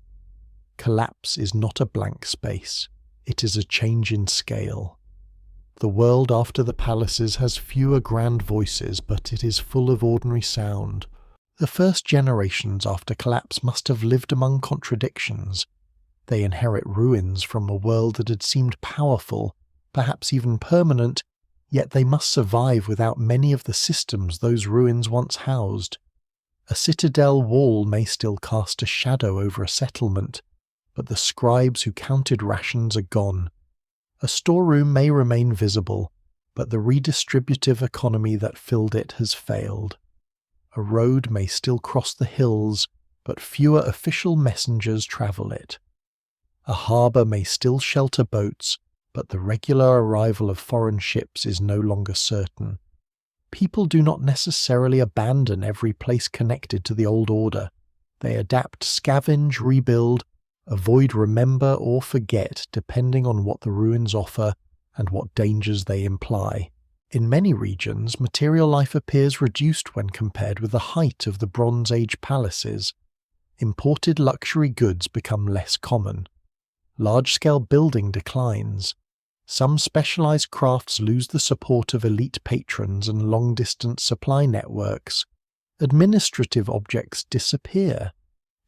Collapse is not a blank space, it is a change in scale. The world after the palaces has fewer grand voices, but it is full of ordinary sound. The first generations after collapse must have lived among contradictions. They inherit ruins from a world that had seemed powerful, perhaps even permanent, yet they must survive without many of the systems those ruins once housed. A citadel wall may still cast a shadow over a settlement, but the scribes who counted rations are gone. A storeroom may remain visible, but the redistributive economy that filled it has failed. A road may still cross the hills, but fewer official messengers travel it. A harbour may still shelter boats, but the regular arrival of foreign ships is no longer certain. People do not necessarily abandon every place connected to the old order. They adapt, scavenge, rebuild, avoid, remember, or forget, depending on what the ruins offer and what dangers they imply. In many regions, material life appears reduced when compared with the height of the Bronze Age palaces. Imported luxury goods become less common. Large-scale building declines. Some specialized crafts lose the support of elite patrons and long-distance supply networks. Administrative objects disappear.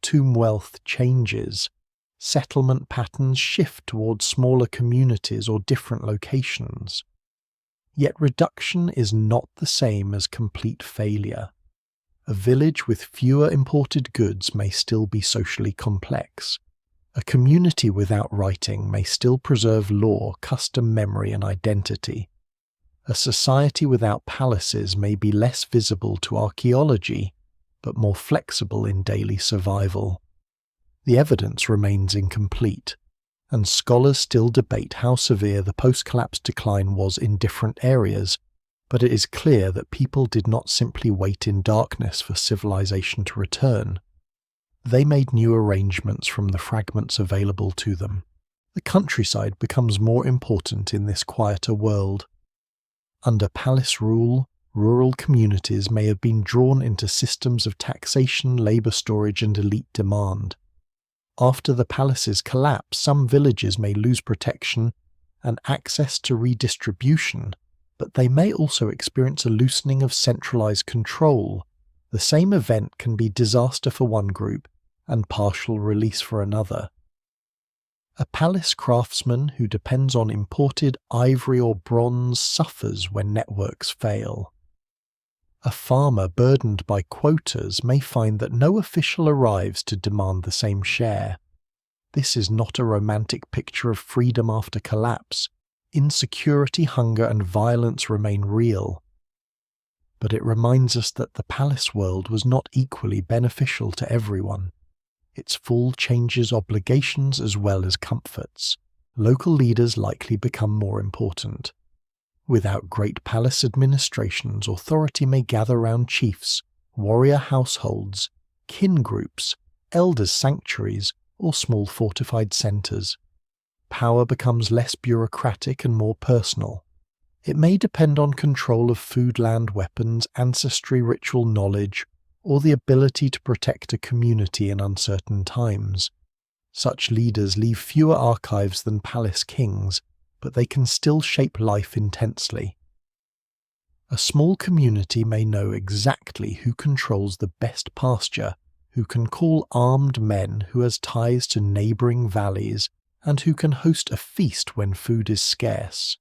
Tomb wealth changes. Settlement patterns shift towards smaller communities or different locations. Yet reduction is not the same as complete failure. A village with fewer imported goods may still be socially complex. A community without writing may still preserve law, custom, memory, and identity. A society without palaces may be less visible to archaeology, but more flexible in daily survival. The evidence remains incomplete, and scholars still debate how severe the post-collapse decline was in different areas, but it is clear that people did not simply wait in darkness for civilization to return. They made new arrangements from the fragments available to them. The countryside becomes more important in this quieter world. Under palace rule, rural communities may have been drawn into systems of taxation, labor storage, and elite demand. After the palaces collapse, some villages may lose protection and access to redistribution, but they may also experience a loosening of centralized control. The same event can be disaster for one group and partial release for another. A palace craftsman who depends on imported ivory or bronze suffers when networks fail. A farmer burdened by quotas may find that no official arrives to demand the same share. This is not a romantic picture of freedom after collapse. Insecurity, hunger, and violence remain real. But it reminds us that the palace world was not equally beneficial to everyone. Its fall changes obligations as well as comforts. Local leaders likely become more important. Without great palace administrations, authority may gather around chiefs, warrior households, kin groups, elders' sanctuaries, or small fortified centres. Power becomes less bureaucratic and more personal. It may depend on control of food, land, weapons, ancestry, ritual knowledge, or the ability to protect a community in uncertain times. Such leaders leave fewer archives than palace kings, but they can still shape life intensely. A small community may know exactly who controls the best pasture, who can call armed men, who has ties to neighbouring valleys, and who can host a feast when food is scarce.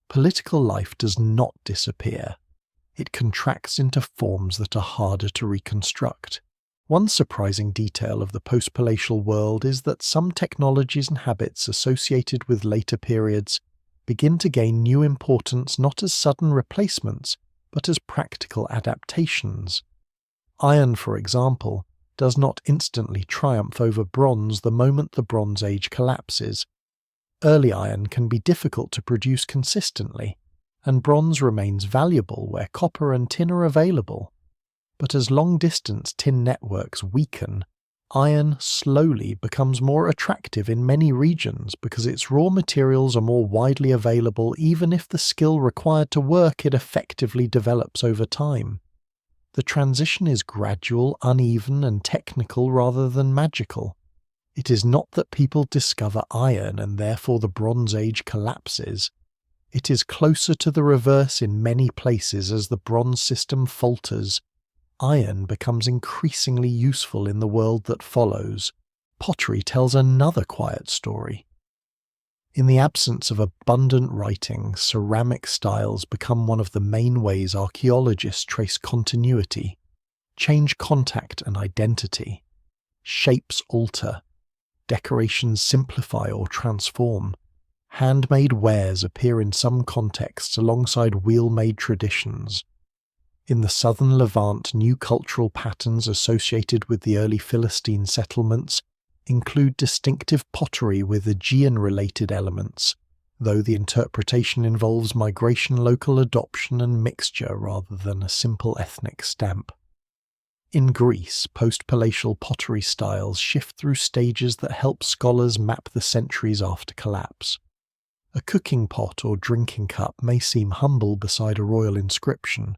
Political life does not disappear. It contracts into forms that are harder to reconstruct. One surprising detail of the post-palatial world is that some technologies and habits associated with later periods begin to gain new importance not as sudden replacements, but as practical adaptations. Iron, for example, does not instantly triumph over bronze the moment the Bronze Age collapses. Early iron can be difficult to produce consistently, and bronze remains valuable where copper and tin are available. But as long-distance tin networks weaken, iron slowly becomes more attractive in many regions because its raw materials are more widely available even if the skill required to work it effectively develops over time. The transition is gradual, uneven, and technical rather than magical. It is not that people discover iron and therefore the Bronze Age collapses. It is closer to the reverse in many places as the bronze system falters. Iron becomes increasingly useful in the world that follows. Pottery tells another quiet story. In the absence of abundant writing, ceramic styles become one of the main ways archaeologists trace continuity, change contact and identity. Shapes alter. Decorations simplify or transform. Handmade wares appear in some contexts alongside wheel-made traditions. In the southern Levant, new cultural patterns associated with the early Philistine settlements include distinctive pottery with Aegean-related elements, though the interpretation involves migration, local adoption, and mixture rather than a simple ethnic stamp. In Greece, post-palatial pottery styles shift through stages that help scholars map the centuries after collapse. A cooking pot or drinking cup may seem humble beside a royal inscription,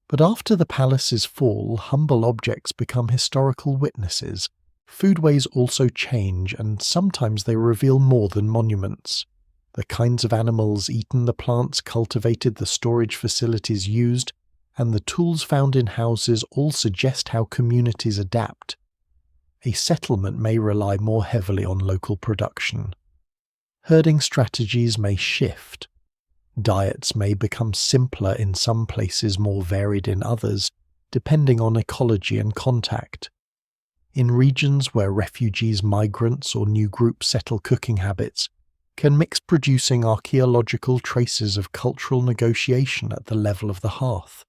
but after the palace's fall, humble objects become historical witnesses. Foodways also change, and sometimes they reveal more than monuments. The kinds of animals eaten, the plants cultivated, the storage facilities used, and the tools found in houses all suggest how communities adapt. A settlement may rely more heavily on local production. Herding strategies may shift. Diets may become simpler in some places, more varied in others, depending on ecology and contact. In regions where refugees, migrants, or new groups settle, cooking habits can mix, producing archaeological traces of cultural negotiation at the level of the hearth.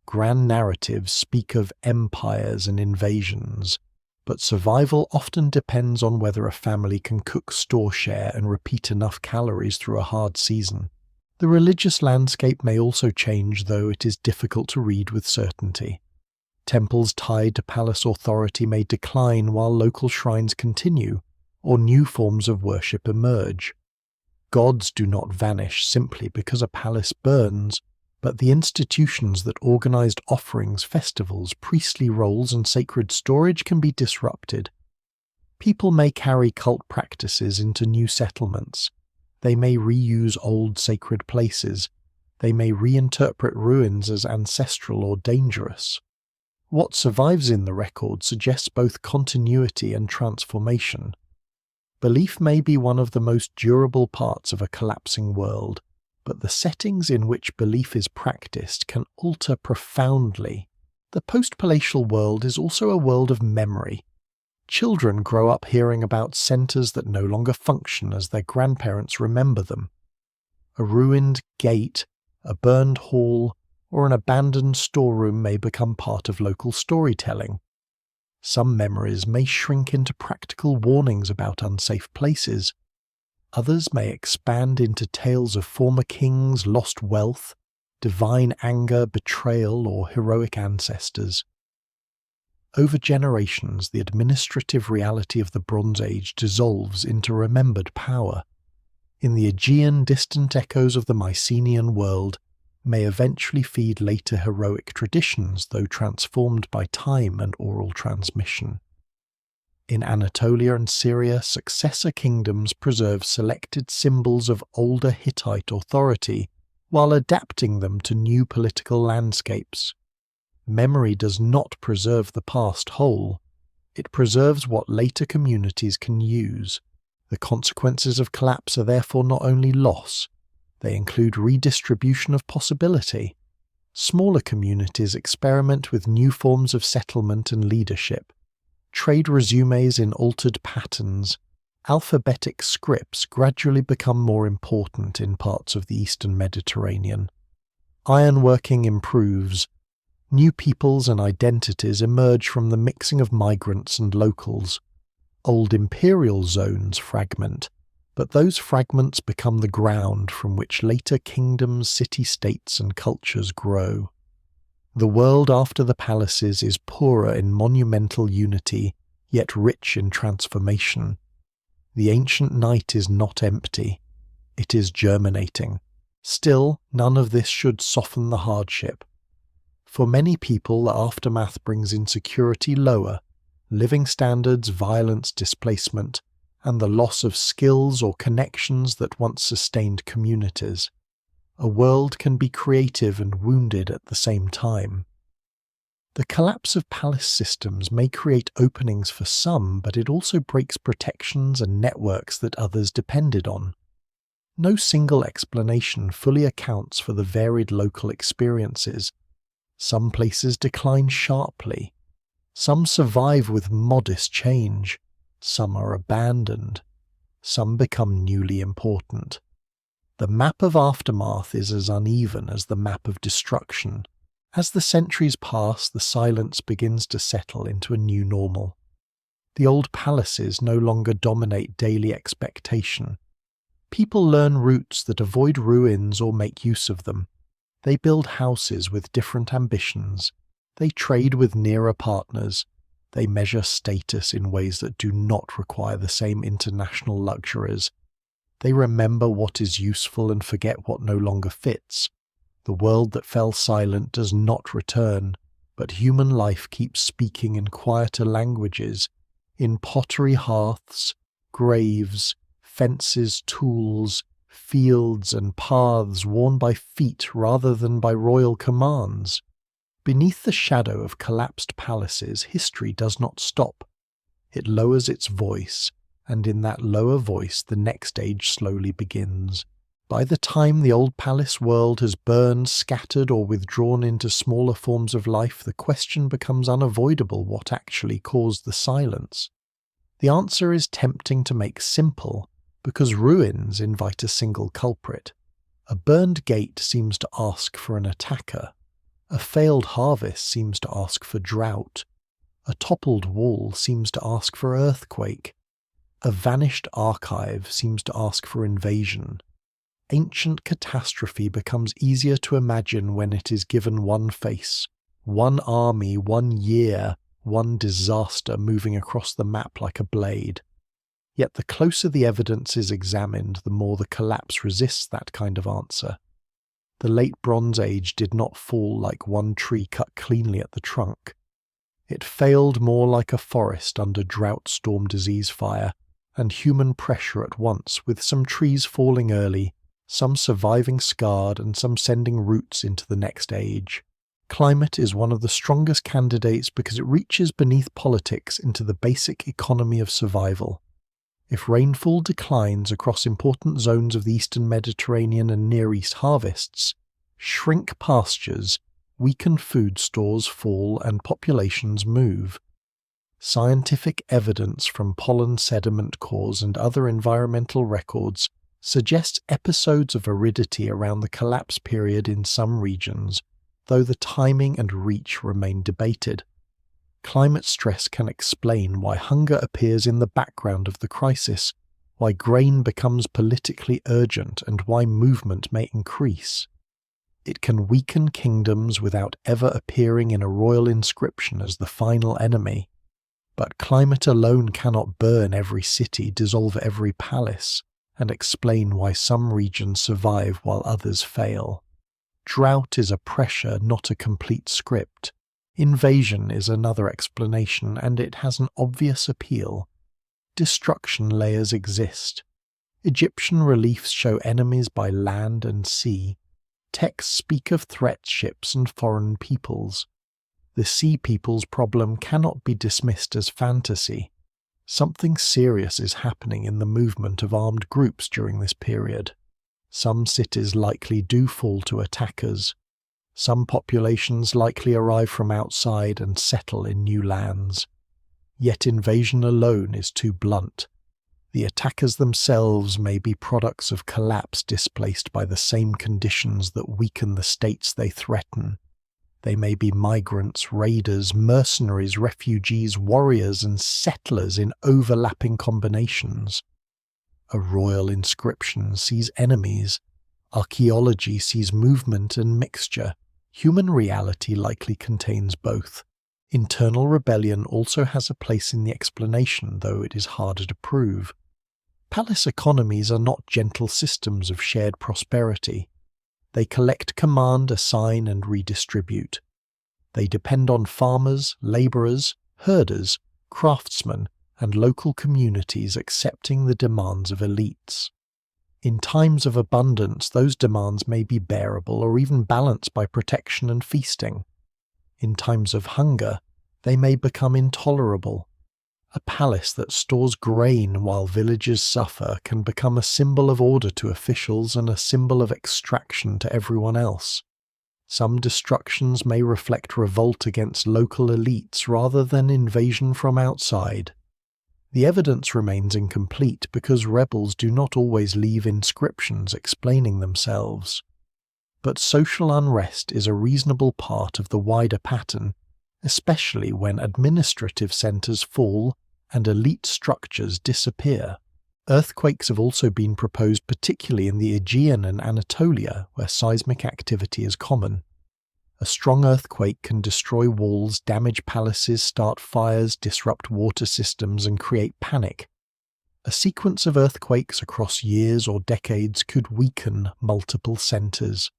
Grand narratives speak of empires and invasions, but survival often depends on whether a family can cook, store share, and repeat enough calories through a hard season. The religious landscape may also change, though it is difficult to read with certainty. Temples tied to palace authority may decline while local shrines continue, or new forms of worship emerge. Gods do not vanish simply because a palace burns, but the institutions that organized offerings, festivals, priestly roles, and sacred storage can be disrupted. People may carry cult practices into new settlements. They may reuse old sacred places. They may reinterpret ruins as ancestral or dangerous. What survives in the record suggests both continuity and transformation. Belief may be one of the most durable parts of a collapsing world, but the settings in which belief is practiced can alter profoundly. The post-palatial world is also a world of memory. Children grow up hearing about centres that no longer function as their grandparents remember them. A ruined gate, a burned hall, or an abandoned storeroom may become part of local storytelling. Some memories may shrink into practical warnings about unsafe places. Others may expand into tales of former kings, lost wealth, divine anger, betrayal, or heroic ancestors. Over generations, the administrative reality of the Bronze Age dissolves into remembered power. In the Aegean, distant echoes of the Mycenaean world may eventually feed later heroic traditions, though transformed by time and oral transmission. In Anatolia and Syria, successor kingdoms preserve selected symbols of older Hittite authority while adapting them to new political landscapes. Memory does not preserve the past whole. It preserves what later communities can use. The consequences of collapse are therefore not only loss, they include redistribution of possibility. Smaller communities experiment with new forms of settlement and leadership. Trade resumes in altered patterns. Alphabetic scripts gradually become more important in parts of the Eastern Mediterranean. Ironworking improves. New peoples and identities emerge from the mixing of migrants and locals. Old imperial zones fragment, but those fragments become the ground from which later kingdoms, city-states, and cultures grow. The world after the palaces is poorer in monumental unity, yet rich in transformation. The ancient night is not empty. It is germinating. Still, none of this should soften the hardship. For many people, the aftermath brings insecurity lower, living standards, violence, displacement, and the loss of skills or connections that once sustained communities. A world can be creative and wounded at the same time. The collapse of palace systems may create openings for some, but it also breaks protections and networks that others depended on. No single explanation fully accounts for the varied local experiences. Some places decline sharply. Some survive with modest change. Some are abandoned. Some become newly important. The map of aftermath is as uneven as the map of destruction. As the centuries pass, the silence begins to settle into a new normal. The old palaces no longer dominate daily expectation. People learn routes that avoid ruins or make use of them. They build houses with different ambitions. They trade with nearer partners. They measure status in ways that do not require the same international luxuries. They remember what is useful and forget what no longer fits. The world that fell silent does not return, but human life keeps speaking in quieter languages, in pottery hearths, graves, fences, tools, fields and paths worn by feet rather than by royal commands. Beneath the shadow of collapsed palaces, history does not stop. It lowers its voice, and in that lower voice the next age slowly begins. By the time the old palace world has burned, scattered, or withdrawn into smaller forms of life, the question becomes unavoidable: what actually caused the silence? The answer is tempting to make simple, because ruins invite a single culprit. A burned gate seems to ask for an attacker. A failed harvest seems to ask for drought. A toppled wall seems to ask for earthquake. A vanished archive seems to ask for invasion. Ancient catastrophe becomes easier to imagine when it is given one face, one army, 1 year, one disaster moving across the map like a blade. Yet the closer the evidence is examined, the more the collapse resists that kind of answer. The late Bronze Age did not fall like one tree cut cleanly at the trunk. It failed more like a forest under drought, storm, disease, fire, and human pressure at once, with some trees falling early, some surviving scarred, and some sending roots into the next age. Climate is one of the strongest candidates because it reaches beneath politics into the basic economy of survival. If rainfall declines across important zones of the Eastern Mediterranean and Near East harvests, shrink pastures, weaken food stores fall, and populations move. Scientific evidence from pollen sediment cores and other environmental records suggests episodes of aridity around the collapse period in some regions, though the timing and reach remain debated. Climate stress can explain why hunger appears in the background of the crisis, why grain becomes politically urgent, and why movement may increase. It can weaken kingdoms without ever appearing in a royal inscription as the final enemy. But climate alone cannot burn every city, dissolve every palace, and explain why some regions survive while others fail. Drought is a pressure, not a complete script. Invasion is another explanation, and it has an obvious appeal. Destruction layers exist. Egyptian reliefs show enemies by land and sea. Texts speak of threat ships and foreign peoples. The sea people's problem cannot be dismissed as fantasy. Something serious is happening in the movement of armed groups during this period. Some cities likely do fall to attackers. Some populations likely arrive from outside and settle in new lands. Yet invasion alone is too blunt. The attackers themselves may be products of collapse displaced by the same conditions that weaken the states they threaten. They may be migrants, raiders, mercenaries, refugees, warriors, and settlers in overlapping combinations. A royal inscription sees enemies. Archaeology sees movement and mixture. Human reality likely contains both. Internal rebellion also has a place in the explanation, though it is harder to prove. Palace economies are not gentle systems of shared prosperity. They collect command, assign, and redistribute. They depend on farmers, labourers, herders, craftsmen, and local communities accepting the demands of elites. In times of abundance, those demands may be bearable or even balanced by protection and feasting. In times of hunger, they may become intolerable. A palace that stores grain while villagers suffer can become a symbol of order to officials and a symbol of extraction to everyone else. Some destructions may reflect revolt against local elites rather than invasion from outside. The evidence remains incomplete because rebels do not always leave inscriptions explaining themselves. But social unrest is a reasonable part of the wider pattern, especially when administrative centres fall and elite structures disappear. Earthquakes have also been proposed, particularly in the Aegean and Anatolia, where seismic activity is common. A strong earthquake can destroy walls, damage palaces, start fires, disrupt water systems, and create panic. A sequence of earthquakes across years or decades could weaken multiple centres.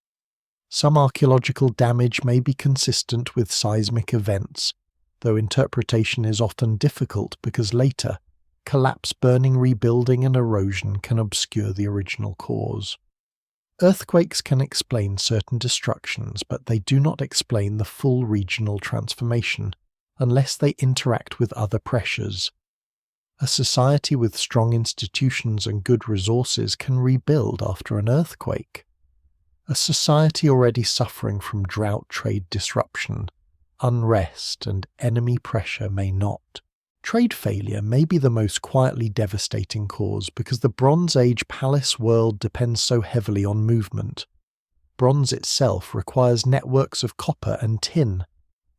Some archaeological damage may be consistent with seismic events, though interpretation is often difficult because later, collapse, burning, rebuilding, and erosion can obscure the original cause. Earthquakes can explain certain destructions, but they do not explain the full regional transformation unless they interact with other pressures. A society with strong institutions and good resources can rebuild after an earthquake. A society already suffering from drought, trade disruption, unrest, and enemy pressure may not. Trade failure may be the most quietly devastating cause because the Bronze Age palace world depends so heavily on movement. Bronze itself requires networks of copper and tin.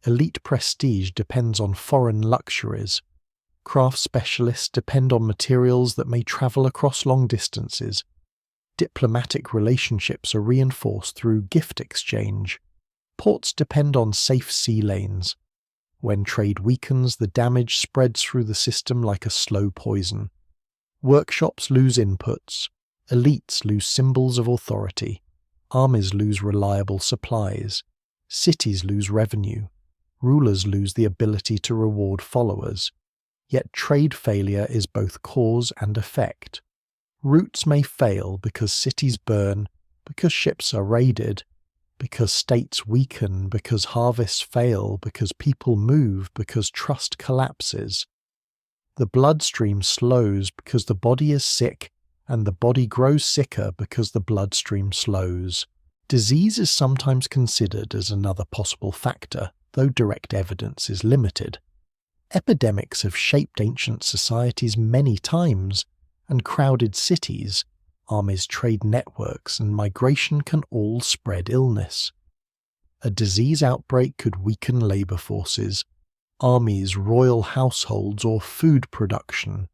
Elite prestige depends on foreign luxuries. Craft specialists depend on materials that may travel across long distances. Diplomatic relationships are reinforced through gift exchange. Ports depend on safe sea lanes. When trade weakens, the damage spreads through the system like a slow poison. Workshops lose inputs. Elites lose symbols of authority. Armies lose reliable supplies. Cities lose revenue. Rulers lose the ability to reward followers. Yet trade failure is both cause and effect. Routes may fail because cities burn, because ships are raided, because states weaken, because harvests fail, because people move, because trust collapses. The bloodstream slows because the body is sick, and the body grows sicker because the bloodstream slows. Disease is sometimes considered as another possible factor, though direct evidence is limited. Epidemics have shaped ancient societies many times, and crowded cities, armies, trade networks, and migration can all spread illness. A disease outbreak could weaken labor forces, armies, royal households, or food production.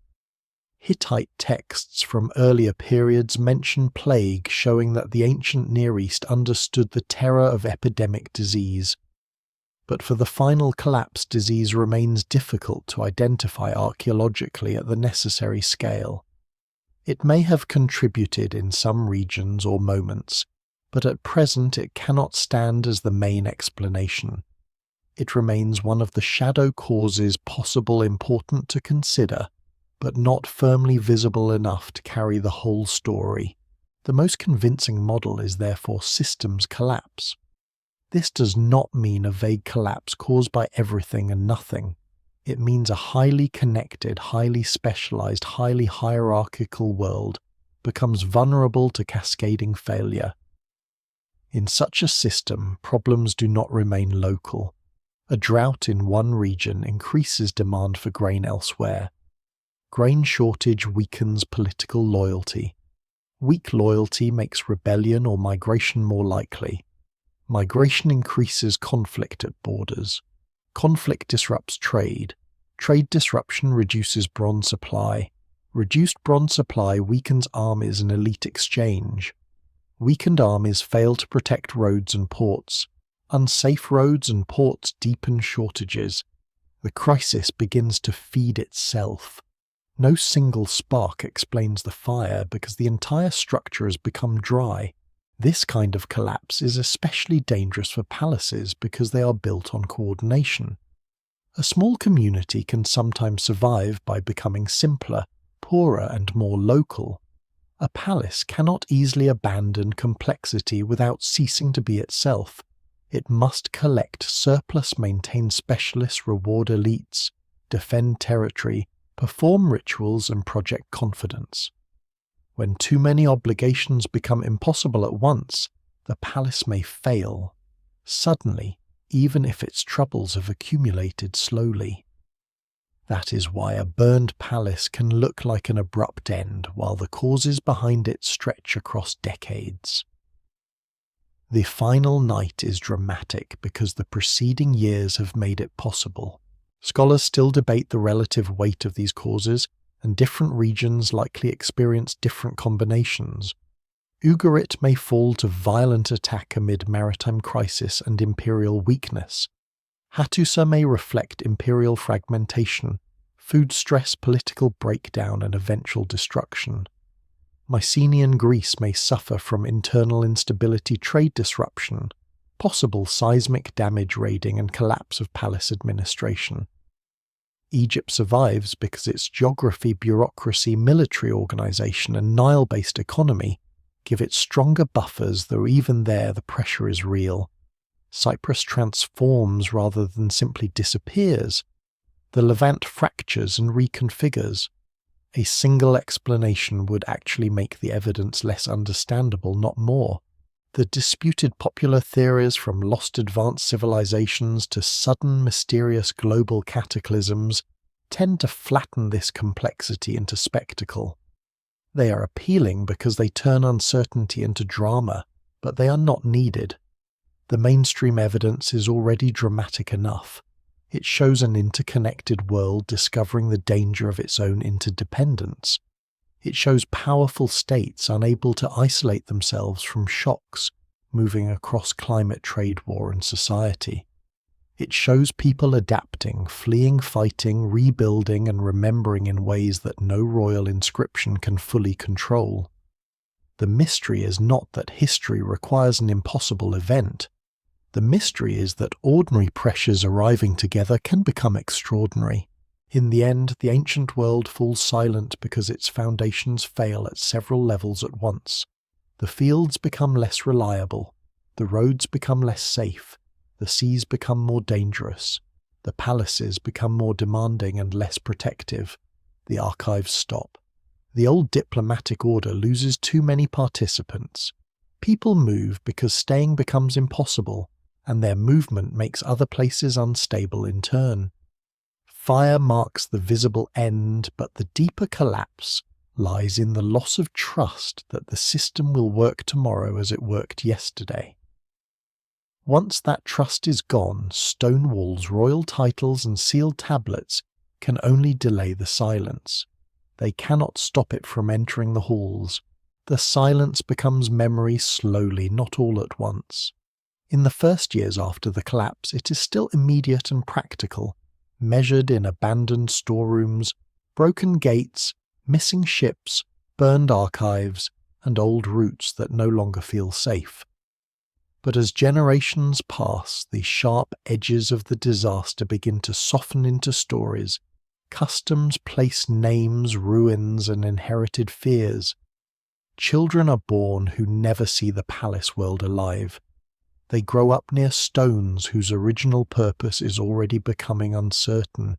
Hittite texts from earlier periods mention plague, showing that the ancient Near East understood the terror of epidemic disease. But for the final collapse, disease remains difficult to identify archaeologically at the necessary scale. It may have contributed in some regions or moments, but at present it cannot stand as the main explanation. It remains one of the shadow causes possible, important to consider, but not firmly visible enough to carry the whole story. The most convincing model is therefore systems collapse. This does not mean a vague collapse caused by everything and nothing. It means a highly connected, highly specialized, highly hierarchical world becomes vulnerable to cascading failure. In such a system, problems do not remain local. A drought in one region increases demand for grain elsewhere. Grain shortage weakens political loyalty. Weak loyalty makes rebellion or migration more likely. Migration increases conflict at borders. Conflict disrupts trade. Trade disruption reduces bronze supply. Reduced bronze supply weakens armies and elite exchange. Weakened armies fail to protect roads and ports. Unsafe roads and ports deepen shortages. The crisis begins to feed itself. No single spark explains the fire because the entire structure has become dry. This kind of collapse is especially dangerous for palaces because they are built on coordination. A small community can sometimes survive by becoming simpler, poorer, and more local. A palace cannot easily abandon complexity without ceasing to be itself. It must collect surplus, maintain specialists, reward elites, defend territory, perform rituals, and project confidence. When too many obligations become impossible at once, the palace may fail, suddenly, even if its troubles have accumulated slowly. That is why a burned palace can look like an abrupt end, while the causes behind it stretch across decades. The final night is dramatic because the preceding years have made it possible. Scholars still debate the relative weight of these causes, and different regions likely experience different combinations. Ugarit may fall to violent attack amid maritime crisis and imperial weakness. Hattusa may reflect imperial fragmentation, food stress, political breakdown, and eventual destruction. Mycenaean Greece may suffer from internal instability, trade disruption, possible seismic damage, raiding, and collapse of palace administration. Egypt survives because its geography, bureaucracy, military organisation and Nile-based economy give it stronger buffers, though even there the pressure is real. Cyprus transforms rather than simply disappears. The Levant fractures and reconfigures. A single explanation would actually make the evidence less understandable, not more. The disputed popular theories, from lost advanced civilizations to sudden mysterious global cataclysms, tend to flatten this complexity into spectacle. They are appealing because they turn uncertainty into drama, but they are not needed. The mainstream evidence is already dramatic enough. It shows an interconnected world discovering the danger of its own interdependence. It shows powerful states unable to isolate themselves from shocks moving across climate, trade, war, and society. It shows people adapting, fleeing, fighting, rebuilding, and remembering in ways that no royal inscription can fully control. The mystery is not that history requires an impossible event. The mystery is that ordinary pressures arriving together can become extraordinary. In the end, the ancient world falls silent because its foundations fail at several levels at once. The fields become less reliable, the roads become less safe, the seas become more dangerous, the palaces become more demanding and less protective, the archives stop. The old diplomatic order loses too many participants. People move because staying becomes impossible, and their movement makes other places unstable in turn. Fire marks the visible end, but the deeper collapse lies in the loss of trust that the system will work tomorrow as it worked yesterday. Once that trust is gone, stone walls, royal titles, and sealed tablets can only delay the silence. They cannot stop it from entering the halls. The silence becomes memory slowly, not all at once. In the first years after the collapse, it is still immediate and practical, measured in abandoned storerooms, broken gates, missing ships, burned archives, and old routes that no longer feel safe. But as generations pass, the sharp edges of the disaster begin to soften into stories. Customs place names, ruins, and inherited fears. Children are born who never see the palace world alive. They grow up near stones whose original purpose is already becoming uncertain.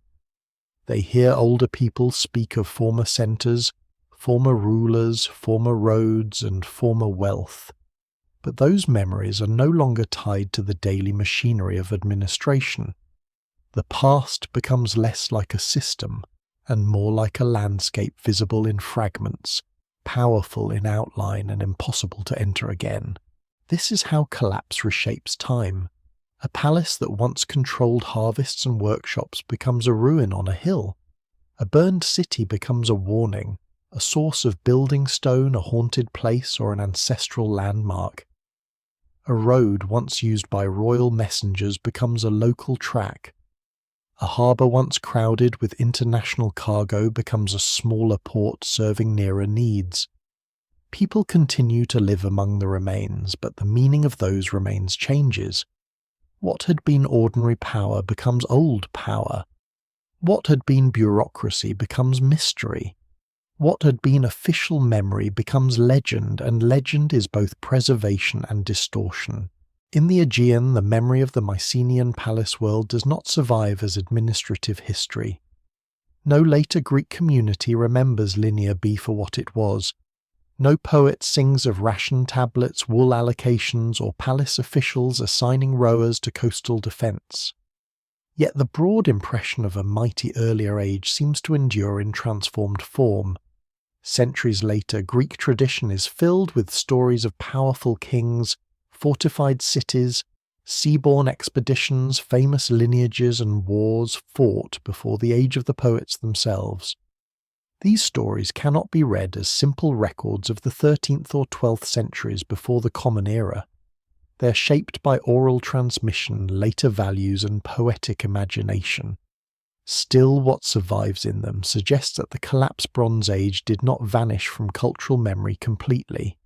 They hear older people speak of former centres, former rulers, former roads, and former wealth. But those memories are no longer tied to the daily machinery of administration. The past becomes less like a system and more like a landscape visible in fragments, powerful in outline and impossible to enter again. This is how collapse reshapes time. A palace that once controlled harvests and workshops becomes a ruin on a hill. A burned city becomes a warning, a source of building stone, a haunted place, or an ancestral landmark. A road once used by royal messengers becomes a local track. A harbour once crowded with international cargo becomes a smaller port serving nearer needs. People continue to live among the remains, but the meaning of those remains changes. What had been ordinary power becomes old power. What had been bureaucracy becomes mystery. What had been official memory becomes legend, and legend is both preservation and distortion. In the Aegean, the memory of the Mycenaean palace world does not survive as administrative history. No later Greek community remembers Linear B for what it was. No poet sings of ration tablets, wool allocations, or palace officials assigning rowers to coastal defence. Yet the broad impression of a mighty earlier age seems to endure in transformed form. Centuries later, Greek tradition is filled with stories of powerful kings, fortified cities, seaborne expeditions, famous lineages, and wars fought before the age of the poets themselves. These stories cannot be read as simple records of the 13th or 12th centuries before the Common Era. They are shaped by oral transmission, later values, and poetic imagination. Still, what survives in them suggests that the collapsed Bronze Age did not vanish from cultural memory completely.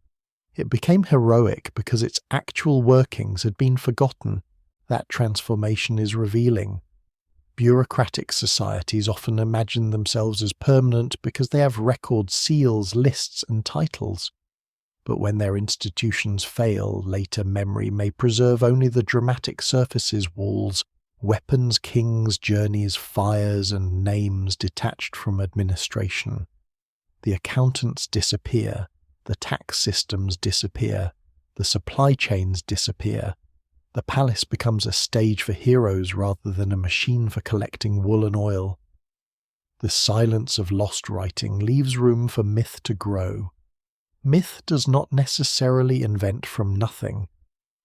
It became heroic because its actual workings had been forgotten. That transformation is revealing. Bureaucratic societies often imagine themselves as permanent because they have records, seals, lists, and titles. But when their institutions fail, later memory may preserve only the dramatic surfaces, walls, weapons, kings, journeys, fires, and names detached from administration. The accountants disappear, the tax systems disappear, the supply chains disappear. The palace becomes a stage for heroes rather than a machine for collecting wool and oil. The silence of lost writing leaves room for myth to grow. Myth does not necessarily invent from nothing.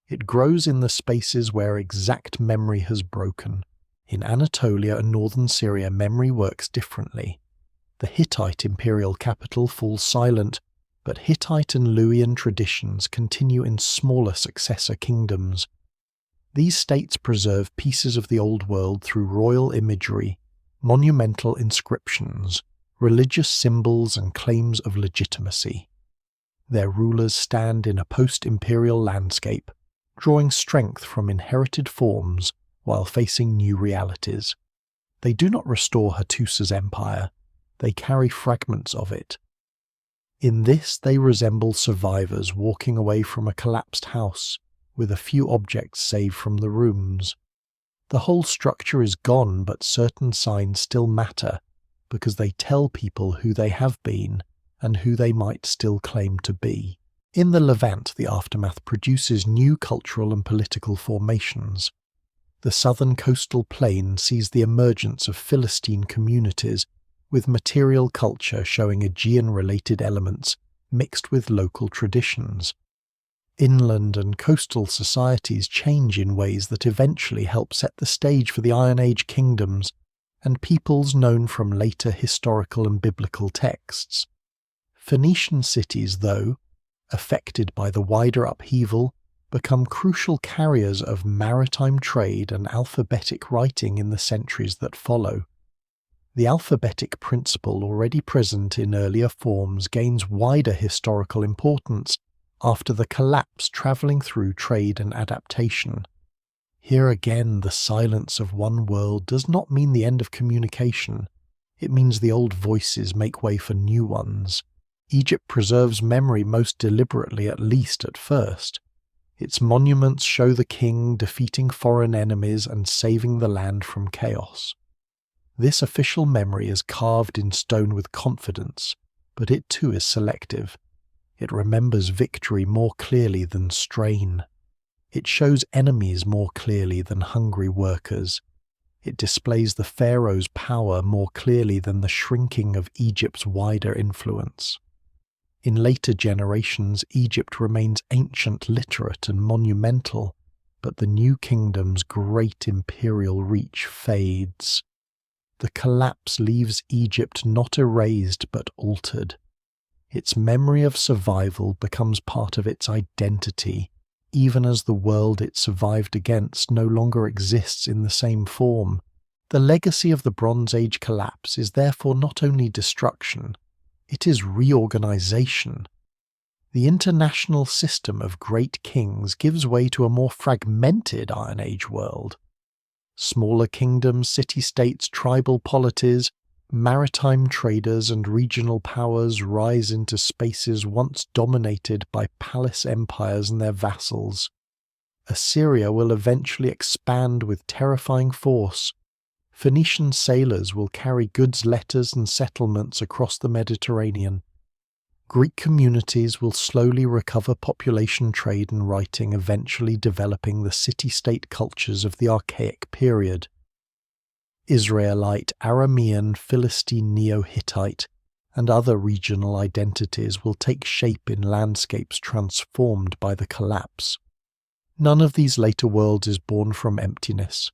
It grows in the spaces where exact memory has broken. In Anatolia and northern Syria, memory works differently. The Hittite imperial capital falls silent, but Hittite and Luwian traditions continue in smaller successor kingdoms. These states preserve pieces of the old world through royal imagery, monumental inscriptions, religious symbols, and claims of legitimacy. Their rulers stand in a post-imperial landscape, drawing strength from inherited forms while facing new realities. They do not restore Hattusa's empire, they carry fragments of it. In this they resemble survivors walking away from a collapsed house, with a few objects saved from the rooms. The whole structure is gone, but certain signs still matter, because they tell people who they have been and who they might still claim to be. In the Levant, the aftermath produces new cultural and political formations. The southern coastal plain sees the emergence of Philistine communities, with material culture showing Aegean-related elements mixed with local traditions. Inland and coastal societies change in ways that eventually help set the stage for the Iron Age kingdoms and peoples known from later historical and biblical texts. Phoenician cities, though, affected by the wider upheaval, become crucial carriers of maritime trade and alphabetic writing in the centuries that follow. The alphabetic principle, already present in earlier forms, gains wider historical importance after the collapse, travelling through trade and adaptation. Here again, the silence of one world does not mean the end of communication. It means the old voices make way for new ones. Egypt preserves memory most deliberately, at least at first. Its monuments show the king defeating foreign enemies and saving the land from chaos. This official memory is carved in stone with confidence, but it too is selective. It remembers victory more clearly than strain. It shows enemies more clearly than hungry workers. It displays the pharaoh's power more clearly than the shrinking of Egypt's wider influence. In later generations, Egypt remains ancient, literate, and monumental, but the new kingdom's great imperial reach fades. The collapse leaves Egypt not erased but altered. Its memory of survival becomes part of its identity, even as the world it survived against no longer exists in the same form. The legacy of the Bronze Age collapse is therefore not only destruction, it is reorganization. The international system of great kings gives way to a more fragmented Iron Age world. Smaller kingdoms, city-states, tribal polities, maritime traders and regional powers rise into spaces once dominated by palace empires and their vassals. Assyria will eventually expand with terrifying force. Phoenician sailors will carry goods, letters, and settlements across the Mediterranean. Greek communities will slowly recover population, trade, and writing, eventually developing the city-state cultures of the Archaic period. Israelite, Aramean, Philistine, Neo-Hittite, and other regional identities will take shape in landscapes transformed by the collapse. None of these later worlds is born from emptiness.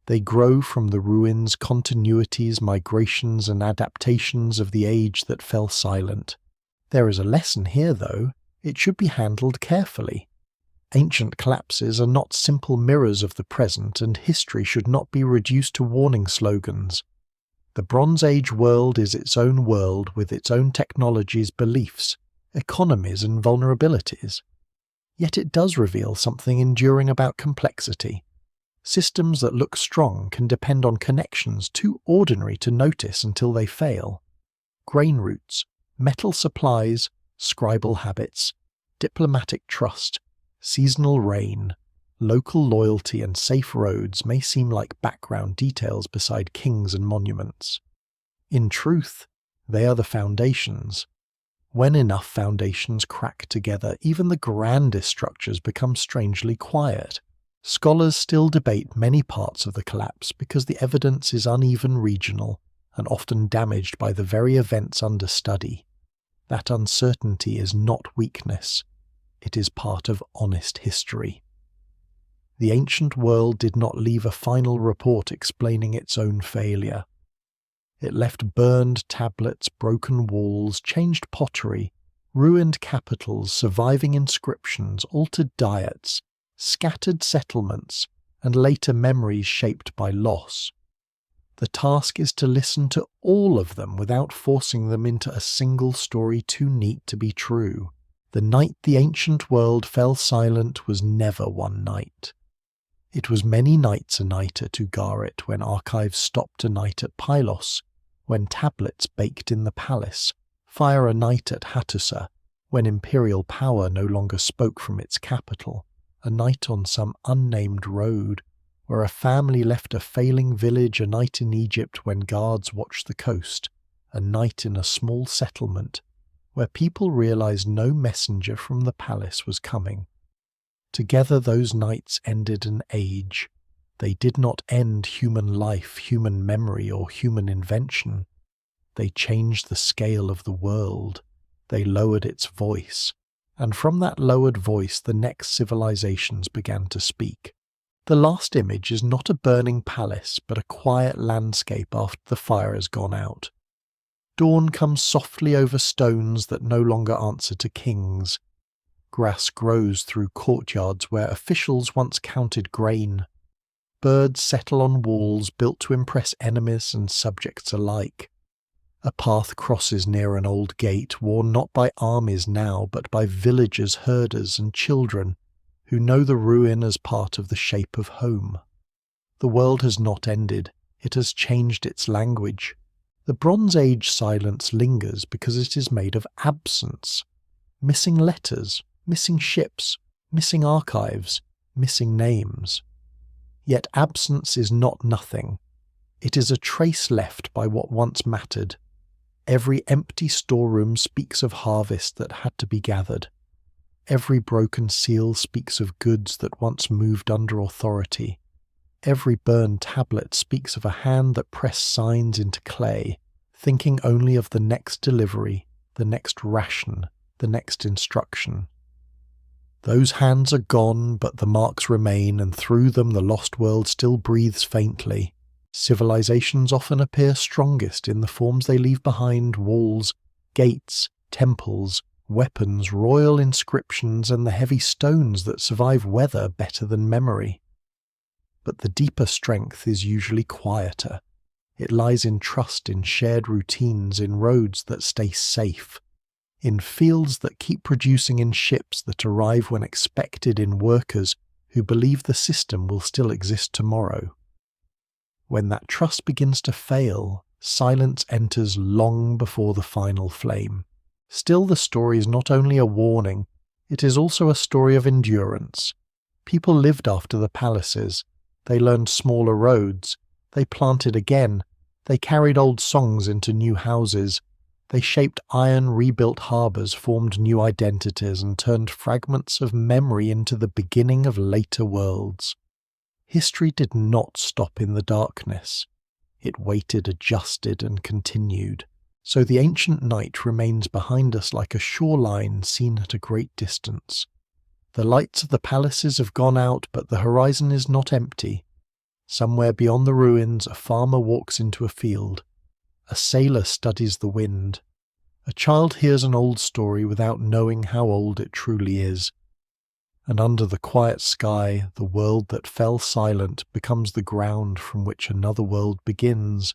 They grow from the ruins, continuities, migrations, and adaptations of the age that fell silent. There is a lesson here, though. It should be handled carefully. Ancient collapses are not simple mirrors of the present, and history should not be reduced to warning slogans. The Bronze Age world is its own world with its own technologies, beliefs, economies, and vulnerabilities. Yet it does reveal something enduring about complexity. Systems that look strong can depend on connections too ordinary to notice until they fail. Grain routes, metal supplies, scribal habits, diplomatic trust, seasonal rain, local loyalty and safe roads may seem like background details beside kings and monuments. In truth, they are the foundations. When enough foundations crack together, even the grandest structures become strangely quiet. Scholars still debate many parts of the collapse because the evidence is uneven, regional, and often damaged by the very events under study. That uncertainty is not weakness. It is part of honest history. The ancient world did not leave a final report explaining its own failure. It left burned tablets, broken walls, changed pottery, ruined capitals, surviving inscriptions, altered diets, scattered settlements, and later memories shaped by loss. The task is to listen to all of them without forcing them into a single story too neat to be true. The night the ancient world fell silent was never one night. It was many nights a night at Ugarit, when archives stopped a night at Pylos, when tablets baked in the palace, fire a night at Hattusa, when imperial power no longer spoke from its capital, a night on some unnamed road, where a family left a failing village, a night in Egypt when guards watched the coast, a night in a small settlement, where people realized no messenger from the palace was coming. Together those nights ended an age. They did not end human life, human memory, or human invention. They changed the scale of the world. They lowered its voice. And from that lowered voice the next civilizations began to speak. The last image is not a burning palace, but a quiet landscape after the fire has gone out. Dawn comes softly over stones that no longer answer to kings. Grass grows through courtyards where officials once counted grain. Birds settle on walls built to impress enemies and subjects alike. A path crosses near an old gate worn not by armies now, but by villagers, herders, and children who know the ruin as part of the shape of home. The world has not ended. It has changed its language. The Bronze Age silence lingers because it is made of absence. Missing letters, missing ships, missing archives, missing names. Yet absence is not nothing. It is a trace left by what once mattered. Every empty storeroom speaks of harvest that had to be gathered. Every broken seal speaks of goods that once moved under authority. Every burned tablet speaks of a hand that pressed signs into clay, thinking only of the next delivery, the next ration, the next instruction. Those hands are gone, but the marks remain, and through them the lost world still breathes faintly. Civilizations often appear strongest in the forms they leave behind: walls, gates, temples, weapons, royal inscriptions, and the heavy stones that survive weather better than memory. But the deeper strength is usually quieter. It lies in trust, in shared routines, in roads that stay safe, in fields that keep producing, in ships that arrive when expected, in workers who believe the system will still exist tomorrow. When that trust begins to fail, silence enters long before the final flame. Still, the story is not only a warning, it is also a story of endurance. People lived after the palaces. They learned smaller roads. They planted again. They carried old songs into new houses. They shaped iron, rebuilt harbours, formed new identities, and turned fragments of memory into the beginning of later worlds. History did not stop in the darkness. It waited, adjusted, and continued. So the ancient night remains behind us like a shoreline seen at a great distance. The lights of the palaces have gone out, but the horizon is not empty. Somewhere beyond the ruins, a farmer walks into a field. A sailor studies the wind. A child hears an old story without knowing how old it truly is. And under the quiet sky, the world that fell silent becomes the ground from which another world begins.